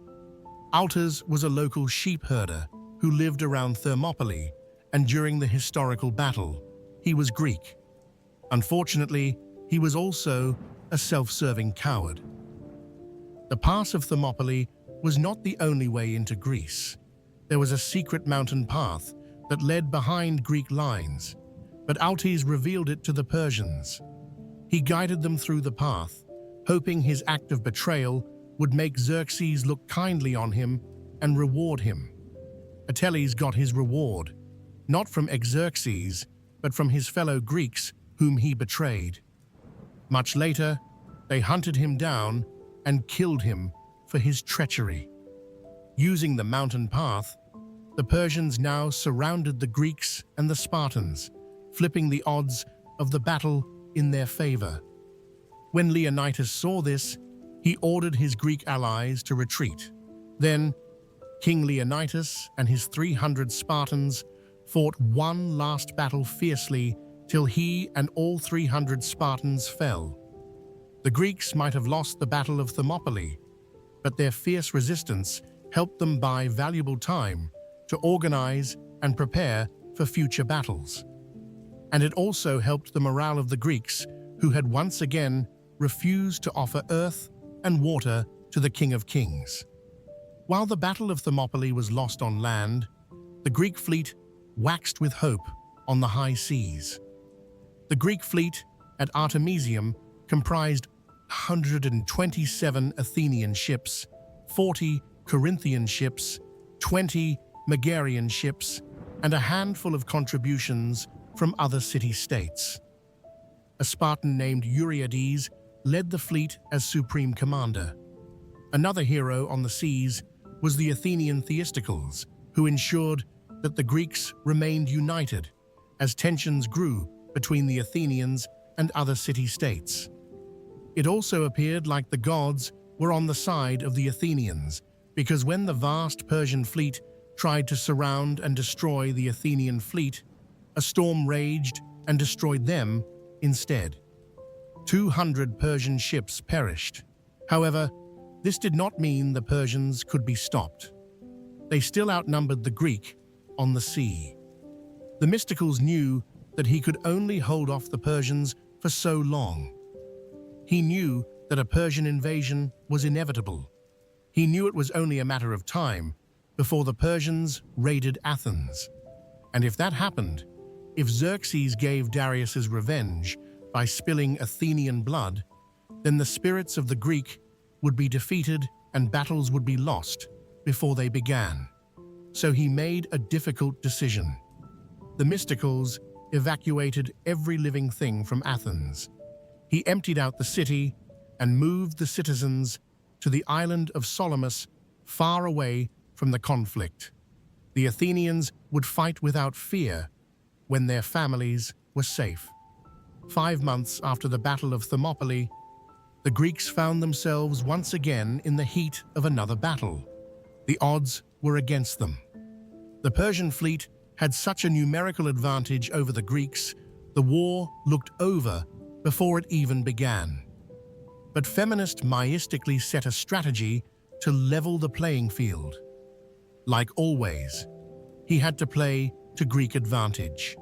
Alters was a local sheep herder who lived around Thermopylae, and during the historical battle, he was Greek. Unfortunately, he was also a self-serving coward. The pass of Thermopylae was not the only way into Greece. There was a secret mountain path that led behind Greek lines, but Altes revealed it to the Persians. He guided them through the path, hoping his act of betrayal would make Xerxes look kindly on him and reward him. Achilles got his reward, not from Xerxes, but from his fellow Greeks whom he betrayed. Much later, they hunted him down and killed him for his treachery. Using the mountain path, the Persians now surrounded the Greeks and the Spartans, flipping the odds of the battle in their favor. When Leonidas saw this, he ordered his Greek allies to retreat. Then, King Leonidas and his 300 Spartans fought one last battle fiercely till he and all 300 Spartans fell. The Greeks might have lost the Battle of Thermopylae, but their fierce resistance helped them buy valuable time to organize and prepare for future battles. And it also helped the morale of the Greeks, who had once again refused to offer earth and water to the King of Kings. While the Battle of Thermopylae was lost on land, the Greek fleet waxed with hope on the high seas. The Greek fleet at Artemisium comprised 127 Athenian ships, 40 Corinthian ships, 20 Megarian ships, and a handful of contributions from other city-states. A Spartan named Euryades led the fleet as supreme commander. Another hero on the seas was the Athenian Theisticals, who ensured that the Greeks remained united as tensions grew between the Athenians and other city-states. It also appeared like the gods were on the side of the Athenians, because when the vast Persian fleet tried to surround and destroy the Athenian fleet, a storm raged and destroyed them instead. 200 Persian ships perished. However, this did not mean the Persians could be stopped. They still outnumbered the Greek on the sea. The Mysticals knew that he could only hold off the Persians for so long. He knew that a Persian invasion was inevitable. He knew it was only a matter of time before the Persians raided Athens. And if that happened, if Xerxes gave Darius's revenge by spilling Athenian blood, then the spirits of the Greek would be defeated and battles would be lost before they began. So he made a difficult decision. The Mysticals evacuated every living thing from Athens. He emptied out the city and moved the citizens to the island of Salamis, far away from the conflict. The Athenians would fight without fear when their families were safe. 5 months after the Battle of Thermopylae, the Greeks found themselves once again in the heat of another battle. The odds were against them. The Persian fleet had such a numerical advantage over the Greeks, the war looked over before it even began. But feminist myistically set a strategy to level the playing field. Like always, he had to play to Greek advantage.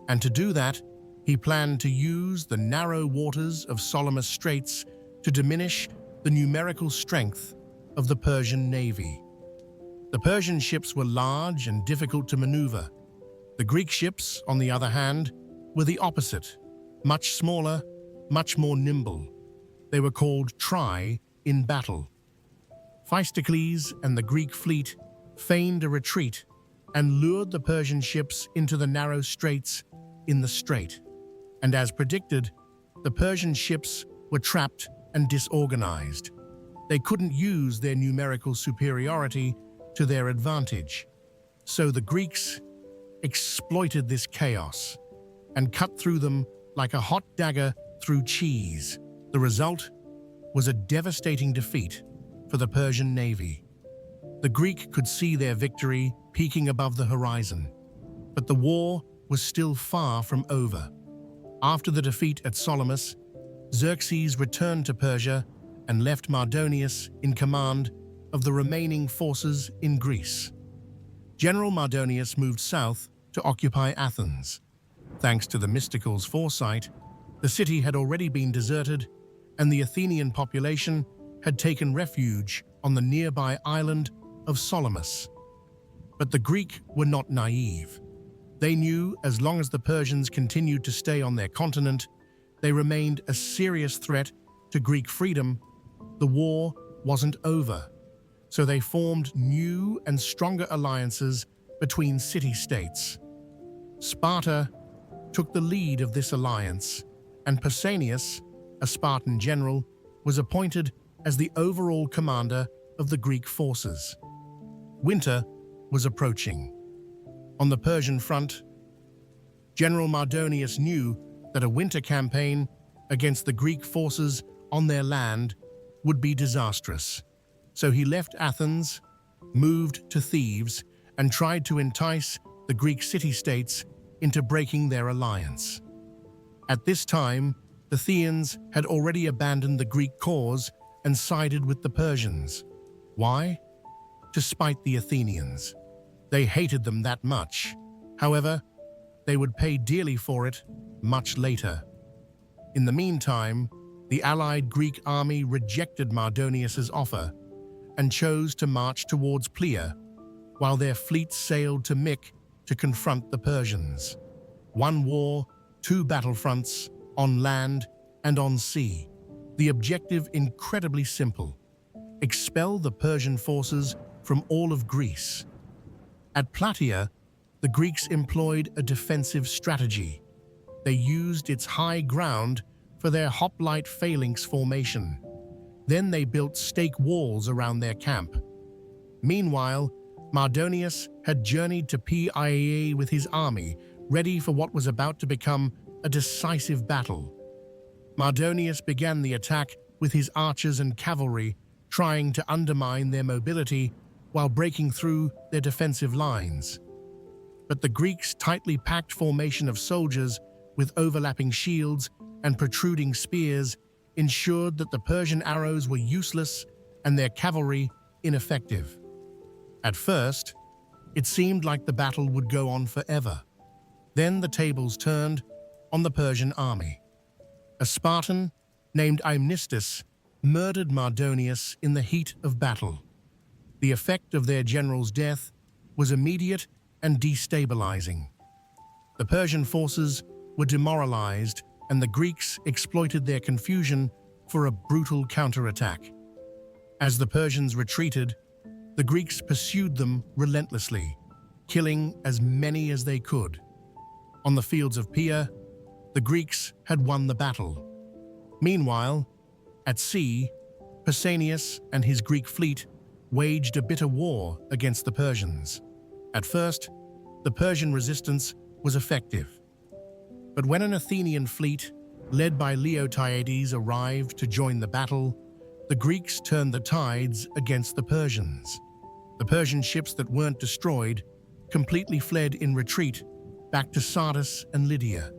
And to do that, he planned to use the narrow waters of Salamis Straits to diminish the numerical strength of the Persian navy. The Persian ships were large and difficult to maneuver. The Greek ships, on the other hand, were the opposite, much smaller, much more nimble. They were called Treachery in battle. Themistocles and the Greek fleet feigned a retreat and lured the Persian ships into the narrow straits in the strait. And as predicted, the Persian ships were trapped and disorganized. They couldn't use their numerical superiority to their advantage. So the Greeks exploited this chaos and cut through them like a hot dagger through cheese. The result was a devastating defeat for the Persian navy. The Greek could see their victory peaking above the horizon, but the war was still far from over. After the defeat at Salamis, Xerxes returned to Persia and left Mardonius in command of the remaining forces in Greece. General Mardonius moved south to occupy Athens. Thanks to the Mysticals' foresight, the city had already been deserted, and the Athenian population had taken refuge on the nearby island of Salamis. But the Greek were not naive. They knew as long as the Persians continued to stay on their continent, they remained a serious threat to Greek freedom. The war wasn't over. So they formed new and stronger alliances between city-states. Sparta took the lead of this alliance, and Pausanias, a Spartan general, was appointed as the overall commander of the Greek forces. Winter was approaching. On the Persian front, General Mardonius knew that a winter campaign against the Greek forces on their land would be disastrous. So he left Athens, moved to Thebes, and tried to entice the Greek city-states into breaking their alliance. At this time, the Athenians had already abandoned the Greek cause and sided with the Persians. Why? To spite the Athenians. They hated them that much. However, they would pay dearly for it much later. In the meantime, the allied Greek army rejected Mardonius's offer and chose to march towards Plea, while their fleets sailed to Myk to confront the Persians. One war, two battlefronts, on land and on sea. The objective incredibly simple: expel the Persian forces from all of Greece. At Plataea, the Greeks employed a defensive strategy. They used its high ground for their hoplite phalanx formation. Then they built stake walls around their camp. Meanwhile, Mardonius had journeyed to Plataea with his army, ready for what was about to become a decisive battle. Mardonius began the attack with his archers and cavalry, trying to undermine their mobility while breaking through their defensive lines. But the Greeks' tightly packed formation of soldiers with overlapping shields and protruding spears ensured that the Persian arrows were useless and their cavalry ineffective. At first, it seemed like the battle would go on forever. Then the tables turned on the Persian army. A Spartan named Amnistis murdered Mardonius in the heat of battle. The effect of their general's death was immediate and destabilizing. The Persian forces were demoralized, and the Greeks exploited their confusion for a brutal counterattack. As the Persians retreated, the Greeks pursued them relentlessly, killing as many as they could. On the fields of Pia, the Greeks had won the battle. Meanwhile, at sea, Pausanias and his Greek fleet waged a bitter war against the Persians. At first, the Persian resistance was effective. But when an Athenian fleet, led by Leotyades, arrived to join the battle, the Greeks turned the tides against the Persians. The Persian ships that weren't destroyed completely fled in retreat back to Sardis and Lydia.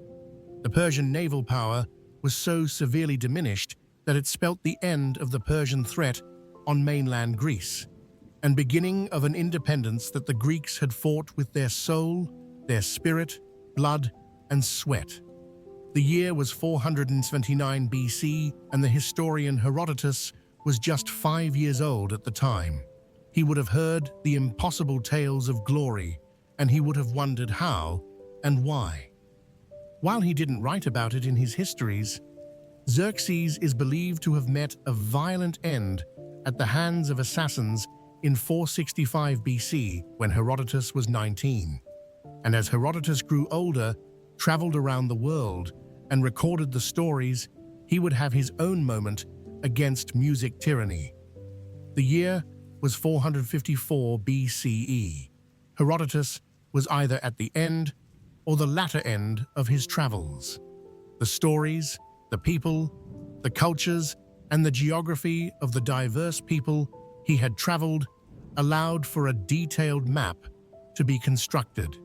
The Persian naval power was so severely diminished that it spelt the end of the Persian threat on mainland Greece, and beginning of an independence that the Greeks had fought with their soul, their spirit, blood, and sweat. The year was 479 BC, and the historian Herodotus was just 5 years old at the time. He would have heard the impossible tales of glory, and he would have wondered how and why. While he didn't write about it in his histories, Xerxes is believed to have met a violent end at the hands of assassins in 465 BC when Herodotus was 19. And as Herodotus grew older, traveled around the world, and recorded the stories, he would have his own moment against music tyranny. The year was 454 BCE. Herodotus was either at the end or the latter end of his travels. The stories, the people, the cultures, and the geography of the diverse people he had traveled allowed for a detailed map to be constructed.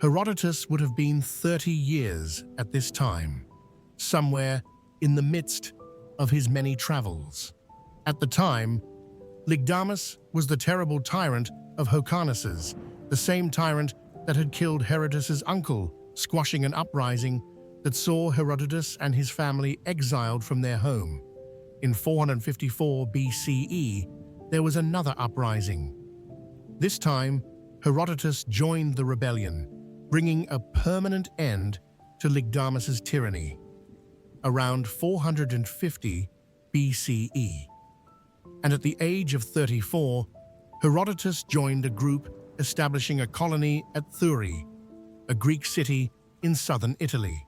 Herodotus would have been 30 years at this time, somewhere in the midst of his many travels. At the time, Lygdamus was the terrible tyrant of Hyrcanus's, the same tyrant that had killed Herodotus' uncle, squashing an uprising that saw Herodotus and his family exiled from their home. In 454 BCE, there was another uprising. This time, Herodotus joined the rebellion, bringing a permanent end to Lygdamus's tyranny. Around 450 BCE. And at the age of 34, Herodotus joined a group establishing a colony at Thurii, a Greek city in southern Italy.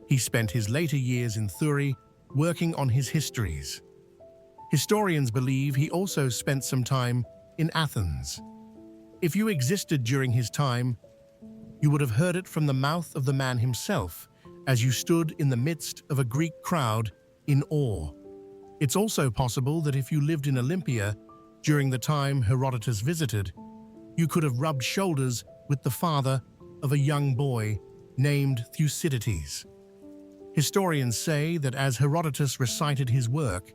He spent his later years in Thurii working on his histories. Historians believe he also spent some time in Athens. If you existed during his time, you would have heard it from the mouth of the man himself as you stood in the midst of a Greek crowd in awe. It's also possible that if you lived in Olympia during the time Herodotus visited, you could have rubbed shoulders with the father of a young boy named Thucydides. Historians say that as Herodotus recited his work,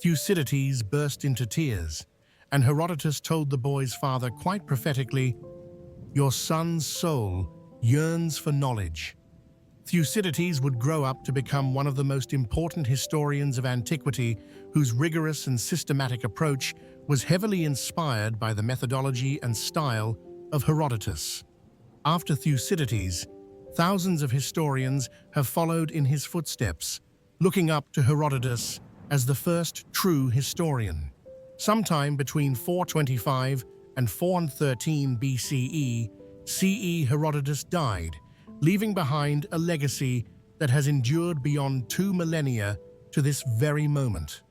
Thucydides burst into tears, and Herodotus told the boy's father quite prophetically, "Your son's soul yearns for knowledge." Thucydides would grow up to become one of the most important historians of antiquity, whose rigorous and systematic approach was heavily inspired by the methodology and style of Herodotus. After Thucydides, thousands of historians have followed in his footsteps, looking up to Herodotus as the first true historian. Sometime between 425 and 413 BCE, CE Herodotus died, leaving behind a legacy that has endured beyond 2 millennia to this very moment.